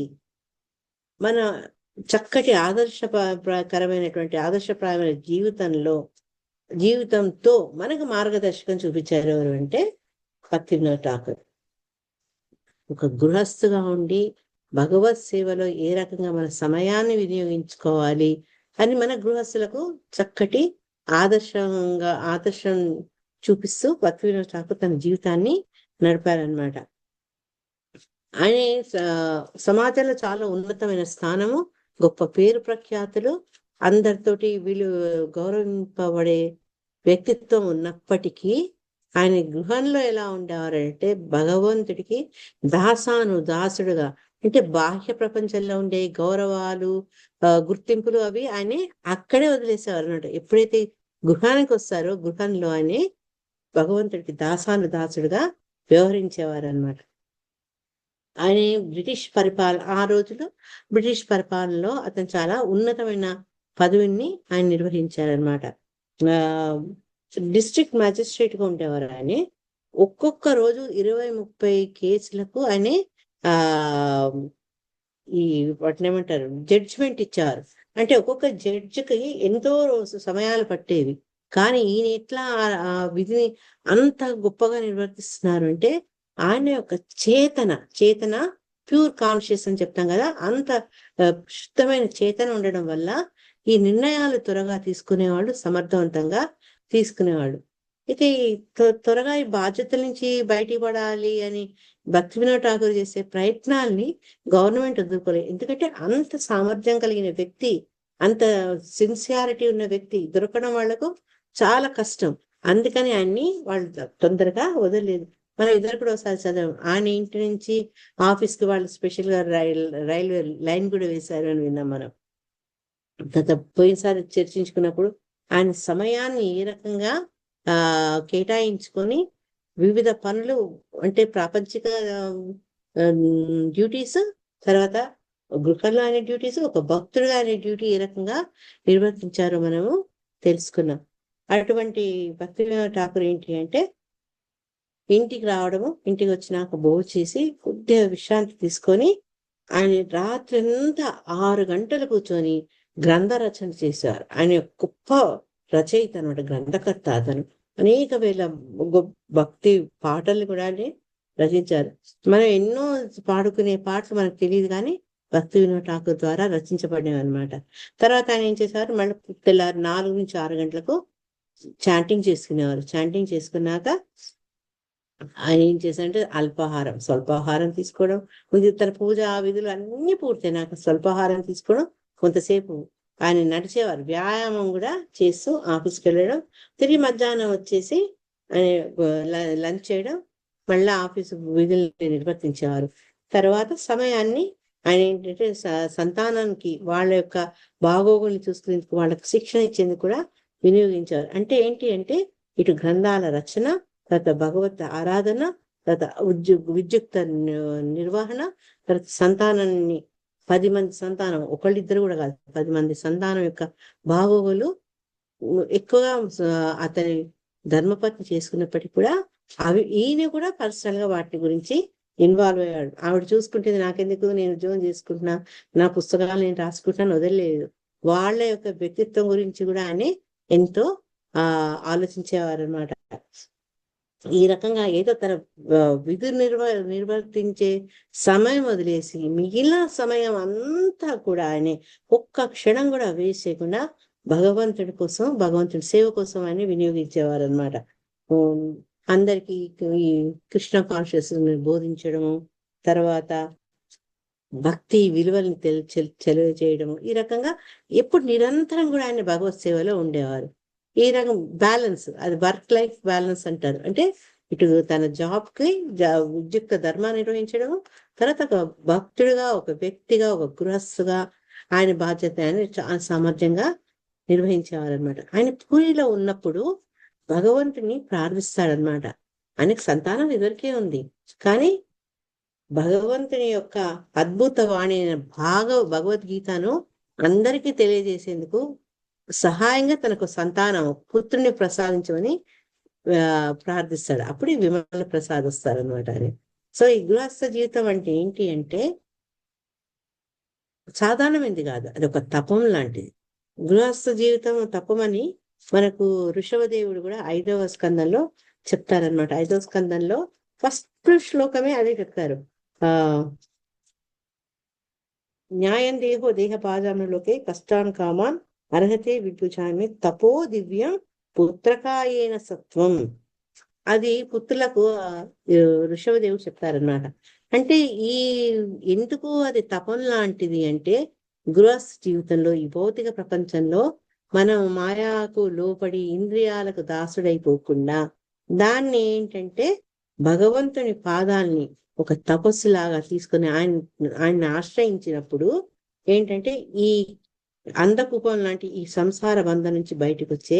మన చక్కటి ఆదర్శకరమైనటువంటి ఆదర్శప్రాయమైన జీవితంతో మనకు మార్గదర్శకం చూపించారు ఎవరు అంటే భక్తి వినోద్ ఠాకూర్. ఒక గృహస్థుగా ఉండి భగవత్ సేవలో ఏ రకంగా మన సమయాన్ని వినియోగించుకోవాలి అని మన గృహస్థులకు చక్కటి ఆదర్శం చూపిస్తూ భక్తి వినోద్ ఠాకూర్ తన జీవితాన్ని నడిపారనమాట. ఆయన సమాజంలో చాలా ఉన్నతమైన స్థానము, గొప్ప పేరు ప్రఖ్యాతులు, అందరితోటి వీళ్ళు గౌరవింపబడే వ్యక్తిత్వం ఉన్నప్పటికీ ఆయన గృహంలో ఎలా ఉండేవారంటే భగవంతుడికి దాసుడుగా, అంటే బాహ్య ప్రపంచంలో ఉండే గౌరవాలు గుర్తింపులు అవి ఆయన అక్కడే వదిలేసేవారు అన్నమాట. ఎప్పుడైతే గృహానికి వస్తారో గృహంలో ఆయన భగవంతుడికి దాసుడుగా వ్యవహరించేవారు అనమాట. ఆయన ఆ రోజుల్లో బ్రిటిష్ పరిపాలనలో అతను చాలా ఉన్నతమైన పదవిని ఆయన నిర్వహించారనమాట. డిస్ట్రిక్ట్ మ్యాజిస్ట్రేట్ గా ఉండేవారు ఆయన. ఒక్కొక్క రోజు 20-30 కేసులకు ఆయన ఈ వాటిని ఏమంటారు జడ్జిమెంట్ ఇచ్చారు. అంటే ఒక్కొక్క జడ్జికి ఎంతో సమయాలు పట్టేవి. కానీ ఈయన ఎట్లా ఆ విధిని అంత గొప్పగా నిర్వర్తిస్తున్నారు అంటే ఆయన యొక్క చేతన ప్యూర్ కాన్షియస్ అని చెప్తాం కదా, అంత శుద్ధమైన చేతన ఉండడం వల్ల ఈ నిర్ణయాలు త్వరగా తీసుకునేవాళ్ళు, సమర్థవంతంగా తీసుకునేవాళ్ళు. అయితే త్వరగా ఈ బాధ్యతల నుంచి బయటికి పడాలి అని భక్తి వినోద్ ఠాకూర్ చేసే ప్రయత్నాల్ని గవర్నమెంట్ వదులుకోలేదు. ఎందుకంటే అంత సామర్థ్యం కలిగిన వ్యక్తి, అంత సిన్సియారిటీ ఉన్న వ్యక్తి దొరకడం వాళ్లకు చాలా కష్టం. అందుకని ఆయన్ని వాళ్ళు తొందరగా వదలలేదు. మనం ఇద్దరు కూడా ఒకసారి చదివాం. ఆయన ఇంటి నుంచి ఆఫీస్కి వాళ్ళు స్పెషల్ గా రైల్వే లైన్ కూడా వేశారు అని విన్నాం మనం. గత పోయినసారి చర్చించుకున్నప్పుడు ఆయన సమయాన్ని ఏ రకంగా కేటాయించుకొని వివిధ పనులు, అంటే ప్రాపంచిక డ్యూటీస్, తర్వాత గృహంలో అనే డ్యూటీస్, ఒక భక్తుడుగా అనే డ్యూటీ ఏ రకంగా నిర్వర్తించారో మనము తెలుసుకున్నాం. అటువంటి భక్తి వినోద్ ఠాకూర్ ఏంటి అంటే ఇంటికి రావడము, ఇంటికి వచ్చినాక భోజనం చేసి కొద్దిగా విశ్రాంతి తీసుకొని ఆయన రాత్రి అంతా 6 గంటలు కూర్చొని గ్రంథ రచన చేశారు. ఆయన గొప్ప రచయిత అనమాట, గ్రంథకర్త. అతను అనేక వేల భక్తి పాటలు కూడా రచించారు. మనం ఎన్నో పాడుకునే పాటలు మనకు తెలియదు, కానీ భక్తి వినోద్ ఠాకూర్ ద్వారా రచించబడినవి అనమాట. తర్వాత ఆయన ఏం చేశారు, మళ్ళీ తెల్లారు 4 నుంచి 6 గంటలకు చాంటింగ్ చేసుకునేవారు. చాంటింగ్ చేసుకున్నాక ఆయన ఏం చేశారంటే స్వల్పాహారం తీసుకోవడం, ముందు తన పూజ విధులు అన్ని పూర్తయినాక స్వల్పాహారం తీసుకోవడం, కొంతసేపు ఆయన నడిచేవారు, వ్యాయామం కూడా చేస్తూ ఆఫీస్కి వెళ్ళడం, తిరిగి మధ్యాహ్నం వచ్చేసి ఆయన లంచ్ చేయడం, మళ్ళీ ఆఫీసు విధులు నిర్వర్తించేవారు. తర్వాత సమయాన్ని ఆయన ఏంటంటే సంతానానికి వాళ్ళ యొక్క బాగోగుల్ని చూసుకునేందుకు, వాళ్ళకి శిక్షణ ఇచ్చేందుకు కూడా వినియోగించారు. అంటే ఏంటి అంటే ఇటు గ్రంథాల రచన, తర్వాత భగవత్ ఆరాధన, తర్వాత విద్యుక్త నిర్వహణ, తర్వాత సంతానాన్ని 10 మంది సంతానం, ఒకళ్ళిద్దరు కూడా కాదు, 10 మంది సంతానం యొక్క బాగోగులు ఎక్కువగా అతని ధర్మపత్ని చేసుకున్నప్పటికీ కూడా ఈయన కూడా పర్సనల్ గా వాటి గురించి ఇన్వాల్వ్ అయ్యాడు. ఆవిడ చూసుకుంటేది నాకెందుకు, నేను ఉద్యోగం చేసుకుంటున్నా, నా పుస్తకాలు నేను రాసుకుంటున్నాను వదిలేదు. వాళ్ళ యొక్క వ్యక్తిత్వం గురించి కూడా ఆయన ఎంతో ఆలోచించేవారు అనమాట. ఈ రకంగా ఏదో తన విధులు నిర్వర్తించే సమయం వదిలేసి మిగిలిన సమయం అంతా కూడా ఆయన ఒక్క క్షణం కూడా వేస్ట్ చేయకుండా భగవంతుడి కోసం, భగవంతుడి సేవ కోసం ఆయన వినియోగించేవారు అనమాట. అందరికి ఈ కృష్ణ కాన్షియస్నెస్ బోధించడము, తర్వాత భక్తి విలువల్ని తెలియజేయడము, ఈ రకంగా ఎప్పుడు నిరంతరం కూడా ఆయన భగవత్ సేవలో ఉండేవారు. ఈ రకం బ్యాలెన్స్, అది వర్క్ లైఫ్ బ్యాలెన్స్ అంటారు. అంటే ఇటు తన జాబ్ కి ఉద్యుక్త ధర్మాన్ని నిర్వహించడము, తర్వాత ఒక భక్తుడిగా, ఒక వ్యక్తిగా, ఒక గృహస్థుగా ఆయన బాధ్యత ఆయన సామర్థ్యంగా నిర్వహించేవారు అనమాట. ఆయన పూరిలో ఉన్నప్పుడు భగవంతుని ప్రార్థిస్తాడనమాట. ఆయనకు సంతానం ఎదురికే ఉంది, కానీ భగవంతుని యొక్క అద్భుత వాణి అయిన భగవద్గీతను అందరికీ తెలియజేసేందుకు సహాయంగా తనకు సంతానం పుత్రుని ప్రసాదించమని ప్రార్థిస్తాడు. అప్పుడు విమల ప్రసాదిస్తారు అనమాట అని. సో ఈ గృహస్థ జీవితం అంటే ఏంటి అంటే సాధారణమైంది కాదు, అది ఒక తపం లాంటిది. గృహస్థ జీవితం తపమని మనకు ఋషభదేవుడు కూడా 5వ స్కందంలో చెప్తారనమాట. 5వ స్కందంలో ఫస్ట్ శ్లోకమే అదే చెప్తారు. న్యాయం దేహో దేహ పాజాములోకే కష్టాన్ కామాన్ అర్హతే విభుజామి తపో దివ్యం పుత్రకాయేన సత్వం. అది పుత్రులకు ఋషభదేవుడు చెప్తారనమాట. అంటే ఎందుకు అది తపం లాంటిది అంటే, గృహస్థ జీవితంలో ఈ భౌతిక ప్రపంచంలో మనం మాయాకు లోపడి ఇంద్రియాలకు దాసుడైపోకుండా దాన్ని ఏంటంటే భగవంతుని పాదాల్ని ఒక తపస్సులాగా తీసుకుని ఆయన్ని ఆశ్రయించినప్పుడు ఏంటంటే ఈ అంధకూపం లాంటి ఈ సంసార బంధం నుంచి బయటకు వచ్చే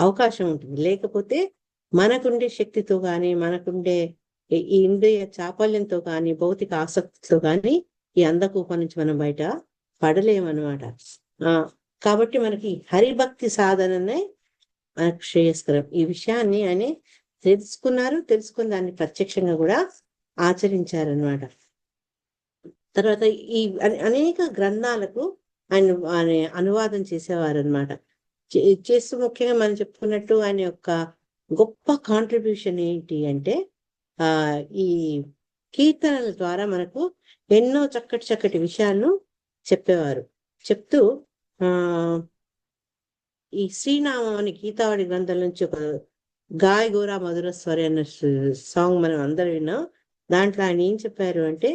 అవకాశం ఉంటుంది. లేకపోతే మనకుండే శక్తితో కానీ, మనకుండే ఈ ఇంద్రియ చాపల్యంతో కానీ, భౌతిక ఆసక్తితో కానీ ఈ అంధకూపం నుంచి మనం బయట పడలేమన్నమాట. కాబట్టి మనకి హరిభక్తి సాధననే మనకు శ్రేయస్కరం. ఈ విషయాన్ని ఆయన తెలుసుకుని దాన్ని ప్రత్యక్షంగా కూడా ఆచరించారనమాట. తర్వాత ఈ అనేక గ్రంథాలకు ఆయన అనువాదం చేసేవారు అనమాట. చేస్తూ ముఖ్యంగా మనం చెప్పుకున్నట్టు ఆయన యొక్క గొప్ప కాంట్రిబ్యూషన్ ఏంటి అంటే ఈ కీర్తనల ద్వారా మనకు ఎన్నో చక్కటి విషయాలను చెప్పేవారు. చెప్తూ ఈ శ్రీనామం అని గీతావళి గ్రంథం నుంచి ఒక గాయ గోరా మధుర స్వరి అన్న సాంగ్ మనం అందరం విన్నాం. దాంట్లో ఆయన ఏం చెప్పారు అంటే,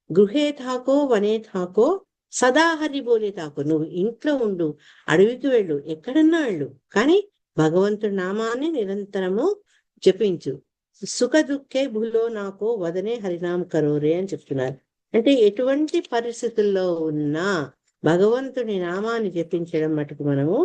గృహే థాకో వనే థాకో సదా హరి బోలే థాకో. నువ్వు ఇంట్లో ఉండు, అడవికి వెళ్ళు, ఎక్కడన్నా వెళ్ళు, కానీ భగవంతుడి నామాన్ని నిరంతరము జపించు. సుఖ దుఃఖే భూలో నాకో వదనే హరినామ కరోరే అని చెప్తున్నారు. అంటే ఎటువంటి పరిస్థితుల్లో ఉన్నా భగవంతుని నామాన్ని జపించడం మటుకు మనము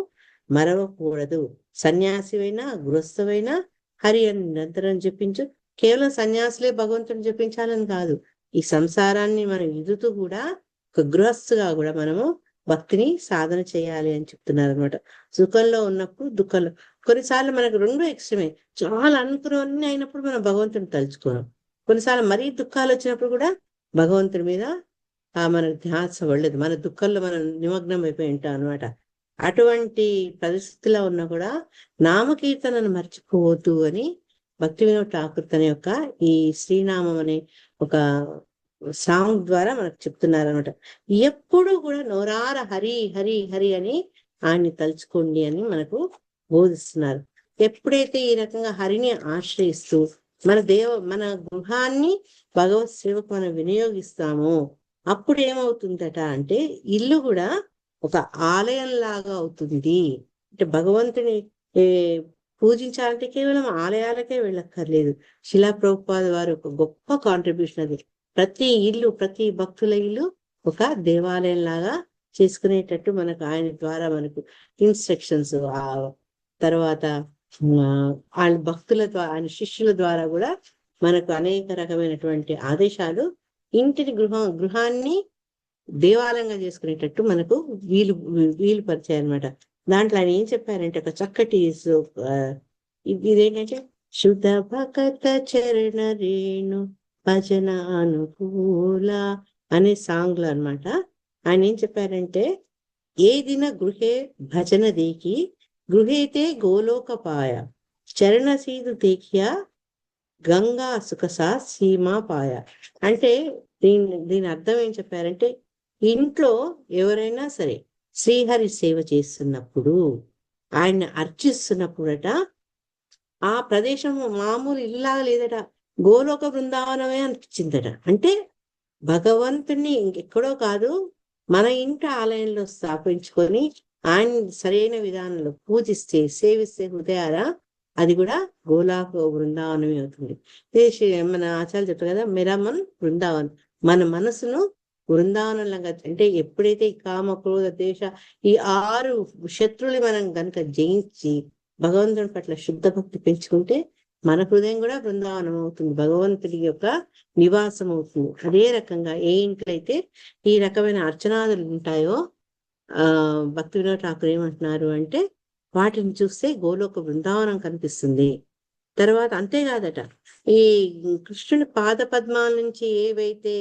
మరవకూడదు. సన్యాసివైనా గృహస్థువైనా హరి అని నిరంతరం జపించు. కేవలం సన్యాసులే భగవంతుని జపించాలని కాదు, ఈ సంసారాన్ని మనం ఎదుగుతూ కూడా ఒక గృహస్థుగా కూడా మనము భక్తిని సాధన చేయాలి అని చెప్తున్నారు అనమాట. సుఖంలో ఉన్నప్పుడు, దుఃఖంలో కొన్నిసార్లు మనకు రెండు ఎక్స్ట్రీమే. చాలా అనుకున్నవన్నీ అయినప్పుడు మనం భగవంతుని తలుచుకోవడం, కొన్నిసార్లు మరీ దుఃఖాలు వచ్చినప్పుడు కూడా భగవంతుడి మీద మన ధ్యాస పడలేదు, మన దుఃఖంలో మనం నిమగ్నం అయిపోయి ఉంటాం అనమాట. అటువంటి పరిస్థితిలో ఉన్నా కూడా నామకీర్తనను మర్చిపోవద్దు అని భక్తి వినోద్ ఠాకూర్ తన యొక్క ఈ శ్రీనామం అనే ఒక సాంగ్ ద్వారా మనకు చెప్తున్నారు అనమాట. ఎప్పుడు కూడా నోరార హరి హరి హరి అని ఆయన్ని తలుచుకోండి అని మనకు బోధిస్తున్నారు. ఎప్పుడైతే ఈ రకంగా హరిని ఆశ్రయిస్తూ మన గృహాన్ని భగవత్ సేవకు మనం వినియోగిస్తామో అప్పుడు ఏమవుతుందట అంటే ఇల్లు కూడా ఒక ఆలయం లాగా అవుతుంది. అంటే భగవంతుని పూజించాలంటే కేవలం ఆలయాలకే వెళ్ళక్కర్లేదు. శిలా ప్రభుపాద వారు ఒక గొప్ప కాంట్రిబ్యూషన్ అది. ప్రతి ఇల్లు, ప్రతి భక్తుల ఇల్లు ఒక దేవాలయం లాగా చేసుకునేటట్టు మనకు ఆయన ద్వారా మనకు ఇన్స్ట్రక్షన్స్, ఆ తర్వాత ఆయన భక్తుల ద్వారా, ఆయన శిష్యుల ద్వారా కూడా మనకు అనేక రకమైనటువంటి ఆదేశాలు గృహాన్ని దేవాలయంగా చేసుకునేటట్టు మనకు వీలు పరిచాయనమాట. దాంట్లో ఆయన ఏం చెప్పారంటే ఒక చక్కటి ఇదేంటంటే శుద్ధ భకత చరణ రేణు భజన అనుకూల అనే సాంగ్ లో అనమాట. ఆయన ఏం చెప్పారంటే ఏ దిన గృహే భజన దేకి గృహేతే గోలోకపాయ చరణ సీదు దేఖ్యా గంగా సుఖసా సీమా పాయ. అంటే దీని అర్థం ఏం చెప్పారంటే ఇంట్లో ఎవరైనా సరే శ్రీహరి సేవ చేస్తున్నప్పుడు ఆయన్ని అర్చిస్తున్నప్పుడట ఆ ప్రదేశం మామూలు ఇల్లాగా లేదట, గోలోక బృందావనమే అనిపించిందట. అంటే భగవంతుణ్ణి ఇంకెక్కడో కాదు, మన ఇంటి ఆలయంలో స్థాపించుకొని ఆయన సరైన విధానంలో పూజిస్తే సేవిస్తే హృదయాల అది కూడా గోలోక బృందావనమే అవుతుంది. మన ఆచార్యులు చెప్తారు కదా, మెరమన్ బృందావన్, మన మనసును బృందావనంలాగా. అంటే ఎప్పుడైతే ఈ కామ క్రోధ దేశ ఈ 6 శత్రువులు మనం కనుక జయించి భగవంతుడి పట్ల శుద్ధ భక్తి పెంచుకుంటే మన హృదయం కూడా బృందావనం అవుతుంది, భగవంతుడి యొక్క నివాసం అవుతుంది. అదే రకంగా ఏ ఇంట్లో అయితే ఈ రకమైన అర్చనాదులు ఉంటాయో భక్తి వినోద్ ఠాకూర్ ఏమంటున్నారు అంటే వాటిని చూస్తే గోలోక బృందావనం కనిపిస్తుంది. తర్వాత అంతేకాదట, ఈ కృష్ణుని పాద పద్మాల నుంచి ఏవైతే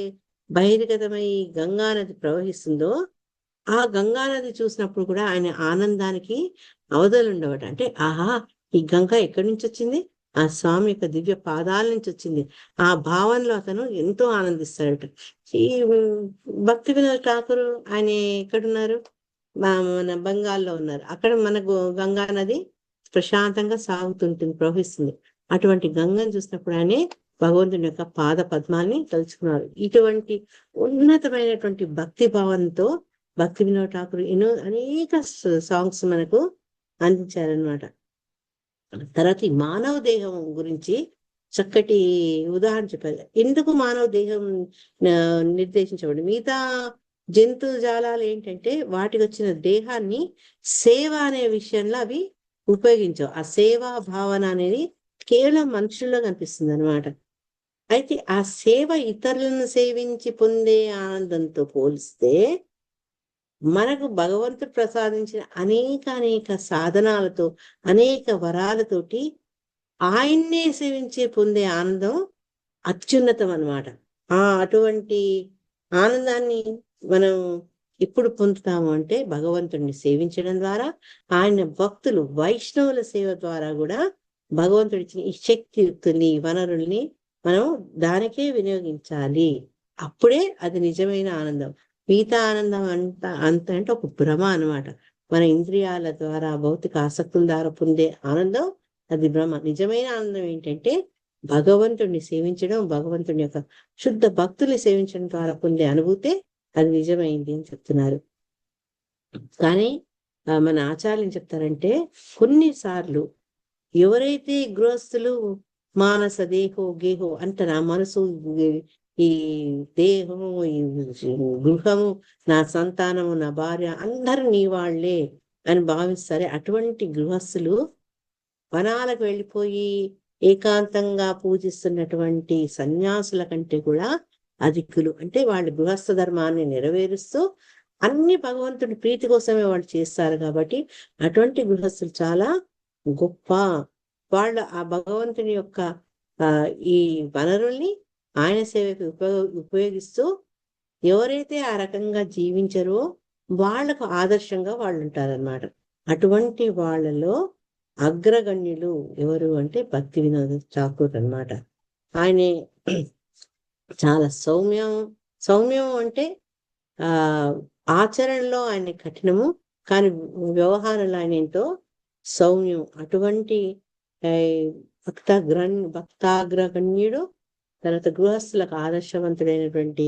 బహిర్గతమై గంగానది ప్రవహిస్తుందో ఆ గంగానది చూసినప్పుడు కూడా ఆయన ఆనందానికి అవధులుండవట. అంటే ఆహా, ఈ గంగా ఎక్కడి నుంచి వచ్చింది, ఆ స్వామి యొక్క దివ్య పాదాల నుంచి వచ్చింది. ఆ భావనలో అతను ఎంతో ఆనందిస్తాడట. ఈ భక్తి వినోద్ ఠాకూర్ ఆయన ఎక్కడున్నారు, మన బెంగాల్లో ఉన్నారు. అక్కడ మనకు గంగా నది ప్రశాంతంగా సాగుతుంటుంది, ప్రవహిస్తుంది. అటువంటి గంగను చూసినప్పుడు ఆయన భగవంతుని యొక్క పాద పద్మాల్ని తలుచుకున్నారు. ఇటువంటి ఉన్నతమైనటువంటి భక్తి భావంతో భక్తి వినోద్ ఠాకూర్ అనేక సాంగ్స్ మనకు అందించారనమాట. తర్వాత ఈ మానవ దేహం గురించి చక్కటి ఉదాహరణ చెప్పారు. ఎందుకు మానవ దేహం నిర్దేశించబడింది? మిగతా జంతు జాలాలు ఏంటంటే వాటికి వచ్చిన దేహాన్ని సేవ అనే విషయంలో అవి ఉపయోగించవు. ఆ సేవా భావన అనేది కేవలం మనుషుల్లో కనిపిస్తుంది అనమాట. అయితే ఆ సేవ ఇతరులను సేవించి పొందే ఆనందంతో పోలిస్తే మనకు భగవంతుడు ప్రసాదించిన అనేక సాధనాలతో అనేక వరాలతోటి ఆయన్నే సేవించే పొందే ఆనందం అత్యున్నతం అన్నమాట. అటువంటి ఆనందాన్ని మనం ఎప్పుడు పొందుతాము అంటే భగవంతుడిని సేవించడం ద్వారా, ఆయన భక్తులు వైష్ణవుల సేవ ద్వారా కూడా భగవంతుడి ఇచ్చిన ఈ శక్తియుక్తుల్ని వనరుల్ని మనం దానికే వినియోగించాలి. అప్పుడే అది నిజమైన ఆనందం. మిగతా ఆనందం అంత అంటే ఒక భ్రమ అనమాట. మన ఇంద్రియాల ద్వారా భౌతిక ఆసక్తుల ద్వారా పొందే ఆనందం అది భ్రమ. నిజమైన ఆనందం ఏంటంటే భగవంతుడిని సేవించడం, భగవంతుని యొక్క శుద్ధ భక్తుల్ని సేవించడం ద్వారా పొందే అనుభూతే అది నిజమైంది అని చెప్తున్నారు. కానీ మన ఆచార్యులు ఏం చెప్తారంటే కొన్నిసార్లు ఎవరైతే గృహస్థులు మానస దేహో గేహో అంటారు, ఆ మనసు ఈ దేహము ఈ గృహము నా సంతానము నా భార్య అందరూ నీ వాళ్లే అని భావిస్తారు. అటువంటి గృహస్థులు వనాలకు వెళ్ళిపోయి ఏకాంతంగా పూజిస్తున్నటువంటి సన్యాసుల కంటే కూడా అధికులు. అంటే వాళ్ళు గృహస్థ ధర్మాన్ని నెరవేరుస్తూ అన్ని భగవంతుడి ప్రీతి కోసమే వాళ్ళు చేస్తారు. కాబట్టి అటువంటి గృహస్థులు చాలా గొప్ప వాళ్ళు. ఆ భగవంతుని యొక్క ఈ వనరుల్ని ఆయన సేవకి ఉపయోగిస్తూ ఎవరైతే ఆ రకంగా జీవించారో వాళ్లకు ఆదర్శంగా వాళ్ళు ఉంటారన్నమాట. అటువంటి వాళ్ళలో అగ్రగణ్యులు ఎవరు అంటే భక్తి వినోద్ ఠాకూర్ అన్నమాట. ఆయన చాలా సౌమ్యం అంటే ఆచరణలో ఆయన కఠినము, కానీ వ్యవహారంలో ఆయన ఎంతో సౌమ్యం. అటువంటి భక్తాగ్రగణ్యుడు, తర్వాత గృహస్థులకు ఆదర్శవంతుడైనటువంటి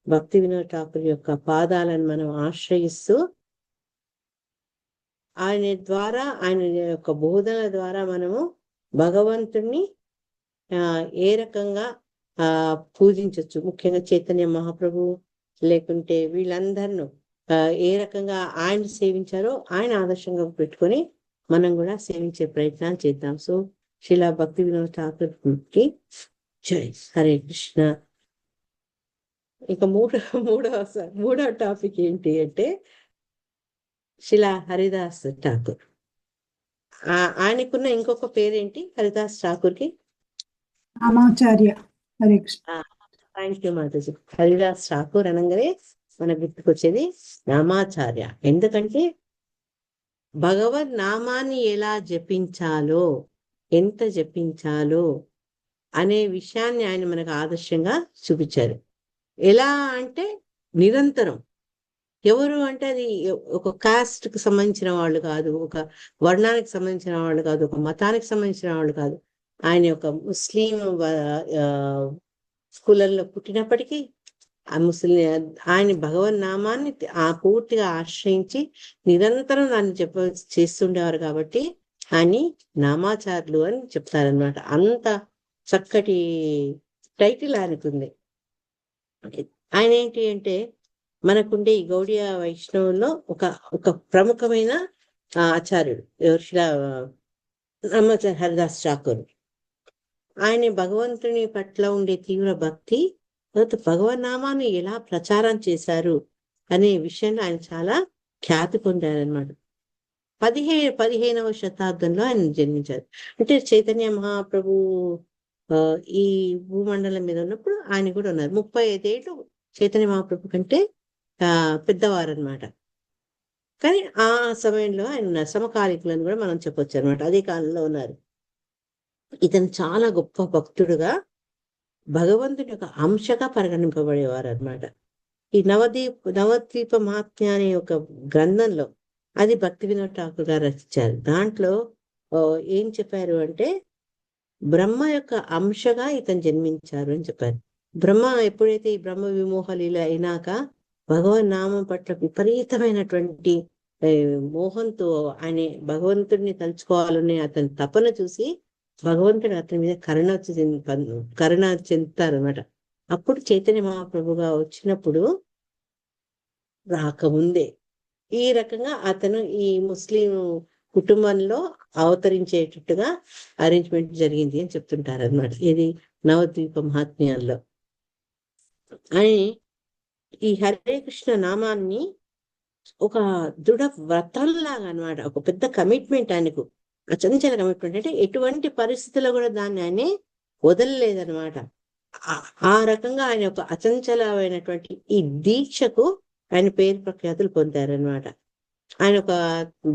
భక్తి వినోద్ ఠాకూర్ యొక్క పాదాలను మనం ఆశ్రయిస్తూ ఆయన ద్వారా, ఆయన యొక్క బోధన ద్వారా మనము భగవంతుణ్ణి ఏ రకంగా పూజించవచ్చు. ముఖ్యంగా చైతన్య మహాప్రభు లేకుంటే వీళ్ళందరినూ ఏ రకంగా ఆయన సేవించారో ఆయన ఆదర్శంగా పెట్టుకొని మనం కూడా సేవించే ప్రయత్నాలు చేద్దాం. సో శ్రీలా భక్తి వినోద్ ఠాకూర్ కి జై. హరే కృష్ణ. ఇక మూడవ టాపిక్ ఏంటి అంటే శిలా హరిదాస్ ఠాకూర్. ఆయనకున్న ఇంకొక పేరేంటి హరిదాస్ ఠాకూర్కి? రామాచార్య. హరే కృష్ణ. థ్యాంక్ యూ మాతాజీ. హరిదాస్ ఠాకూర్ అనగానే మనకు గుర్తుకొచ్చేది రామాచార్య. ఎందుకంటే భగవద్ నామాన్ని ఎలా జపించాలో, ఎంత జపించాలో అనే విషయాన్ని ఆయన మనకు ఆదర్శంగా చూపించారు. ఎలా అంటే నిరంతరం. ఎవరు అంటే అది ఒక కాస్ట్ కి సంబంధించిన వాళ్ళు కాదు, ఒక వర్ణానికి సంబంధించిన వాళ్ళు కాదు, ఒక మతానికి సంబంధించిన వాళ్ళు కాదు. ఆయన ఒక ముస్లిం స్కూళ్ళల్లో పుట్టినప్పటికీ ఆ ఆయన భగవన్ నామాన్ని పూర్తిగా ఆశ్రయించి నిరంతరం దాన్ని చేస్తుండేవారు కాబట్టి ఆయన నామాచారులు అని చెప్తారనమాట. అంత చక్కటి టైటిల్ ఆయనకుంది. ఆయన ఏంటి అంటే మనకుండే ఈ గౌడియ వైష్ణవుల్లో ఒక ప్రముఖమైన ఆచార్యుడు రామాచార్య హరిదాస్ ఠాకూర్. ఆయన భగవంతుని పట్ల ఉండే తీవ్ర భక్తి, భగవన్నామాన్ని ఎలా ప్రచారం చేశారు అనే విషయంలో ఆయన చాలా ఖ్యాతి పొందారనమాట. 15వ శతాబ్దంలో ఆయన జన్మించారు. అంటే చైతన్య మహాప్రభు ఈ భూమండలం మీద ఉన్నప్పుడు ఆయన కూడా ఉన్నారు. 35 ఏళ్ళు చైతన్య మహాప్రభు కంటే పెద్దవారు అనమాట. కానీ ఆ సమయంలో ఆయన సమకాలికులను కూడా మనం చెప్పొచ్చు అనమాట. అదే కాలంలో ఉన్నారు. ఇతను చాలా గొప్ప భక్తుడుగా భగవంతుని యొక్క అంశగా పరిగణింపబడేవారు అనమాట. ఈ నవద్వీప మహాత్మ్య అనే ఒక గ్రంథంలో, అది భక్తి వినోద్ ఠాకూర్ గారు రచించారు. దాంట్లో ఏం చెప్పారు అంటే బ్రహ్మ యొక్క అంశగా ఇతను జన్మించారు అని చెప్పారు. బ్రహ్మ ఎప్పుడైతే ఈ బ్రహ్మ విమోహ లీల అయినాక భగవన్ నామం పట్ల విపరీతమైనటువంటి మోహంతో ఆయన భగవంతుడిని తలుచుకోవాలని అతని తపన చూసి భగవంతుడు అతని మీద కరుణ చెందుతారనమాట. అప్పుడు చైతన్య మహాప్రభుగా వచ్చినప్పుడు రాకముందే ఈ రకంగా అతను ఈ ముస్లిం కుటుంబంలో అవతరించేటట్టుగా అరేంజ్మెంట్ జరిగింది అని చెప్తుంటారు అనమాట. ఇది నవద్వీప మహాత్మ్యాల్లో. అని ఈ హరే కృష్ణ నామాన్ని ఒక దృఢ వ్రతంలాగా అనమాట, ఒక పెద్ద కమిట్మెంట్ ఆయనకు, అచంచల కమిట్మెంట్. అంటే ఎటువంటి పరిస్థితుల్లో కూడా దాన్ని ఆయనే వదలలేదనమాట. ఆ రకంగా ఆయన ఒక అచంచలమైనటువంటి ఈ దీక్షకు ఆయన పేరు ప్రఖ్యాతులు పొందారనమాట. ఆయన ఒక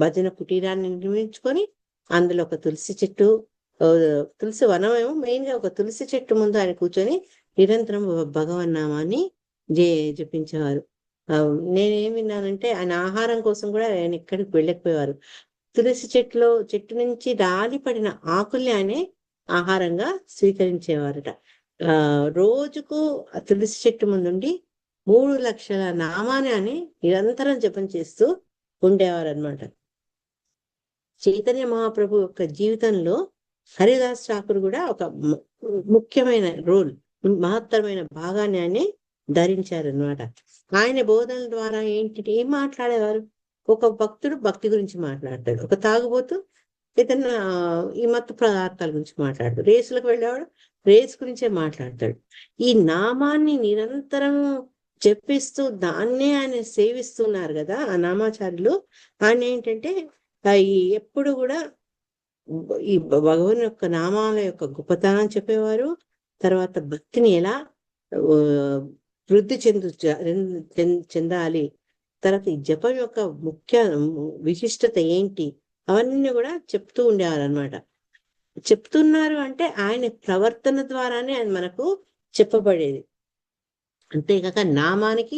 భజన కుటీరాన్ని నిర్మించుకొని అందులో ఒక తులసి చెట్టు, తులసి వనమేమో మెయిన్ గా, ఒక తులసి చెట్టు ముందు ఆయన కూర్చొని నిరంతరం భగవన్నామాన్ని జపించేవారు. నేనేం విన్నానంటే ఆయన ఆహారం కోసం కూడా ఆయన ఎక్కడికి వెళ్ళకపోయేవారు. తులసి చెట్టు నుంచి రాలిపడిన ఆకుల్ని ఆయనే ఆహారంగా స్వీకరించేవారట. రోజుకు ఆ తులసి చెట్టు ముందుండి 3 లక్షల నామాన్ని అని నిరంతరం జపం చేస్తూ ఉండేవారు అనమాట. చైతన్య మహాప్రభు యొక్క జీవితంలో హరిదాస్ ఠాకూర్ కూడా ఒక ముఖ్యమైన రోల్, మహత్తరమైన భాగాన్ని ఆయన ధరించారనమాట. ఆయన బోధనల ద్వారా ఏం మాట్లాడేవారు? ఒక భక్తుడు భక్తి గురించి మాట్లాడతాడు, ఒక తాగుబోతు ఏదన్నా ఈ మత్తు పదార్థాల గురించి మాట్లాడతాడు, రేసులకు వెళ్ళేవాడు రేస్ గురించే మాట్లాడతాడు. ఈ నామాన్ని నిరంతరం చెప్పిస్తూ దాన్నే ఆయన సేవిస్తున్నారు కదా ఆ నామాచార్యులు. ఆయన ఏంటంటే ఎప్పుడు కూడా ఈ భగవాన్ యొక్క నామాల యొక్క గొప్పతనం చెప్పేవారు. తర్వాత భక్తిని ఎలా వృద్ధి చెందాలి, తర్వాత ఈ జపం యొక్క ముఖ్య విశిష్టత ఏంటి, అవన్నీ కూడా చెప్తూ ఉండేవారు అనమాట. చెప్తున్నారు అంటే ఆయన ప్రవర్తన ద్వారానే ఆయన మనకు చెప్పబడేది. అంతేకాక నామానికి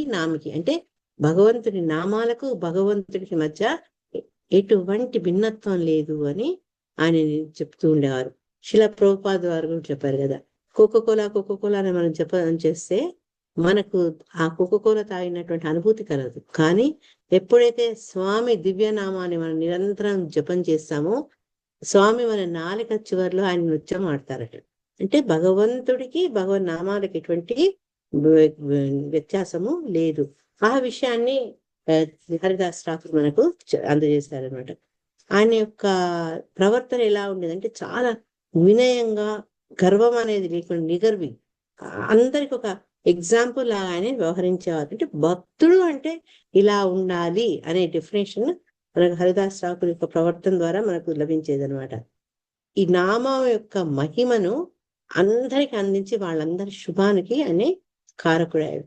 అంటే భగవంతుడి నామాలకు భగవంతుడికి మధ్య ఎటువంటి భిన్నత్వం లేదు అని ఆయన చెప్తూ ఉండేవారు. శిలా ప్రభుపాద వారు కూడా చెప్పారు కదా, కోకోకోలా అని మనం జపం చేస్తే మనకు ఆ కోకోకోలా తాగినటువంటి అనుభూతి కలదు. కానీ ఎప్పుడైతే స్వామి దివ్యనామాన్ని మనం నిరంతరం జపం చేస్తామో స్వామి మన నాలుక చివరిలో ఆయన నృత్యం ఆడతారట. అంటే భగవంతుడికి భగవన్ నామాలకి ఎటువంటి వ్యత్యాసము లేదు. ఆ విషయాన్ని హరిదాస్ ఠాకూర్ మనకు అందజేశారనమాట. ఆయన యొక్క ప్రవర్తన ఎలా ఉండేదంటే చాలా వినయంగా, గర్వం అనేది లేకుండా, నిగర్వి, అందరికి ఒక ఎగ్జాంపుల్ లాగానే వ్యవహరించేవారు. అంటే భక్తుడు అంటే ఇలా ఉండాలి అనే డెఫినేషన్ మనకు హరిదాస్ ఠాకూర్ యొక్క ప్రవర్తన ద్వారా మనకు లభించేది అనమాట. ఈ నామం యొక్క మహిమను అందరికి అందించి వాళ్ళందరి శుభానికి అనే కారకుడాడు.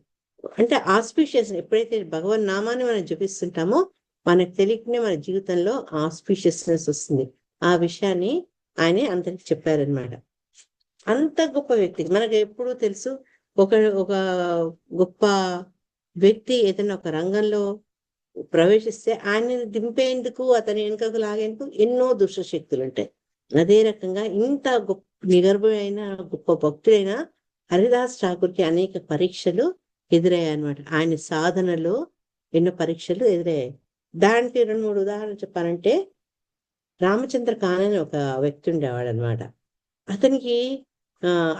అంటే ఆస్పీషియస్, ఎప్పుడైతే భగవన్ నామాన్ని మనం జపిస్తుంటామో మనకు తెలియకనే మన జీవితంలో ఆస్పీషియస్నెస్ వస్తుంది. ఆ విషయాన్ని ఆయనే అందరికి చెప్పారనమాట. అంత గొప్ప వ్యక్తి మనకు ఎప్పుడూ తెలుసు. ఒక ఒక గొప్ప వ్యక్తి ఏదైనా ఒక రంగంలో ప్రవేశిస్తే ఆయనని దింపేందుకు, అతని వెనుకకు లాగేందుకు ఎన్నో దుష్ట శక్తులు ఉంటాయి. అదే రకంగా ఇంత గొప్ప నిగర్భుడైన గొప్ప భక్తుడైన హరిదాస్ ఠాకూర్కి అనేక పరీక్షలు ఎదురయ్యాయి అనమాట. ఆయన సాధనలో ఎన్నో పరీక్షలు ఎదురయ్యాయి. దానికి 2-3 ఉదాహరణలు చెప్పాలంటే, రామచంద్ర ఖాన్ అని ఒక వ్యక్తి ఉండేవాడు అనమాట. అతనికి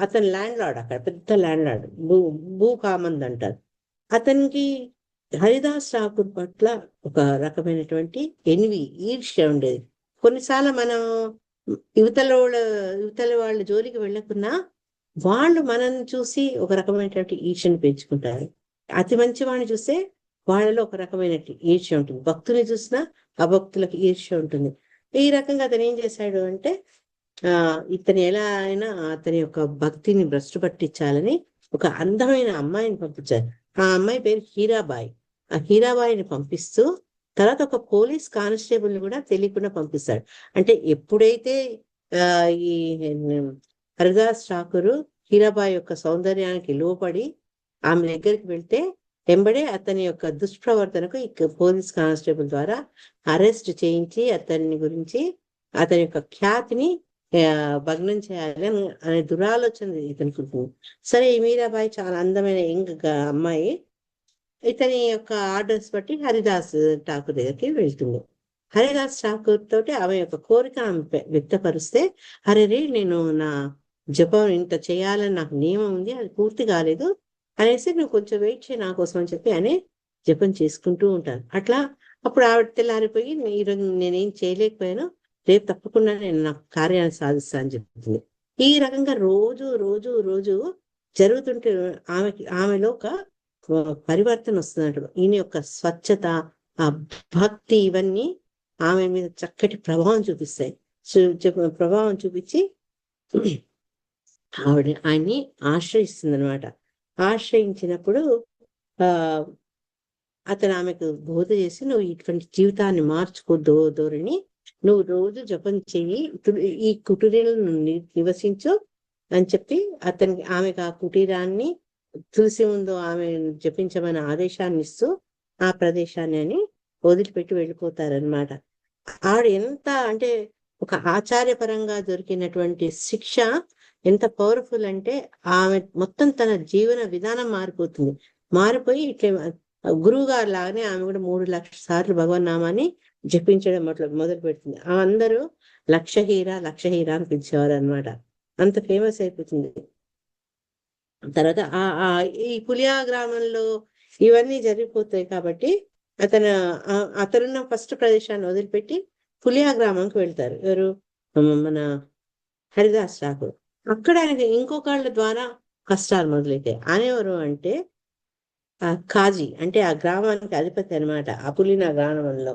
అతను ల్యాండ్ లార్డ్, అక్కడ పెద్ద ల్యాండ్ లార్డ్, భూకామంద్ అంటారు. అతనికి హరిదాస్ ఠాకూర్ పట్ల ఒక రకమైనటువంటి ఈర్ష్య ఉండేది. కొన్నిసార్లు మనం యువతల వాళ్ళ జోలికి వెళ్ళకున్నా వాళ్ళు మనల్ని చూసి ఒక రకమైనటువంటి ఈర్ష్యను పెంచుకుంటారు. అతి మంచి వాడిని చూస్తే వాళ్ళలో ఒక రకమైన ఈర్ష్య ఉంటుంది. భక్తుని చూసినా అభక్తులకు ఈర్ష్య ఉంటుంది. ఈ రకంగా అతను ఏం చేశాడు అంటే, ఇతను ఎలా అయినా అతని యొక్క భక్తిని భ్రష్టు పట్టించాలని ఒక అందమైన అమ్మాయిని పంపించారు. ఆ అమ్మాయి పేరు హీరాబాయి. ఆ హీరాబాయిని పంపిస్తూ తర్వాత ఒక పోలీస్ కానిస్టేబుల్ ని కూడా తెలియకుండా పంపిస్తాడు. అంటే ఎప్పుడైతే ఈ హరిదాస్ ఠాకూర్ హీరాబాయి యొక్క సౌందర్యానికి లోపడి ఆమె దగ్గరికి వెళ్తే వెంబడే అతని యొక్క దుష్ప్రవర్తనకు పోలీస్ కానిస్టేబుల్ ద్వారా అరెస్ట్ చేయించి అతని యొక్క ఖ్యాతిని భగ్నం చేయాలి అనే దురాలోచన ఇతనికి ఉంటుంది. సరే, ఈ మీరాబాయి చాలా అందమైన యంగ్ అమ్మాయి. ఇతని యొక్క ఆర్డర్స్ బట్టి హరిదాస్ ఠాకూర్ దగ్గరికి వెళ్తుంది. హరిదాస్ ఠాకూర్ తోటి ఆమె యొక్క కోరిక ఆమె వ్యక్తపరిస్తే, అరే నేను నా జపం ఇంత చేయాలని నాకు నియమం ఉంది, అది పూర్తి కాలేదు అనేసి నువ్వు కొంచెం వెయిట్ చేయి నా కోసం అని చెప్పి అని జపం చేసుకుంటూ ఉంటాను. అట్లా అప్పుడు ఆవిడ తెల్లారిపోయి, ఈరోజు నేనేం చేయలేకపోయాను, రేపు తప్పకుండా నేను నా కార్యాన్ని సాధిస్తా అని చెప్తుంది. ఈ రకంగా రోజు రోజు రోజు జరుగుతుంటే ఆమెలో ఒక పరివర్తన వస్తున్నట్టు. ఈయన యొక్క స్వచ్ఛత, ఆ భక్తి, ఇవన్నీ ఆమె మీద చక్కటి ప్రభావం చూపిస్తాయి. ప్రభావం చూపించి ఆయన్ని ఆశ్రయిస్తుంది అనమాట. ఆశ్రయించినప్పుడు అతను ఆమెకు బోధ చేసి, నువ్వు ఇటువంటి జీవితాన్ని మార్చుకో ధోరణి, నువ్వు రోజు జపం చెయ్యి, ఈ కుటీరంలో నివసించు అని చెప్పి ఆమెకు ఆ కుటీరాన్ని తులసి ముందు ఆమె జపించమని ఆదేశాన్ని ఇస్తూ ఆ ప్రదేశాన్ని అని వదిలిపెట్టి వెళ్ళిపోతారనమాట. ఆవిడ ఎంత అంటే ఒక ఆచార్యపరంగా దొరికినటువంటి శిక్ష ఎంత పవర్ఫుల్ అంటే, ఆమె మొత్తం తన జీవన విధానం మారిపోయి ఇట్లా గురువు గారు లాగానే ఆమె కూడా 3 లక్షల సార్లు భగవన్ నామాన్ని జపించడం మొదలు పెడుతుంది. అందరూ లక్షహీర అని పిలిచేవారు అనమాట. అంత ఫేమస్ అయిపోతుంది. తర్వాత ఈ పులియా గ్రామంలో ఇవన్నీ జరిగిపోతాయి కాబట్టి అతనున్న ఫస్ట్ ప్రదేశాన్ని వదిలిపెట్టి పులియా గ్రామంకి వెళ్తారు. ఎవరు? మన హరిదాస్ ఠాకూర్. అక్కడ ఆయనకి ఇంకొకళ్ళ ద్వారా కష్టాలు మొదలైతాయి. అనేవారు అంటే కాజీ, అంటే ఆ గ్రామానికి అధిపతి అనమాట. ఆ పులినా గ్రామంలో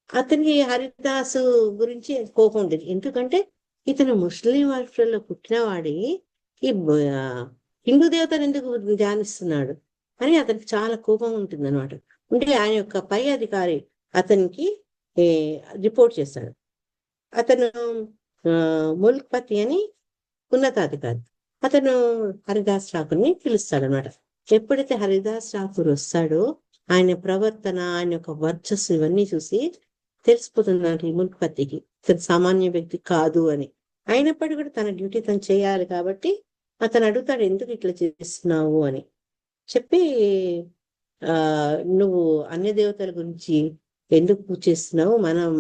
అతనికి హరిదాసు గురించి కోపం ఉండేది. ఎందుకంటే ఇతను ముస్లిం వంశంలో పుట్టినవాడి ఈ హిందూ దేవతను ఎందుకు ధ్యానిస్తున్నాడు అని అతనికి చాలా కోపం ఉంటుంది అనమాట. ఉంటే ఆయన యొక్క పై అధికారి అతనికి రిపోర్ట్ చేస్తాడు. అతను ముల్క్పతి అని ఉన్నతాధికారి. అతను హరిదాస్ ఠాకూర్ని పిలుస్తాడనమాట. ఎప్పుడైతే హరిదాస్ ఠాకూర్ వస్తాడో ఆయన ప్రవర్తన, ఆయన యొక్క వర్చస్సు ఇవన్నీ చూసి తెలిసిపోతుందంటే ఈ ముల్క్పతికి ఇతను సామాన్య వ్యక్తి కాదు అని. అయినప్పటికీ కూడా తన డ్యూటీ తను చేయాలి కాబట్టి అతను అడుగుతాడు, ఎందుకు ఇట్లా చేస్తున్నావు అని చెప్పి, నువ్వు అన్య దేవతల గురించి ఎందుకు పూజ చేస్తున్నావు,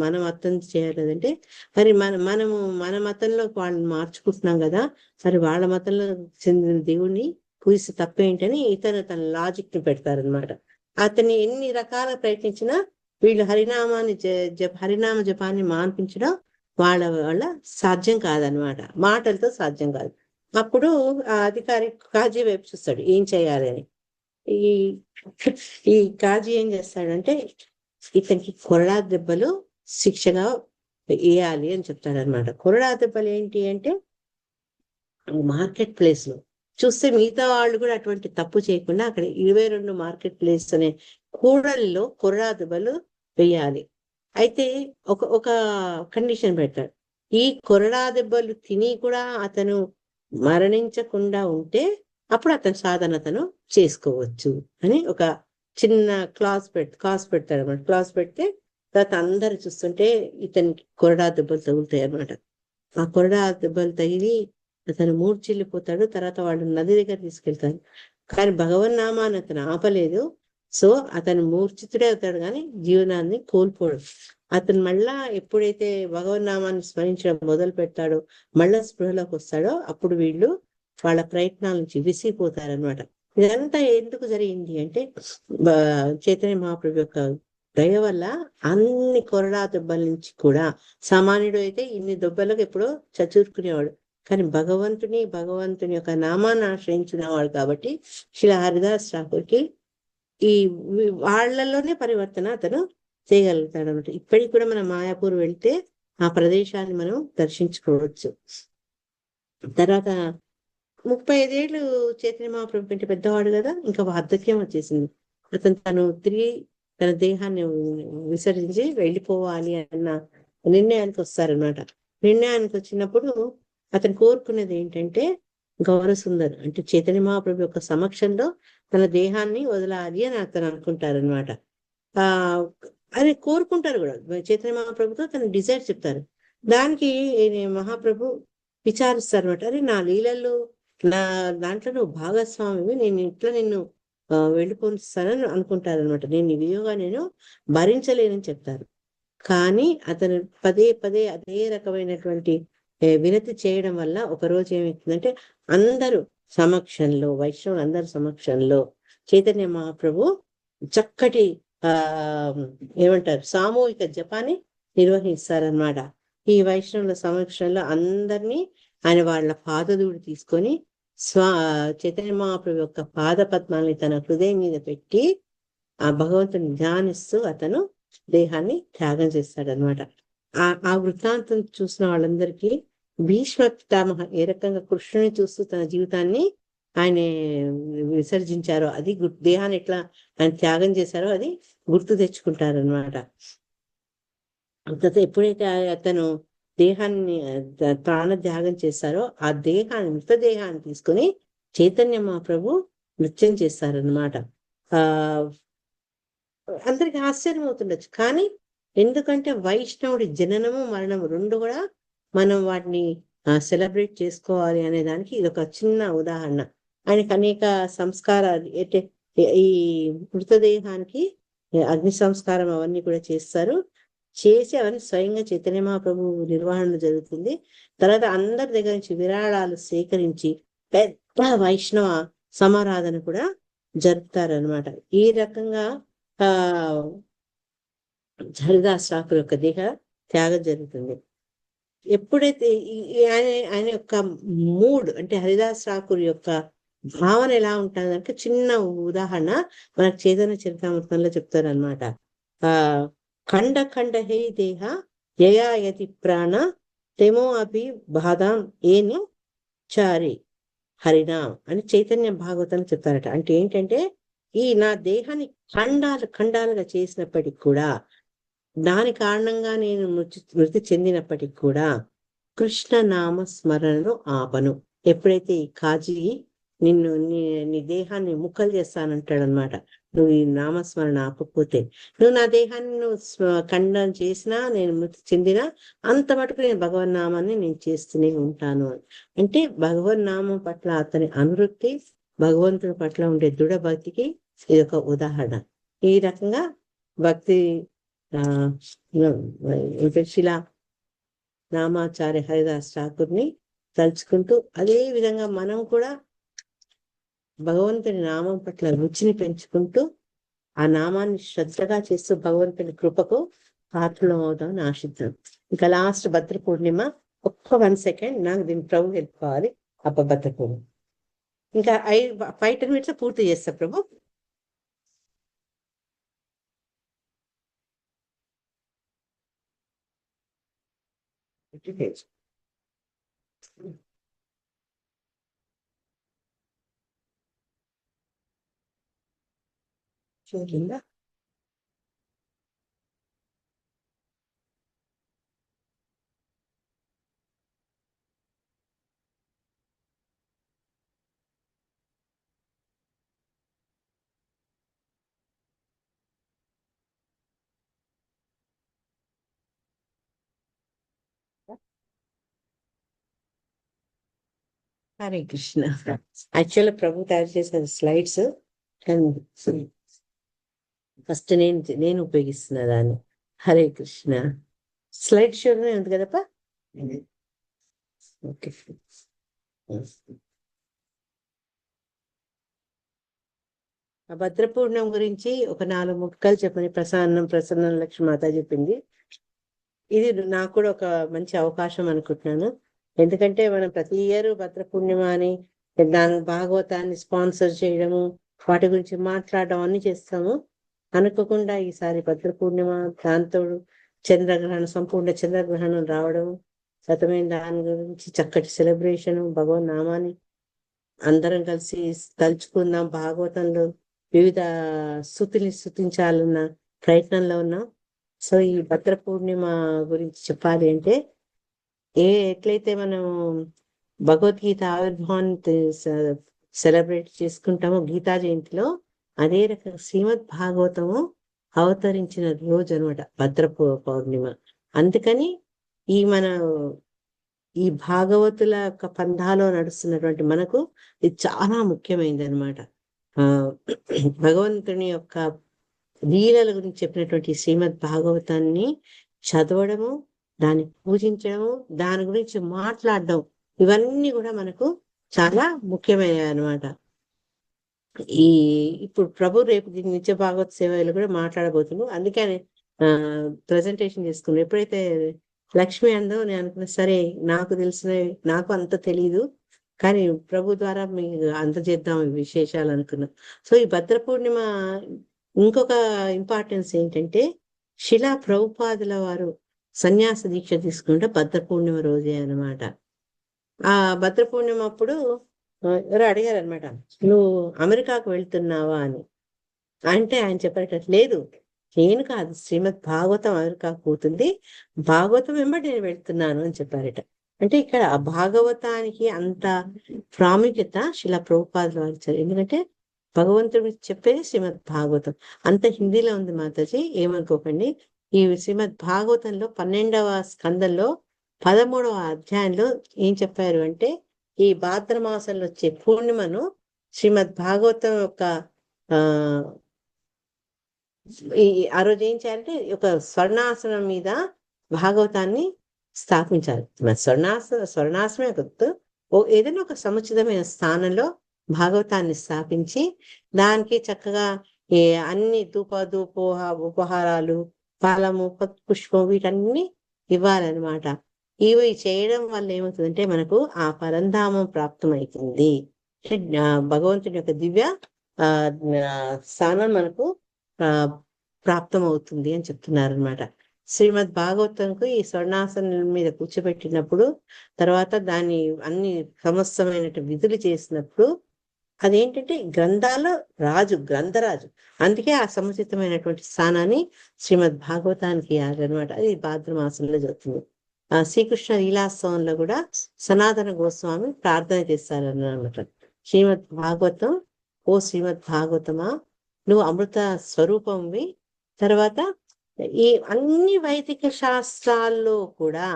మన మతం చేయలేదంటే, మరి మన మతంలో వాళ్ళని మార్చుకుంటున్నాం కదా, మరి వాళ్ళ మతంలో చెందిన దేవుణ్ణి పూజిస్తే తప్పేంటని తన లాజిక్ ని పెడతారనమాట. అతన్ని ఎన్ని రకాల ప్రయత్నించినా వీళ్ళు హరినామ జపాన్ని మాన్పించడం వాళ్ళ సాధ్యం కాదనమాట. మాటలతో సాధ్యం కాదు. అప్పుడు ఆ అధికారి కాజీ వైపు చూస్తాడు ఏం చేయాలి అని. ఈ ఈ కాజీ ఏం చేస్తాడంటే ఇతనికి కొరడా దెబ్బలు శిక్షగా వేయాలి అని చెప్తాడు అనమాట. కొరడా దెబ్బలు ఏంటి అంటే మార్కెట్ ప్లేస్ లో చూస్తే మిగతా వాళ్ళు కూడా అటువంటి తప్పు చేయకుండా అక్కడ 22 మార్కెట్ ప్లేస్ అనే కూడలిలో కొరడా దెబ్బలు వేయాలి. అయితే ఒక ఒక కండిషన్ పెడతాడు, ఈ కొరడా దెబ్బలు తిని కూడా అతను మరణించకుండా ఉంటే అప్పుడు అతను సాధన అతను చేసుకోవచ్చు అని ఒక చిన్న క్లాస్ పెడతాడు అనమాట. క్లాస్ పెడితే తర్వాత అందరు చూస్తుంటే ఇతనికి కొరడా దెబ్బలు తగులుతాయి అనమాట. ఆ కొరడా దెబ్బలు తగిలి అతను మూర్చిల్లిపోతాడు. తర్వాత వాళ్ళు నది దగ్గర తీసుకెళ్తారు. కానీ భగవన్నామాన్ని అతను ఆపలేదు. సో అతను మూర్ఛితుడే అవుతాడు కానీ జీవనాన్ని కోల్పోడు. అతను మళ్ళా ఎప్పుడైతే భగవన్నామాన్ని స్మరించడం మొదలు పెడతాడో, మళ్ళా స్పృహలోకి వస్తాడో, అప్పుడు వీళ్ళు వాళ్ళ ప్రయత్నాల నుంచి విసిగిపోతారనమాట. ఇదంతా ఎందుకు జరిగింది అంటే చైతన్య మహాప్రభు యొక్క దయ వల్ల అన్ని కొరడా దెబ్బల నుంచి కూడా, సామాన్యుడు అయితే ఇన్ని దెబ్బలకు ఎప్పుడో చచూరుకునేవాడు, కానీ భగవంతుని యొక్క నామాన్ని ఆశ్రయించిన వాడు కాబట్టి శ్రీ హరిదాస్ ఠాకూర్కి ఈ వాళ్ళలోనే పరివర్తన అతను చేయగలుగుతాడు అనమాట. ఇప్పటికి కూడా మనం మాయాపూర్ వెళ్తే ఆ ప్రదేశాన్ని మనం దర్శించుకోవచ్చు. తర్వాత 35 ఏళ్ళు చైతన్య మహాప్రభు కంటే పెద్దవాడు కదా, ఇంకా వార్ధక్యం వచ్చేసింది. అతను తిరిగి తన దేహాన్ని విసర్జించి వెళ్ళిపోవాలి అన్న నిర్ణయానికి వస్తారనమాట. నిర్ణయానికి వచ్చినప్పుడు అతను కోరుకునేది ఏంటంటే గౌర సుందర్ అంటే చైతన్య మహాప్రభు యొక్క సమక్షంలో తన దేహాన్ని వదలాలి అని అతను అనుకుంటారనమాట. అని కోరుకుంటారు కూడా. చైతన్య మహాప్రభుతో తన డిజైర్ చెప్తారు. దానికి మహాప్రభు విచారిస్తారు అనమాట. అరే నా లీలల్లో నా దాంట్లో నువ్వు భాగస్వామివి, నేను ఇట్లా నిన్ను వెళ్ళిపోనిస్తానని అనుకుంటారనమాట. నేను ఈ వియోగా నేను భరించలేనని చెప్తారు. కానీ అతను పదే పదే అదే రకమైనటువంటి వినతి చేయడం వల్ల ఒకరోజు ఏమవుతుందంటే అందరూ సమక్షంలో, వైష్ణవులు అందరి సమక్షంలో చైతన్య మహాప్రభు చక్కటి ఏమంటారు సామూహిక జపాన్ని నిర్వహిస్తారనమాట. ఈ వైష్ణవుల సమక్షంలో అందరినీ ఆయన వాళ్ళ పాదధూళి తీసుకొని చైతన్య మహాప్రభు యొక్క పాద పద్మాలని తన హృదయం మీద పెట్టి ఆ భగవంతుని ధ్యానిస్తూ అతను దేహాన్ని త్యాగం చేస్తాడనమాట. ఆ వృత్తాంతం చూసిన వాళ్ళందరికీ భీష్మ పితామహ ఏ రకంగా కృష్ణుని చూస్తూ తన జీవితాన్ని ఆయన విసర్జించారో, అది దేహాన్ని ఎట్లా ఆయన త్యాగం చేశారో అది గుర్తు తెచ్చుకుంటారనమాట. ఎప్పుడైతే అతను దేహాన్ని ప్రాణ త్యాగం చేశారో ఆ మృతదేహాన్ని తీసుకొని చైతన్య మహాప్రభు నృత్యం చేస్తారనమాట. అందరికి ఆశ్చర్యం అవుతుండొచ్చు, కానీ ఎందుకంటే వైష్ణవుడి జననము మరణము రెండు కూడా మనం వాటిని సెలబ్రేట్ చేసుకోవాలి అనే దానికి ఇది ఒక చిన్న ఉదాహరణ. ఆయనకి అనేక సంస్కారాలు ఈ మృతదేహానికి అగ్ని సంస్కారం అవన్నీ కూడా చేస్తారు. చేసి అవన్నీ స్వయంగా చైతన్య మహాప్రభు నిర్వహణ జరుగుతుంది. తర్వాత అందరి దగ్గర నుంచి విరాళాలు సేకరించి పెద్ద వైష్ణవ సమారాధన కూడా జరుపుతారనమాట. ఈ రకంగా హరిదాస్ ఠాకూర్ యొక్క దేహ త్యాగం జరుగుతుంది. ఎప్పుడైతే ఆయన యొక్క మూడ్ అంటే హరిదాస్ ఠాకూర్ యొక్క భావన ఎలా ఉంటుందంటే చిన్న ఉదాహరణ మనకు చైతన్య చరితామృతంలో చెప్తారనమాట. ఖండ ఖండ హే దేహ యయాయతి ప్రాణ తెమో అభి బాధాం ఏను చారి హరినాం అని చైతన్య భాగవతం చెప్తారట. అంటే ఏంటంటే ఈ నా దేహాన్ని ఖండాలుగా చేసినప్పటికి కూడా, దాని కారణంగా నేను మృతి చెందినప్పటికి కూడా కృష్ణ నామ స్మరణను ఆపను. ఎప్పుడైతే ఈ కాజీ నీ దేహాన్ని ముక్కలు చేస్తానంటాడు అనమాట. నువ్వు ఈ నామస్మరణ ఆపకపోతే, నువ్వు నా దేహాన్ని ఖండం చేసినా, నేను మృతి చెందినా అంత మటుకు నేను భగవన్నామాన్ని నేను చేస్తూనే ఉంటాను. అంటే భగవన్నామం పట్ల అతని అనురక్తి, భగవంతుడి పట్ల ఉండే దృఢ భక్తికి ఇది ఒక ఉదాహరణ. ఈ రకంగా భక్తి శిలా నామాచార్య హరిదాస్ ఠాకూర్ని తలుచుకుంటూ, అదే విధంగా మనం కూడా భగవంతుని నామం పట్ల రుచిని పెంచుకుంటూ ఆ నామాన్ని శ్రద్ధగా చేస్తూ భగవంతుని కృపకు పాత్రలం అవుతామని ఆశిద్దాం. ఇంకా లాస్ట్ భద్ర పూర్ణిమ, ఒక్క 1 సెకండ్ నాకు దీన్ని ప్రభు హెల్ప్ కావాలి. అపభద్రపుడు. ఇంకా 5-10 minutes పూర్తి చేస్తా ప్రభు. చూడండి. హరే కృష్ణ. యాక్చువల్ ప్రభు తయారు చేసిన స్లైడ్స్ ఫస్ట్ నేను ఉపయోగిస్తున్నా దాన్ని. హరే కృష్ణ. స్లైడ్ షోలోనే ఉంది కదప్పా. ఓకే. ఆ భద్రపూర్ణం గురించి ఒక 4 ముక్కలు చెప్పని ప్రసన్న లక్ష్మి మాత చెప్పింది. ఇది నాకు కూడా ఒక మంచి అవకాశం అనుకుంటున్నాను. ఎందుకంటే మనం ప్రతి ఇయర్ భద్రపూర్ణిమ అని దాని భాగవతాన్ని స్పాన్సర్ చేయడము, వాటి గురించి మాట్లాడడం అన్ని చేస్తాము. అనుకోకుండా ఈసారి భద్రపూర్ణిమ, దాంతో చంద్రగ్రహణం, సంపూర్ణ చంద్రగ్రహణం రావడం, శతమైన దాని గురించి చక్కటి సెలబ్రేషన్, భగవన్ నామాన్ని అందరం కలిసి తలుచుకుందాం, భాగవతంలో వివిధ స్తుతుల్ని స్తుతించాలన్న ప్రయత్నంలో ఉన్నాం. సో ఈ భద్ర పూర్ణిమ గురించి చెప్పాలి అంటే, ఎట్లయితే మనం భగవద్గీత ఆవిర్భావాన్ని సెలబ్రేట్ చేసుకుంటామో గీతా జయంతిలో, అదే రకంగా శ్రీమద్ భాగవతము అవతరించిన రోజు అనమాట భద్ర పౌర్ణిమ. అందుకని ఈ భాగవతుల యొక్క పంధాలో నడుస్తున్నటువంటి మనకు ఇది చాలా ముఖ్యమైనది అనమాట. భగవంతుని యొక్క లీలల గురించి చెప్పినటువంటి శ్రీమద్ భాగవతాన్ని చదవడము, దాన్ని పూజించడము, దాని గురించి మాట్లాడడం, ఇవన్నీ కూడా మనకు చాలా ముఖ్యమైనవి అనమాట. ఇప్పుడు ప్రభు రేపు నిత్య భాగవత సేవలు కూడా మాట్లాడబోతున్నాం. అందుకని ప్రజెంటేషన్ చేసుకున్నాం. ఎప్పుడైతే లక్ష్మి అందో నేను అనుకున్నా, సరే నాకు తెలిసినవి నాకు అంత తెలీదు, కానీ ప్రభు ద్వారా మీకు అందజేద్దాం ఈ విశేషాలు అనుకున్నాం. సో ఈ భద్ర పూర్ణిమ ఇంకొక ఇంపార్టెన్స్ ఏంటంటే, శిలా ప్రభుపాదుల వారు సన్యాస దీక్ష తీసుకుంటే భద్ర పూర్ణిమ రోజే అనమాట. ఆ భద్ర పూర్ణిమ అప్పుడు ఎవరు అడిగారు అనమాట, నువ్వు అమెరికాకు వెళ్తున్నావా అని. అంటే ఆయన చెప్పారట, లేదు నేను కాదు, శ్రీమద్ భాగవతం అమెరికాకు పోతుంది, భాగవతం వెంబడి నేను వెళ్తున్నాను అని చెప్పారట. అంటే ఇక్కడ ఆ భాగవతానికి అంత ప్రాముఖ్యత శిలా ప్రభుపాదుల వారు ఇచ్చారు. ఎందుకంటే భగవంతుడు చెప్పేది శ్రీమద్ భాగవతం. అంత హిందీలో ఉంది మాతాజీ, ఏమనుకోకండి. ఈ శ్రీమద్ భాగవతంలో 12వ స్కందంలో 13వ అధ్యాయంలో ఏం చెప్పారు అంటే, ఈ భాద్రమాసంలో వచ్చే పూర్ణిమను శ్రీమద్ భాగవతం యొక్క ఆ రోజు ఏం చేయాలంటే, ఒక స్వర్ణాసనం మీద భాగవతాన్ని స్థాపించాలి. స్వర్ణాసనమే కొద్దు, ఏదైనా ఒక సముచితమైన స్థానంలో భాగవతాన్ని స్థాపించి, దానికి చక్కగా అన్ని ఉపహారాలు, ఫలము, పుష్పం, వీటన్ని ఇవ్వాలన్నమాట. ఇవి చేయడం వల్ల ఏమవుతుందంటే మనకు ఆ పరంధామం ప్రాప్తమవుతుంది. భగవంతుని యొక్క దివ్య స్థానం మనకు ప్రాప్తం అవుతుంది అని చెప్తున్నారు అనమాట. శ్రీమద్ భాగవతంకు ఈ స్వర్ణాసనం మీద కూర్చోబెట్టినప్పుడు, తర్వాత దాన్ని అన్ని సమస్తమైన విధులు చేసినప్పుడు, అదేంటంటే గ్రంథాల్లో గ్రంథరాజు. అందుకే ఆ సముచితమైనటువంటి స్థానాన్ని శ్రీమద్ భాగవతానికి ఇవ్వాలన్నమాట. అది భాద్రమాసంలో జరుగుతుంది. శ్రీకృష్ణ లీలాస్తవంలో కూడా సనాతన గోస్వామి ప్రార్థన చేస్తారన్నమాట. శ్రీమద్ భాగవతం, ఓ శ్రీమద్ భాగవతమా, నువ్వు అమృత స్వరూపంవి. తర్వాత ఈ అన్ని వైదిక శాస్త్రాల్లో కూడా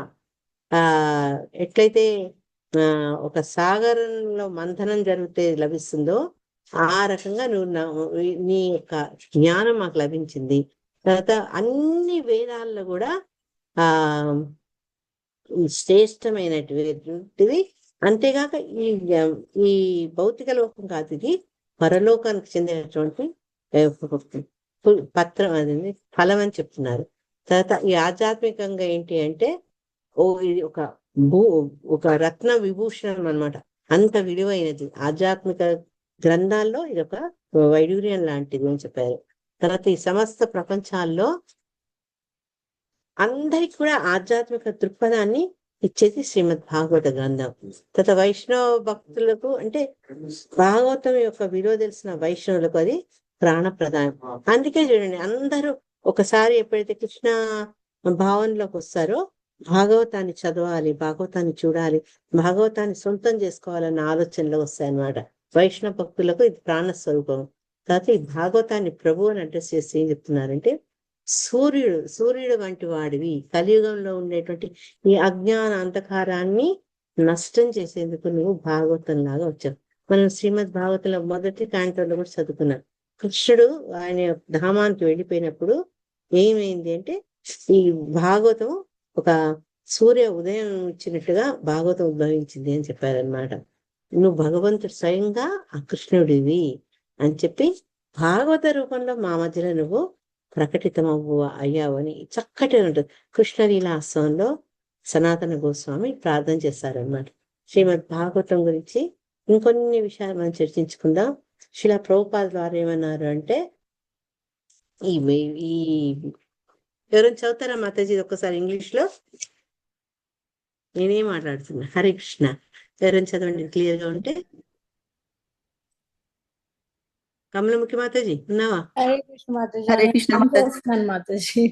ఎట్లయితే ఒక సాగరంలో మంథనం జరిగితే లభిస్తుందో, ఆ రకంగా నీ యొక్క జ్ఞానం మాకు లభించింది. తర్వాత అన్ని వేదాల్లో కూడా శ్రేష్టమైనటువంటివి. అంతేగాక ఈ భౌతిక లోకం కాదు, ఇది పరలోకానికి చెందినటువంటి పత్రం, అది ఫలం అని చెప్తున్నారు. తర్వాత ఈ ఆధ్యాత్మికంగా ఏంటి అంటే, ఇది ఒక రత్న విభూషణం అనమాట. అంత విలువైనది. ఆధ్యాత్మిక గ్రంథాల్లో ఇది ఒక వైడూర్యం లాంటిది అని చెప్పారు. తర్వాత ఈ సమస్త ప్రపంచాల్లో అందరికి కూడా ఆధ్యాత్మిక దృక్పథాన్ని ఇచ్చేది శ్రీమద్ భాగవత గ్రంథం. తర్వాత వైష్ణవ భక్తులకు అంటే భాగవతం యొక్క విలువ తెలిసిన వైష్ణవులకు అది ప్రాణప్రదాయం. అందుకే చూడండి, అందరూ ఒకసారి ఎప్పుడైతే కృష్ణ భావనలోకి వస్తారో భాగవతాన్ని చదవాలి, భాగవతాన్ని చూడాలి, భాగవతాన్ని సొంతం చేసుకోవాలన్న ఆలోచనలో వస్తాయన్నమాట. వైష్ణవ భక్తులకు ఇది ప్రాణస్వరూపం. తర్వాత ఈ భాగవతాన్ని ప్రభు అని అడ్రస్ చేసి ఏం చెప్తున్నారంటే, సూర్యుడు వంటి వాడివి, కలియుగంలో ఉండేటువంటి ఈ అజ్ఞాన అంధకారాన్ని నష్టం చేసేందుకు నువ్వు భాగవతం లాగా వచ్చావు. మనం శ్రీమద్ భాగవతంలో మొదటి కాంటోలో కూడా చదువుకున్నాం. కృష్ణుడు ఆయన ధామానికి వెళ్ళిపోయినప్పుడు ఏమైంది అంటే, ఈ భాగవతం ఒక సూర్య ఉదయం ఇచ్చినట్టుగా భాగవతం ఉద్భవించింది అని చెప్పారనమాట. నువ్వు భగవంతుడు స్వయంగా ఆ కృష్ణుడివి అని చెప్పి భాగవత రూపంలో మా మధ్యలో నువ్వు ప్రకటితమవ్వు అయ్యావు అని చక్కటి ఉంటుంది. కృష్ణలీలాశ్వంలో సనాతన గోస్వామి ప్రార్థన చేస్తారనమాట. శ్రీమద్ భాగవతం గురించి ఇంకొన్ని విషయాలు మనం చర్చించుకుందాం. శిలా ప్రభుపాద ద్వారా ఏమన్నారు అంటే, ఈ ఎవరైనా చదువుతారా మాతాజీ ఒక్కసారి ఇంగ్లీష్ లో? నేనేం మాట్లాడుతున్నా. హరే కృష్ణ, ఎవరైనా చదవండి క్లియర్ గా ఉంటే. కమలముఖి మాతాజీ ఉన్నావా? Hare Krishna Mataji. Hare Krishna Mataji. Mataji.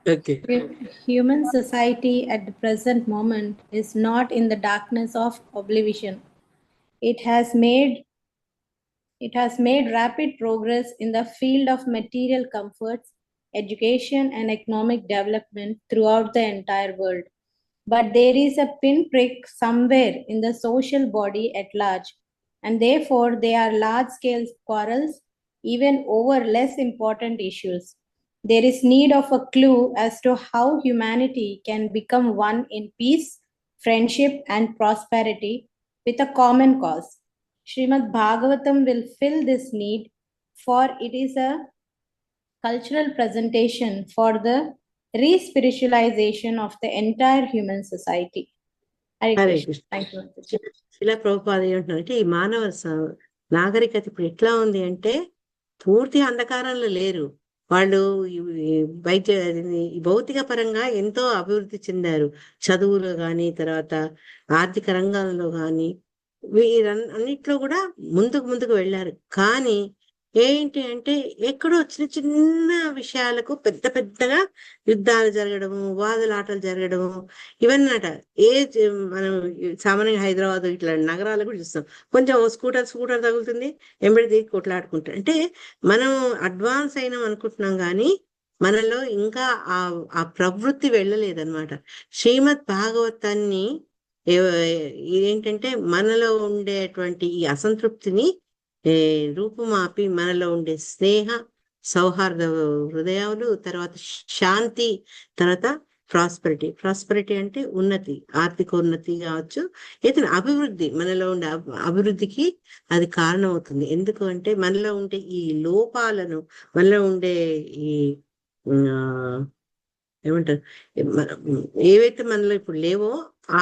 Okay. Human society at the present moment is not in the darkness of oblivion. It has made rapid progress in the field of material comforts, education, and economic development throughout the entire world. But there is a pinprick somewhere in the social body at large, and therefore there are large-scale quarrels even over less important issues. There is need of a clue as to how humanity can become one in peace, friendship, and prosperity with a common cause. Srimad Bhagavatam will fill this need, for it is a cultural presentation for the re-spiritualization of the entire human society. Hare Hare Krishna. Krishna. Thank you, Mataji. శిలా ప్రభుపాద ఏమంటున్నారంటే, ఈ మానవ నాగరికత ఇప్పుడు ఎట్లా ఉంది అంటే, పూర్తి అంధకారంలో లేరు వాళ్ళు. ఈ భౌతిక పరంగా ఎంతో అభివృద్ధి చెందారు, చదువులో కానీ, తర్వాత ఆర్థిక రంగాల్లో కానీ, వీరన్నిట్లో కూడా ముందుకు వెళ్ళారు. కానీ ఏంటి అంటే, ఎక్కడో చిన్న చిన్న విషయాలకు పెద్దగా యుద్ధాలు జరగడము, వాదులాటలు జరగడము, ఇవన్నట. మనం సామాన్యంగా హైదరాబాద్ ఇట్లా నగరాలు కూడా చూస్తాం. కొంచెం స్కూటర్ తగులుతుంది, ఎంబడి దిగి కొట్లాడుకుంటారు. అంటే మనం అడ్వాన్స్ అయినాం అనుకుంటున్నాం, కానీ మనలో ఇంకా ఆ ప్రవృత్తి వెళ్ళలేదన్నమాట. శ్రీమద్ భాగవతాన్ని ఏంటంటే, మనలో ఉండేటువంటి ఈ అసంతృప్తిని రూపుమాపి మనలో ఉండే స్నేహ సౌహార్ద హృదయాలు, తర్వాత శాంతి, తర్వాత ప్రాస్పరిటీ అంటే ఉన్నతి, ఆర్థిక ఉన్నతి కావచ్చు, ఏదైనా అభివృద్ధి, మనలో ఉండే అభివృద్ధికి అది కారణం అవుతుంది. ఎందుకు అంటే, మనలో ఉండే ఈ లోపాలను, మనలో ఉండే ఈ ఏమంటారు, ఏవైతే మనలో ఇప్పుడు లేవో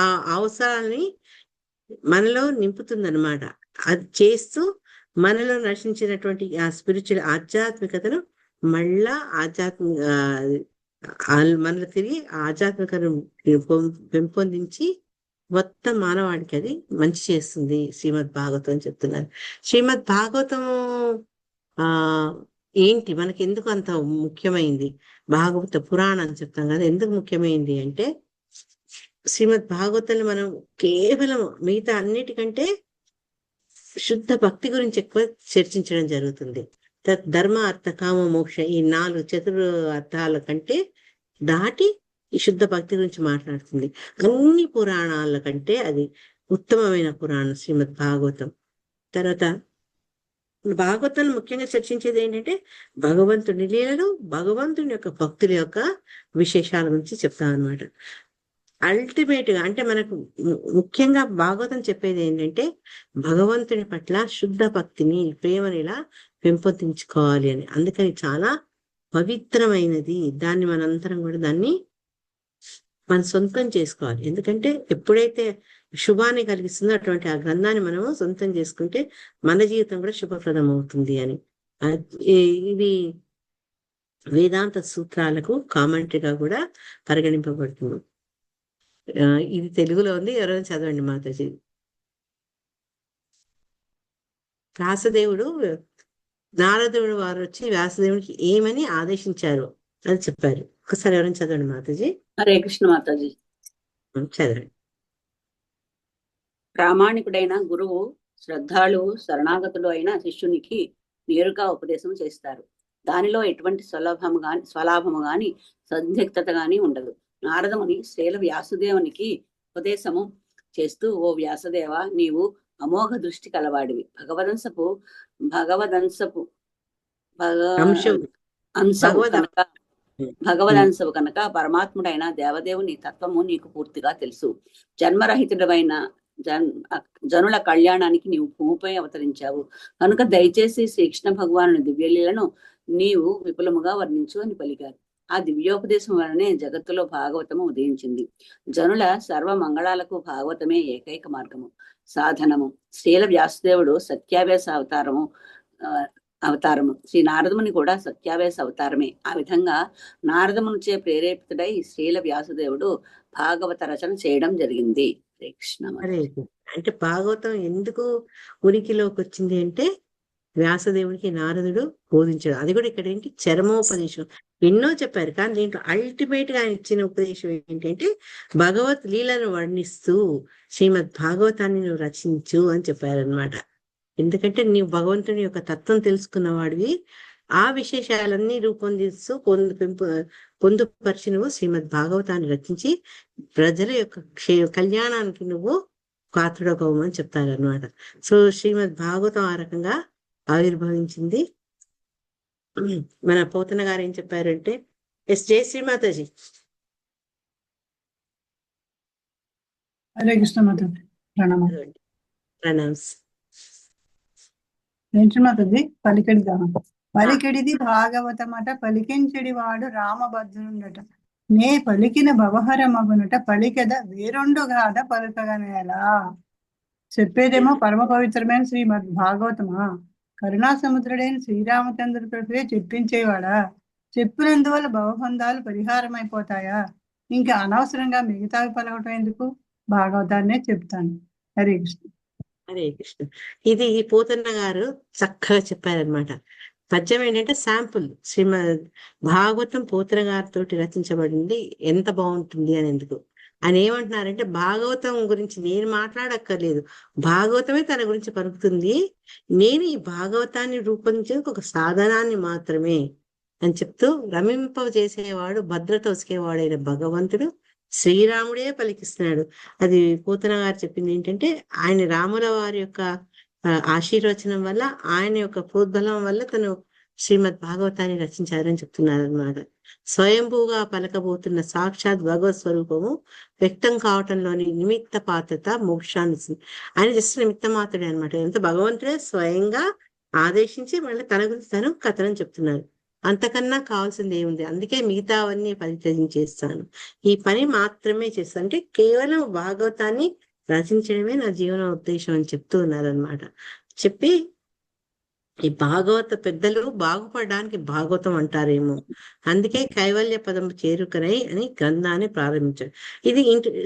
ఆ అవసరాలని మనలో నింపుతుందన్నమాట. అది చేస్తూ మనలో నశించినటువంటి ఆ స్పిరిచువల్ ఆధ్యాత్మికతను మళ్ళా మనలో తిరిగి ఆధ్యాత్మికతను పెంపొందించి మొత్తం మానవాడికి అది మంచి చేస్తుంది శ్రీమద్ భాగవతం అని చెప్తున్నారు. శ్రీమద్ భాగవతం ఏంటి, మనకి ఎందుకు అంత ముఖ్యమైంది? భాగవత పురాణం అని చెప్తాం కదా, ఎందుకు ముఖ్యమైంది అంటే, శ్రీమద్ భాగవతాన్ని మనం కేవలం మిగతా అన్నిటికంటే శుద్ధ భక్తి గురించి ఎక్కువ చర్చించడం జరుగుతుంది. ధర్మ, అర్థ, కామ, మోక్ష, ఈ 4 చతుర్ అర్థాల కంటే దాటి ఈ శుద్ధ భక్తి గురించి మాట్లాడుతుంది. అన్ని పురాణాల కంటే అది ఉత్తమమైన పురాణం శ్రీమద్ భాగవతం. తర్వాత భాగవతం ముఖ్యంగా చర్చించేది ఏంటంటే, భగవంతుని లీలలు, భగవంతుని యొక్క భక్తుల యొక్క విశేషాల గురించి చెప్తాం అనమాట. అల్టిమేట్ గా అంటే మనకు ముఖ్యంగా భాగవతం చెప్పేది ఏంటంటే, భగవంతుని పట్ల శుద్ధ భక్తిని, ప్రేమని ఇలా పెంపొందించుకోవాలి అని. అందుకని చాలా పవిత్రమైనది. దాన్ని మనందరం కూడా దాన్ని మన సొంతం చేసుకోవాలి. ఎందుకంటే ఎప్పుడైతే శుభాన్ని కలిగిస్తుందో అటువంటి ఆ గ్రంథాన్ని మనము సొంతం చేసుకుంటే మన జీవితం కూడా శుభప్రదం అవుతుంది అని. ఇవి వేదాంత సూత్రాలకు కామెంటరీగా కూడా పరిగణింపబడుతుంది. ఇది తెలుగులో ఉంది, ఎవరైనా చదవండి మాతాజీ. వ్యాసదేవుడు నారదుడు వారు వచ్చి వ్యాసదేవుడికి ఏమని ఆదేశించారు అని చెప్పారు. ఒకసారి ఎవరైనా చదవండి మాతాజీ. హరే కృష్ణ మాతాజీ. చదవండి. ప్రామాణికుడైన గురువు శ్రద్ధాళువు శరణాగతుడు అయిన శిష్యునికి నేరుగా ఉపదేశం చేస్తారు. దానిలో ఎటువంటి స్వలాభము గాని సందిగ్ధత గాని ఉండదు. నారదముని శ్రీల వ్యాసుదేవునికి ఉపదేశము చేస్తూ, ఓ వ్యాసదేవ, నీవు అమోఘ దృష్టి కలవాడివి. భగవదంశవు కనుక పరమాత్ముడైన దేవదేవుని తత్వము నీకు పూర్తిగా తెలుసు. జన్మరహితుడమైన జనుల కళ్యాణానికి నీవు భూమిపై అవతరించావు కనుక దయచేసి శ్రీకృష్ణ భగవాను దివ్యలీలను నీవు విపులముగా వర్ణించు అని పలికారు. ఆ దివ్యోపదేశం వలనే జగత్తులో భాగవతము ఉదయించింది. జనుల సర్వ మంగళాలకు భాగవతమే ఏకైక మార్గము, సాధనము. శ్రీల వ్యాసుదేవుడు సత్యావేశ అవతారము. శ్రీ నారదముని కూడా సత్యావేశ అవతారమే. ఆ విధంగా నారదమునిచే ప్రేరేపితుడై శ్రీల వ్యాసుదేవుడు భాగవత రచన చేయడం జరిగింది. అంటే భాగవతం ఎందుకు ఉనికిలోకి వచ్చింది అంటే వ్యాసదేవునికి నారదుడు బోధించాడు. అది కూడా ఇక్కడ ఏంటి, చరమోపదేశం. ఎన్నో చెప్పారు, కానీ దీంట్లో అల్టిమేట్ గా ఆయన ఇచ్చిన ఉపదేశం ఏంటంటే భగవత్ లీలను వర్ణిస్తూ శ్రీమద్ భాగవతాన్ని నువ్వు రచించు అని చెప్పారనమాట. ఎందుకంటే నీవు భగవంతుని యొక్క తత్వం తెలుసుకున్న వాడివి, ఆ విశేషాలన్నీ రూపొందిస్తూ పొందుపరిచి నువ్వు శ్రీమద్ భాగవతాన్ని రచించి ప్రజల యొక్క కళ్యాణానికి నువ్వు పాత్రుడవమని చెప్తారనమాట. సో శ్రీమద్ భాగవతం ఆ రకంగా ఆవిర్భవించింది. మన పోతన గారు ఏం చెప్పారంటే, జై శ్రీమాతాజీ. హరే కృష్ణ మాతాజీ. ప్రణామ్స్. ఏంటి మాతాజీ? పలికెడిది భాగవతమట, పలికించెడి వాడు రామభద్రుండట. నే పలికిన భవహరమగునట, పలికెద వేరొండు గాథ పలుకగనేలా. చెప్పేదేమో పరమ పవిత్రమైన శ్రీమద్ భాగవతమా, కరుణా సముద్రుడైన శ్రీరామచంద్ర ప్రభువే చెప్పించేవాడా? చెప్పినందువల్ల భవబంధాలు పరిహారం అయిపోతాయా? ఇంకా అనవసరంగా మిగతావి పలకటం ఎందుకు? భాగవతాన్నే చెప్తాను. హరే కృష్ణ. హరే కృష్ణ. ఇది పోతన్న గారు చక్కగా చెప్పారనమాట. పద్యం ఏంటంటే శాంపుల్. శ్రీమద్ భాగవతం పోతన గారితో రచించబడింది, ఎంత బాగుంటుంది అని. ఎందుకు ఆయన ఏమంటున్నారంటే, భాగవతం గురించి నేను మాట్లాడక్కర్లేదు, భాగవతమే తన గురించి పలుకుతుంది, నేను ఈ భాగవతాన్ని రూపొందించేది ఒక సాధనాన్ని మాత్రమే అని చెప్తూ, రమింపజేసేవాడు భద్రత ఉసికేవాడైన భగవంతుడు శ్రీరాముడే పలికిస్తున్నాడు. అది పోతన గారు చెప్పింది ఏంటంటే, ఆయన రాముల వారి యొక్క ఆశీర్వచనం వల్ల, ఆయన యొక్క ప్రోద్బలం వల్ల తను శ్రీమద్ భాగవతాన్ని రచించారని చెప్తున్నారు అనమాట. స్వయంభూగా పలకబోతున్న సాక్షాత్ భగవత్ స్వరూపము వ్యక్తం కావటంలోని నిమిత్త పాత్రత మోక్షాన్ని. ఆయన జస్ట్ నిమిత్త మాత్రుడే అనమాట. ఎంత భగవంతుడే స్వయంగా ఆదేశించి మళ్ళీ తన గురించి తను కథనం చెప్తున్నారు. అంతకన్నా కావాల్సింది ఏముంది? అందుకే మిగతావన్నీ పరిత్యజించేస్తాను, ఈ పని మాత్రమే చేస్తాను. అంటే కేవలం భాగవతాన్ని రచించడమే నా జీవన ఉద్దేశం అని చెప్తూ ఉన్నారనమాట. చెప్పి ఈ భాగవత పెద్దలు బాగుపడడానికి భాగవతం అంటారేమో, అందుకే కైవల్య పదం చేరుకనై అని గ్రంథాన్ని ప్రారంభించారు. ఇది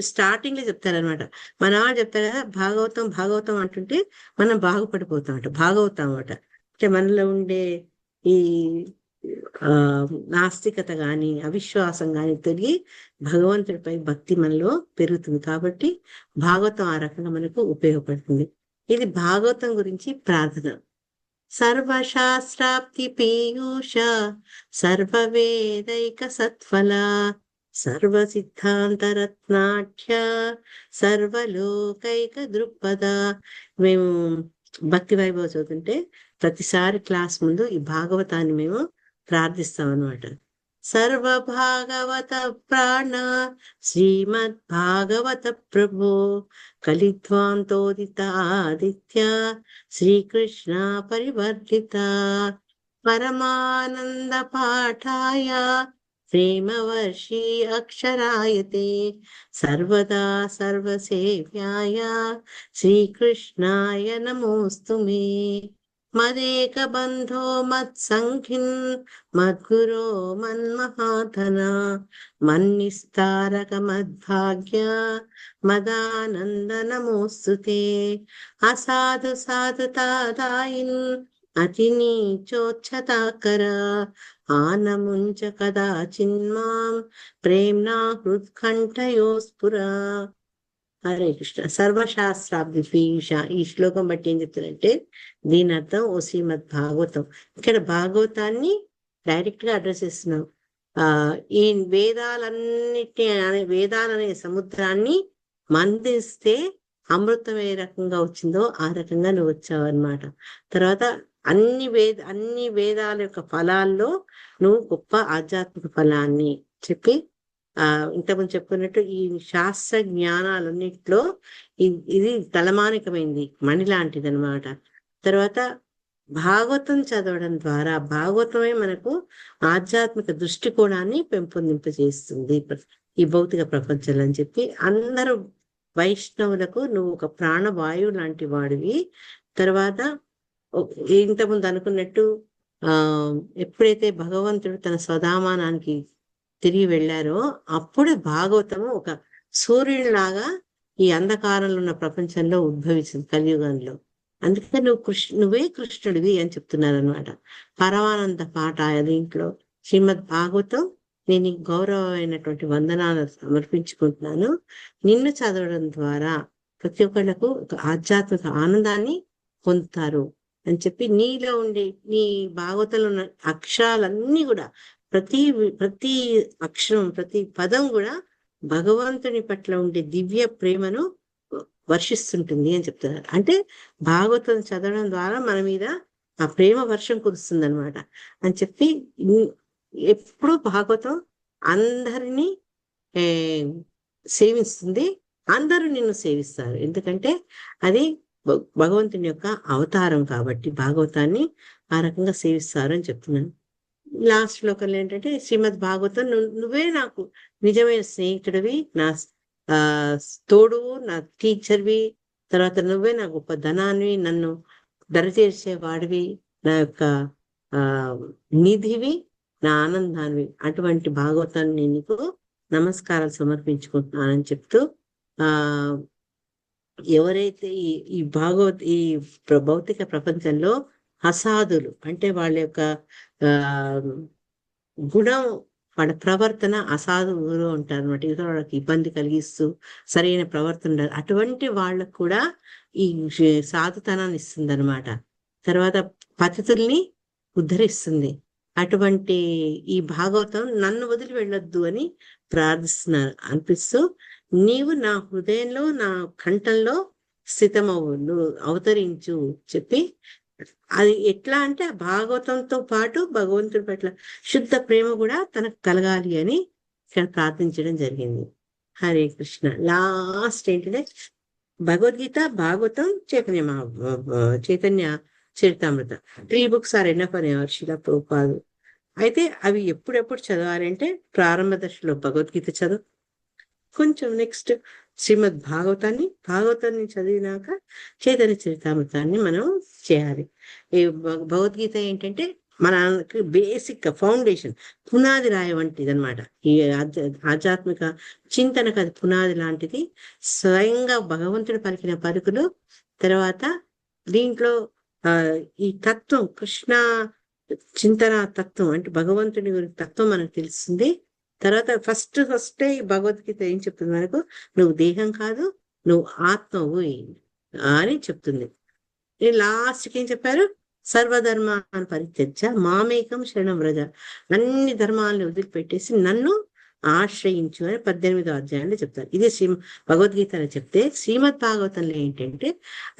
స్టార్టింగ్ లో చెప్తారనమాట. మన వాళ్ళు చెప్తారు కదా, భాగవతం భాగవతం అంటుంటే మనం బాగుపడిపోతామట. భాగవతం అట అంటే మనలో ఉండే ఈ నాస్తికత గాని అవిశ్వాసం గాని తొలగి భగవంతుడిపై భక్తి మనలో పెరుగుతుంది. కాబట్టి భాగవతం ఆ రకంగా మనకు ఉపయోగపడుతుంది. ఇది భాగవతం గురించి ప్రార్థన. సర్వశాస్త్రాప్తి పీయూష సర్వవేదైక సత్ఫల సర్వ సిద్ధాంతరత్నాఢ్య సర్వలోకైక దృక్పథ. మేము భక్తి వైభవ చదువుతుంటే ప్రతిసారి క్లాస్ ముందు ఈ భాగవతాన్ని మేము ప్రార్థిస్తాం అన్నమాట. సర్వభాగవత ప్రాణ శ్రీమద్ భాగవత ప్రభో కలిధ్వాంతోదిత ఆదిత్య శ్రీకృష్ణ పరివర్తిత పరమానంద పాఠాయ ప్రేమవర్షి అక్షరాయతే సర్వదా సర్వసేవ్యాయ శ్రీకృష్ణాయ నమోస్తు మే. మదేక బంధో మత్సంఖ్యిన్ మద్గురో మన్మహాధన మన్నిస్తారక మద్భాగ్య మదానంద నమోస్తుతే. అసాధు సాధుతాదాయిన్ అతి నీచోచ్ఛతాకర ఆనముంచ కదాచిన్మాం ప్రేమ్నా హృత్కంఠయోస్ఫురా. హరే కృష్ణ. సర్వశాస్త్రాబ్ది ఈ శ్లోకం బట్టి ఏం చెప్తారంటే దీని అర్థం ఓ శ్రీమద్ భాగవతం. ఇక్కడ భాగవతాన్ని డైరెక్ట్ గా అడ్రస్ చేస్తున్నాం. ఈ వేదాలనే సముద్రాన్ని మందిస్తే అమృతం ఏ రకంగా వచ్చిందో ఆ రకంగా నువ్వు వచ్చావు అన్నమాట. తర్వాత అన్ని వేదాల యొక్క ఫలాల్లో నువ్వు గొప్ప ఆధ్యాత్మిక ఫలాన్ని చెప్పి ఇంతకుముందు చెప్పుకున్నట్టు ఈ శాస్త్ర జ్ఞానాలన్నింటిలో ఇది తలమానికమైంది, మణి లాంటిది అనమాట. తర్వాత భాగవతం చదవడం ద్వారా భాగవతమే మనకు ఆధ్యాత్మిక దృష్టికోణాన్ని పెంపొందింపజేస్తుంది ఈ భౌతిక ప్రపంచంలో అని చెప్పి అందరూ వైష్ణవులకు నువ్వు ఒక ప్రాణవాయువు లాంటి వాడివి. తర్వాత ఇంతకుముందు అనుకున్నట్టు ఎప్పుడైతే భగవంతుడు తన స్వధామానానికి తిరిగి వెళ్ళారో అప్పుడు భాగవతము ఒక సూర్యుడిలాగా ఈ అంధకారంలో ఉన్న ప్రపంచంలో ఉద్భవించింది కలియుగంలో. అందుకే నువ్వే కృష్ణుడివి అని చెప్తున్నారు అనమాట. పరమానంద పాఠ దీంట్లో శ్రీమద్ భాగవతం నేను గౌరవమైనటువంటి వందనాలు సమర్పించుకుంటున్నాను. నిన్ను చదవడం ద్వారా ప్రతి ఒక్కళ్ళకు ఒక ఆధ్యాత్మిక ఆనందాన్ని పొందుతారు అని చెప్పి నీలో ఉండే నీ భాగవతంలో ఉన్న అక్షరాలన్నీ కూడా ప్రతి అక్షరం ప్రతి పదం కూడా భగవంతుని పట్ల ఉండే దివ్య ప్రేమను వర్షిస్తుంటుంది అని చెప్తున్నారు. అంటే భాగవతం చదవడం ద్వారా మన మీద ఆ ప్రేమ వర్షం కురుస్తుంది అనమాట అని చెప్పి ఎప్పుడు భాగవతం అందరినీ సేవిస్తుంది, అందరూ నిన్ను సేవిస్తారు. ఎందుకంటే అది భగవంతుని యొక్క అవతారం కాబట్టి భాగవతాన్ని ఆ రకంగా సేవిస్తారు అని చెప్తున్నాను. లాస్ట్ శ్లోకంలో ఏంటంటే శ్రీమద్ భాగవతం నువ్వే నాకు నిజమైన స్నేహితుడివి, నా తోడువు, నా టీచర్వి, తర్వాత నువ్వే నా గొప్ప ధనాన్ని, నన్ను దరిచేర్చేవాడివి, నా యొక్క నిధివి, నా ఆనందాన్ని. అటువంటి భాగవతాన్ని నేను నీకు నమస్కారాలు సమర్పించుకుంటున్నానని చెప్తూ ఎవరైతే ఈ భౌతిక ప్రపంచంలో అసాధులు అంటే వాళ్ళ యొక్క గుణం, వాళ్ళ ప్రవర్తన అసాధువులు ఉంటారు అనమాట. ఇతర వాళ్ళకి ఇబ్బంది కలిగిస్తూ సరైన ప్రవర్తన ఉండాలి. అటువంటి వాళ్ళకు కూడా ఈ సాధుతనాన్ని ఇస్తుంది అనమాట. తర్వాత పతితుల్ని ఉద్ధరిస్తుంది. అటువంటి ఈ భాగవతం నన్ను వదిలి వెళ్ళొద్దు అని ప్రార్థిస్తున్నారు అనిపిస్తూ, నీవు నా హృదయంలో నా కంఠంలో స్థితమవు, నువ్వు అవతరించు చెప్పి అది ఎట్లా అంటే భాగవతంతో పాటు భగవంతుడి పట్ల శుద్ధ ప్రేమ కూడా తనకు కలగాలి అని ఇక్కడ ప్రార్థించడం జరిగింది. హరే కృష్ణ. లాస్ట్ ఏంటంటే Bhagavad Gita, Bhagavatam, Chaitanya Charitamrita 3 books are enough అనేవారు శిలా ప్రభుపాదులు. అయితే అవి ఎప్పుడెప్పుడు చదవాలంటే ప్రారంభ దశలో భగవద్గీత చదువు, కొంచెం నెక్స్ట్ శ్రీమద్ భాగవతాన్ని చదివినాక చైతన్య చరితామృతాన్ని మనం చేయాలి. ఈ భగవద్గీత ఏంటంటే మనకి బేసిక్ ఫౌండేషన్, పునాది రాయి వంటిది అనమాట. ఈ ఆధ్యాత్మిక చింతనకు అది పునాది లాంటిది. స్వయంగా భగవంతుడు పలికిన పలుకులు. తర్వాత దీంట్లో ఈ తత్వం, కృష్ణ చింతన తత్వం అంటే భగవంతుని గురించి తత్వం మనకు తెలుస్తుంది. తర్వాత ఫస్ట్ ఈ భగవద్గీత ఏం చెప్తుంది మనకు, నువ్వు దేహం కాదు, నువ్వు ఆత్మవు అని చెప్తుంది. లాస్ట్కి ఏం చెప్పారు, సర్వధర్మాన్ని పరిత్యజ్య మామేకం శరణం వ్రజ, అన్ని ధర్మాలను వదిలిపెట్టేసి నన్ను ఆశ్రయించు అని 18వ అధ్యాయంలో చెప్తారు. ఇది భగవద్గీత అని చెప్తే, శ్రీమద్ భాగవతంలో ఏంటంటే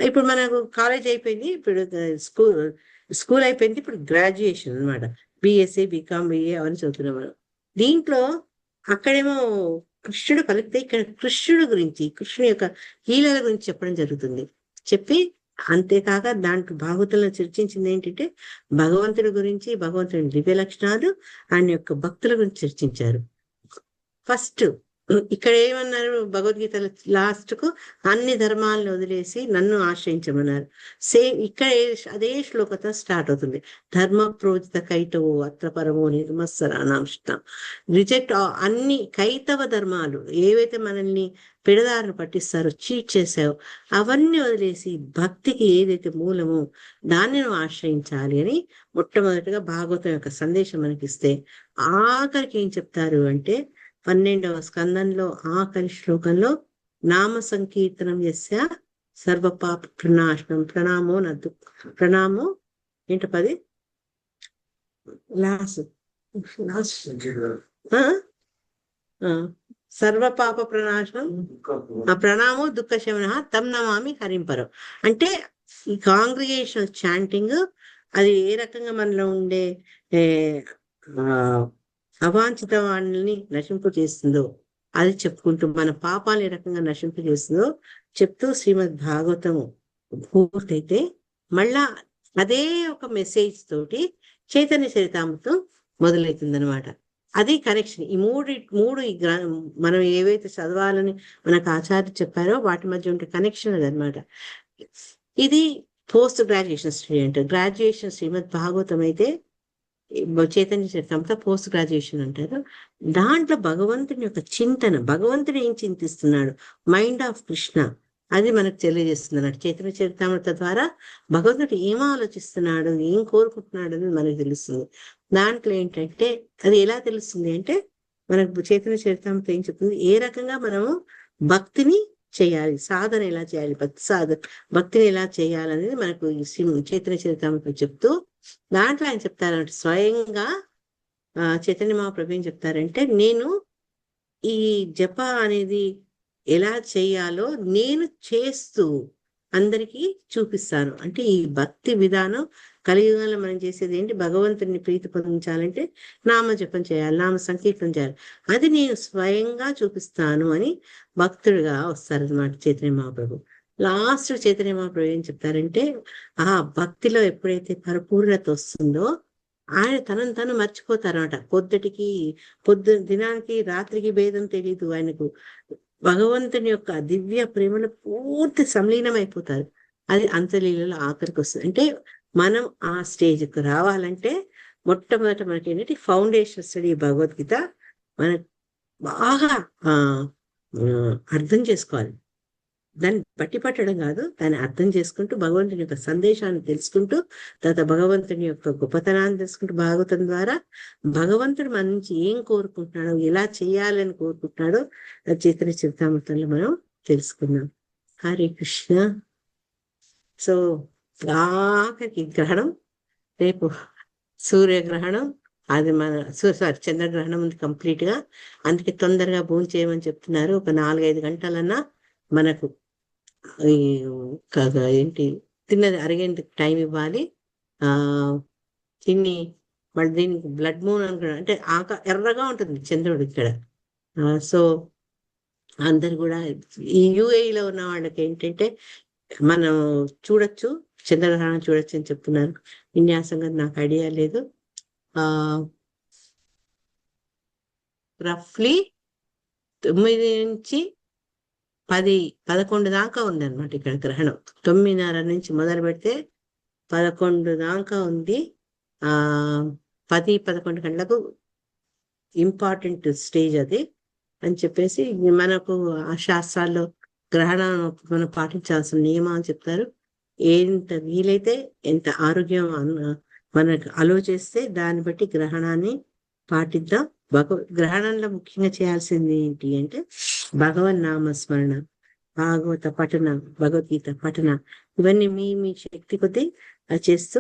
ఇప్పుడు మనకు కాలేజ్ అయిపోయింది, ఇప్పుడు స్కూల్ అయిపోయింది, ఇప్పుడు గ్రాడ్యుయేషన్ అనమాట. బిఎస్సీ, బీకామ్, బిఏ అవన్నీ చదువుతున్నాం మనం. దీంట్లో అక్కడేమో కృష్ణుడు పలికితే ఇక్కడ కృష్ణుడి గురించి, కృష్ణుడి యొక్క లీలల గురించి చెప్పడం జరుగుతుంది. చెప్పి అంతేకాక దాంట్లో భాగవతంలో చర్చించింది ఏంటంటే భగవంతుడి గురించి, భగవంతుడి దివ్య లక్షణాలు, ఆయన యొక్క భక్తుల గురించి చర్చించారు. ఫస్ట్ ఇక్కడ ఏమన్నారు భగవద్గీత లాస్ట్ కు అన్ని ధర్మాలను వదిలేసి నన్ను ఆశ్రయించమన్నారు. సేమ్ ఇక్కడ అదే శ్లోకతో స్టార్ట్ అవుతుంది. ధర్మ ప్రోజిత కైతవో అత్ర పరమో నిర్మత్సరానాంశం. రిజెక్ట్ అన్ని కైతవ ధర్మాలు ఏవైతే మనల్ని పిడదారిని పట్టిస్తారో, చీట్ చేసావో అవన్నీ వదిలేసి భక్తికి ఏదైతే మూలమో దాన్ని నువ్వు ఆశ్రయించాలి అని మొట్టమొదటిగా భాగవతం యొక్క సందేశం మనకిస్తే, ఆఖరికి ఏం చెప్తారు అంటే 12వ స్కందంలో ఆఖరి శ్లోకంలో నామ సంకీర్తనం యస్య సర్వపాప ప్రణాశనం ప్రణామో నద్దు ప్రణామో ఏంట 10 సర్వపాప ప్రణాశనం ప్రణామో దుఃఖ శమన తం నమామి హరింపరం. అంటే ఈ కాంగ్రిగేషన్ చాంటింగ్ అది ఏ రకంగా మనలో ఉండే అవాంఛిత వాణ్ణి నశింపు చేస్తుందో అది చెప్పుకుంటూ, మన పాపాలు ఏ రకంగా నశింపు చేస్తుందో చెప్తూ శ్రీమద్ భాగవతము పూర్తయితే మళ్ళా అదే ఒక మెసేజ్ తోటి చైతన్య చరితామృతం మొదలవుతుంది అనమాట. అది కనెక్షన్. ఈ మూడు ఈ మనం ఏవైతే చదవాలని మనకు ఆచార్య చెప్పారో వాటి మధ్య ఉండే కనెక్షన్ అది అనమాట. ఇది పోస్ట్ గ్రాడ్యుయేషన్ స్టూడెంట్. గ్రాడ్యుయేషన్ శ్రీమద్ భాగవతం అయితే చైతన్య చరితామృత పోస్ట్ గ్రాడ్యుయేషన్ అంటారు. దాంట్లో భగవంతుని యొక్క చింతన, భగవంతుడు ఏం చింతిస్తున్నాడు, మైండ్ ఆఫ్ కృష్ణ, అది మనకు తెలియజేస్తున్నాడు. చైతన్య చరితామృత ద్వారా భగవంతుడు ఏం ఆలోచిస్తున్నాడు, ఏం కోరుకుంటున్నాడు అనేది మనకు తెలుస్తుంది. దాంట్లో ఏంటంటే అది ఎలా తెలుస్తుంది అంటే మనకు చైతన్య చరితామృత ఏం చెప్తుంది, ఏ రకంగా మనము భక్తిని చేయాలి, సాధన ఎలా చేయాలి, భక్తిని ఎలా చేయాలనేది మనకు చైతన్య చరితామృతం చెప్తూ, దాంట్లో ఆయన చెప్తారంటే స్వయంగా చైతన్య మహాప్రభు ఏం చెప్తారంటే, నేను ఈ జప అనేది ఎలా చేయాలో నేను చేస్తూ అందరికీ చూపిస్తాను. అంటే ఈ భక్తి విధానం కలియుగంలో మనం చేసేది ఏంటి, భగవంతుని ప్రీతి పొందించాలంటే నామ జపం చేయాలి, నామ సంకీర్తనం చేయాలి, అది నేను స్వయంగా చూపిస్తాను అని భక్తుడిగా వస్తారనమాట చైతన్య మహాప్రభు. లాస్ట్ చైతన్య మహాప్రభు ఏం చెప్తారంటే, ఆ భక్తిలో ఎప్పుడైతే పరిపూర్ణత వస్తుందో ఆయన తను మర్చిపోతారన్నమాట. దినానికి రాత్రికి భేదం తెలీదు ఆయనకు. భగవంతుని యొక్క దివ్య ప్రేమలో పూర్తి సంలీనం అయిపోతారు. అది అంతలీలలో ఆఖరికి వస్తుంది. అంటే మనం ఆ స్టేజ్కి రావాలంటే మొట్టమొదట మనకి ఏంటంటే ఫౌండేషన్ స్టడీ భగవద్గీత మనం బాగా అర్థం చేసుకోవాలి. దాన్ని బట్టి పట్టడం కాదు, దాన్ని అర్థం చేసుకుంటూ భగవంతుని యొక్క సందేశాన్ని తెలుసుకుంటూ, తర్వాత భగవంతుని యొక్క గొప్పతనాన్ని తెలుసుకుంటూ, భాగవతం ద్వారా భగవంతుడు మన నుంచి ఏం కోరుకుంటున్నాడో, ఎలా చేయాలని కోరుకుంటున్నాడో చైతన్య చరితామృతంలో మనం తెలుసుకున్నాం. హరే కృష్ణ. సో ఆఖరికి గ్రహణం రేపు సూర్యగ్రహణం, అది చంద్రగ్రహణం ఉంది కంప్లీట్ గా. అందుకే తొందరగా భోజనం చేయమని చెప్తున్నారు. ఒక 4-5 గంటలన్నా మనకు ఏంటి తిన్నది అరిగేందుకు టైం ఇవ్వాలి. తిని మళ్ళీ దీనికి బ్లడ్ మూన్ అనుకున్నాడు అంటే ఎర్రగా ఉంటుంది చంద్రుడు ఇక్కడ. సో అందరు కూడా ఈ యుఏఈలో ఉన్న వాళ్ళకి ఏంటంటే మనం చూడొచ్చు, చంద్రగ్రహణం చూడొచ్చు అని చెప్తున్నారు. విన్యాసంగా నాకు ఐడియా లేదు. రఫ్లీ 9 నుంచి 10-11 దాకా ఉంది అనమాట ఇక్కడ గ్రహణం. 9:30 నుంచి మొదలు పెడితే 11 దాకా ఉంది. 10-11 గంటలకు ఇంపార్టెంట్ స్టేజ్ అది అని చెప్పేసి మనకు ఆ శాస్త్రాల్లో గ్రహణం మనం పాటించాల్సిన నియమం అని చెప్తారు. ఎంత వీలైతే ఎంత ఆరోగ్యం మనకు అలో చేస్తే దాన్ని బట్టి గ్రహణాన్ని పాటిద్దాం. గ్రహణంలో ముఖ్యంగా చేయాల్సింది ఏంటి అంటే భగవన్ నామస్మరణ, భాగవత పఠన, భగవద్గీత పఠన, ఇవన్నీ మీ శక్తి కొద్దీ అది చేస్తూ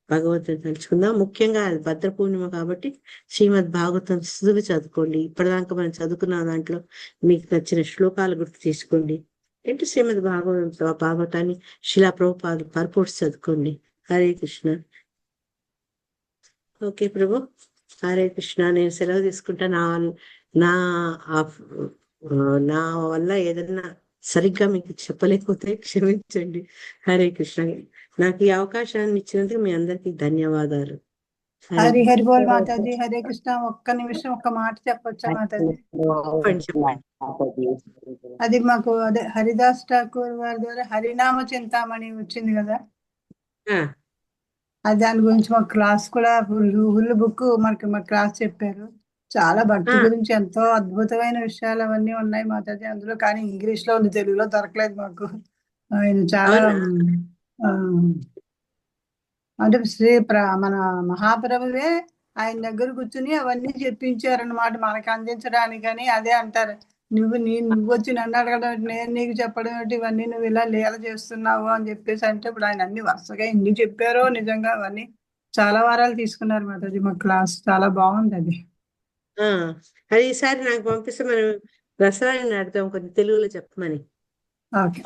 భగవంతుని తలుచుకుందాం. ముఖ్యంగా భద్ర పూర్ణిమ కాబట్టి శ్రీమద్ భాగవతం సుదులు చదువుకోండి. ఇప్పటిదాకా మనం చదువుకున్న దాంట్లో మీకు నచ్చిన శ్లోకాలు గుర్తు చేసుకోండి. ఏంటి శ్రీమద్ భాగవతాన్ని శిలా ప్రభుపాదులు పర్పోర్ట్స్ చదువుకోండి. హరే కృష్ణ. ఓకే ప్రభు, హరే కృష్ణ. నేను సెలవు తీసుకుంటా. నా వల్ల ఏదన్నా సరిగ్గా మీకు చెప్పలేకపోతే క్షమించండి. హరే కృష్ణ. నాకు ఈ అవకాశాన్ని ఇచ్చినందుకు మీ అందరికీ ధన్యవాదాలు. హరి హరి బోల్ మాతాజీ. హరే కృష్ణ. ఒక్క నిమిషం ఒక్క మాట చెప్పొచ్చా మాతాజీ? అది మాకు అదే హరిదాస్ ఠాకూర్ వారి ద్వారా హరినామ చింతామణి వచ్చింది కదా, అది దాని గురించి మా క్లాస్ కూడా ఫుల్ బుక్ మనకి మా క్లాస్ చెప్పారు. చాలా భక్తి గురించి ఎంతో అద్భుతమైన విషయాలు అవన్నీ ఉన్నాయి మాతాజీ అందులో. కానీ ఇంగ్లీష్ లో ఉంది, తెలుగులో దొరకలేదు మాకు. ఆయన చాలా అంటే మన మహాప్రభువే ఆయన దగ్గర కూర్చుని అవన్నీ చెప్పించారనమాట మనకు అందించడానికని. అదే అంటారు, నువ్వు వచ్చి నన్ను అడగడం, నేను నీకు చెప్పడం ఏంటి, ఇవన్నీ నువ్వు ఇలా లీల చేస్తున్నావు అని చెప్పేసి అంటే, ఇప్పుడు ఆయన అన్ని వరుసగా ఎన్ని చెప్పారో నిజంగా అవన్నీ చాలా వారాలు తీసుకున్నారు మాతాజీ. మా క్లాస్ చాలా బాగుంది అది. అది ఈసారి నాకు పంపిస్తే మనం దసరా అడతాం కొంచెం తెలుగులో చెప్పమని. ఓకే.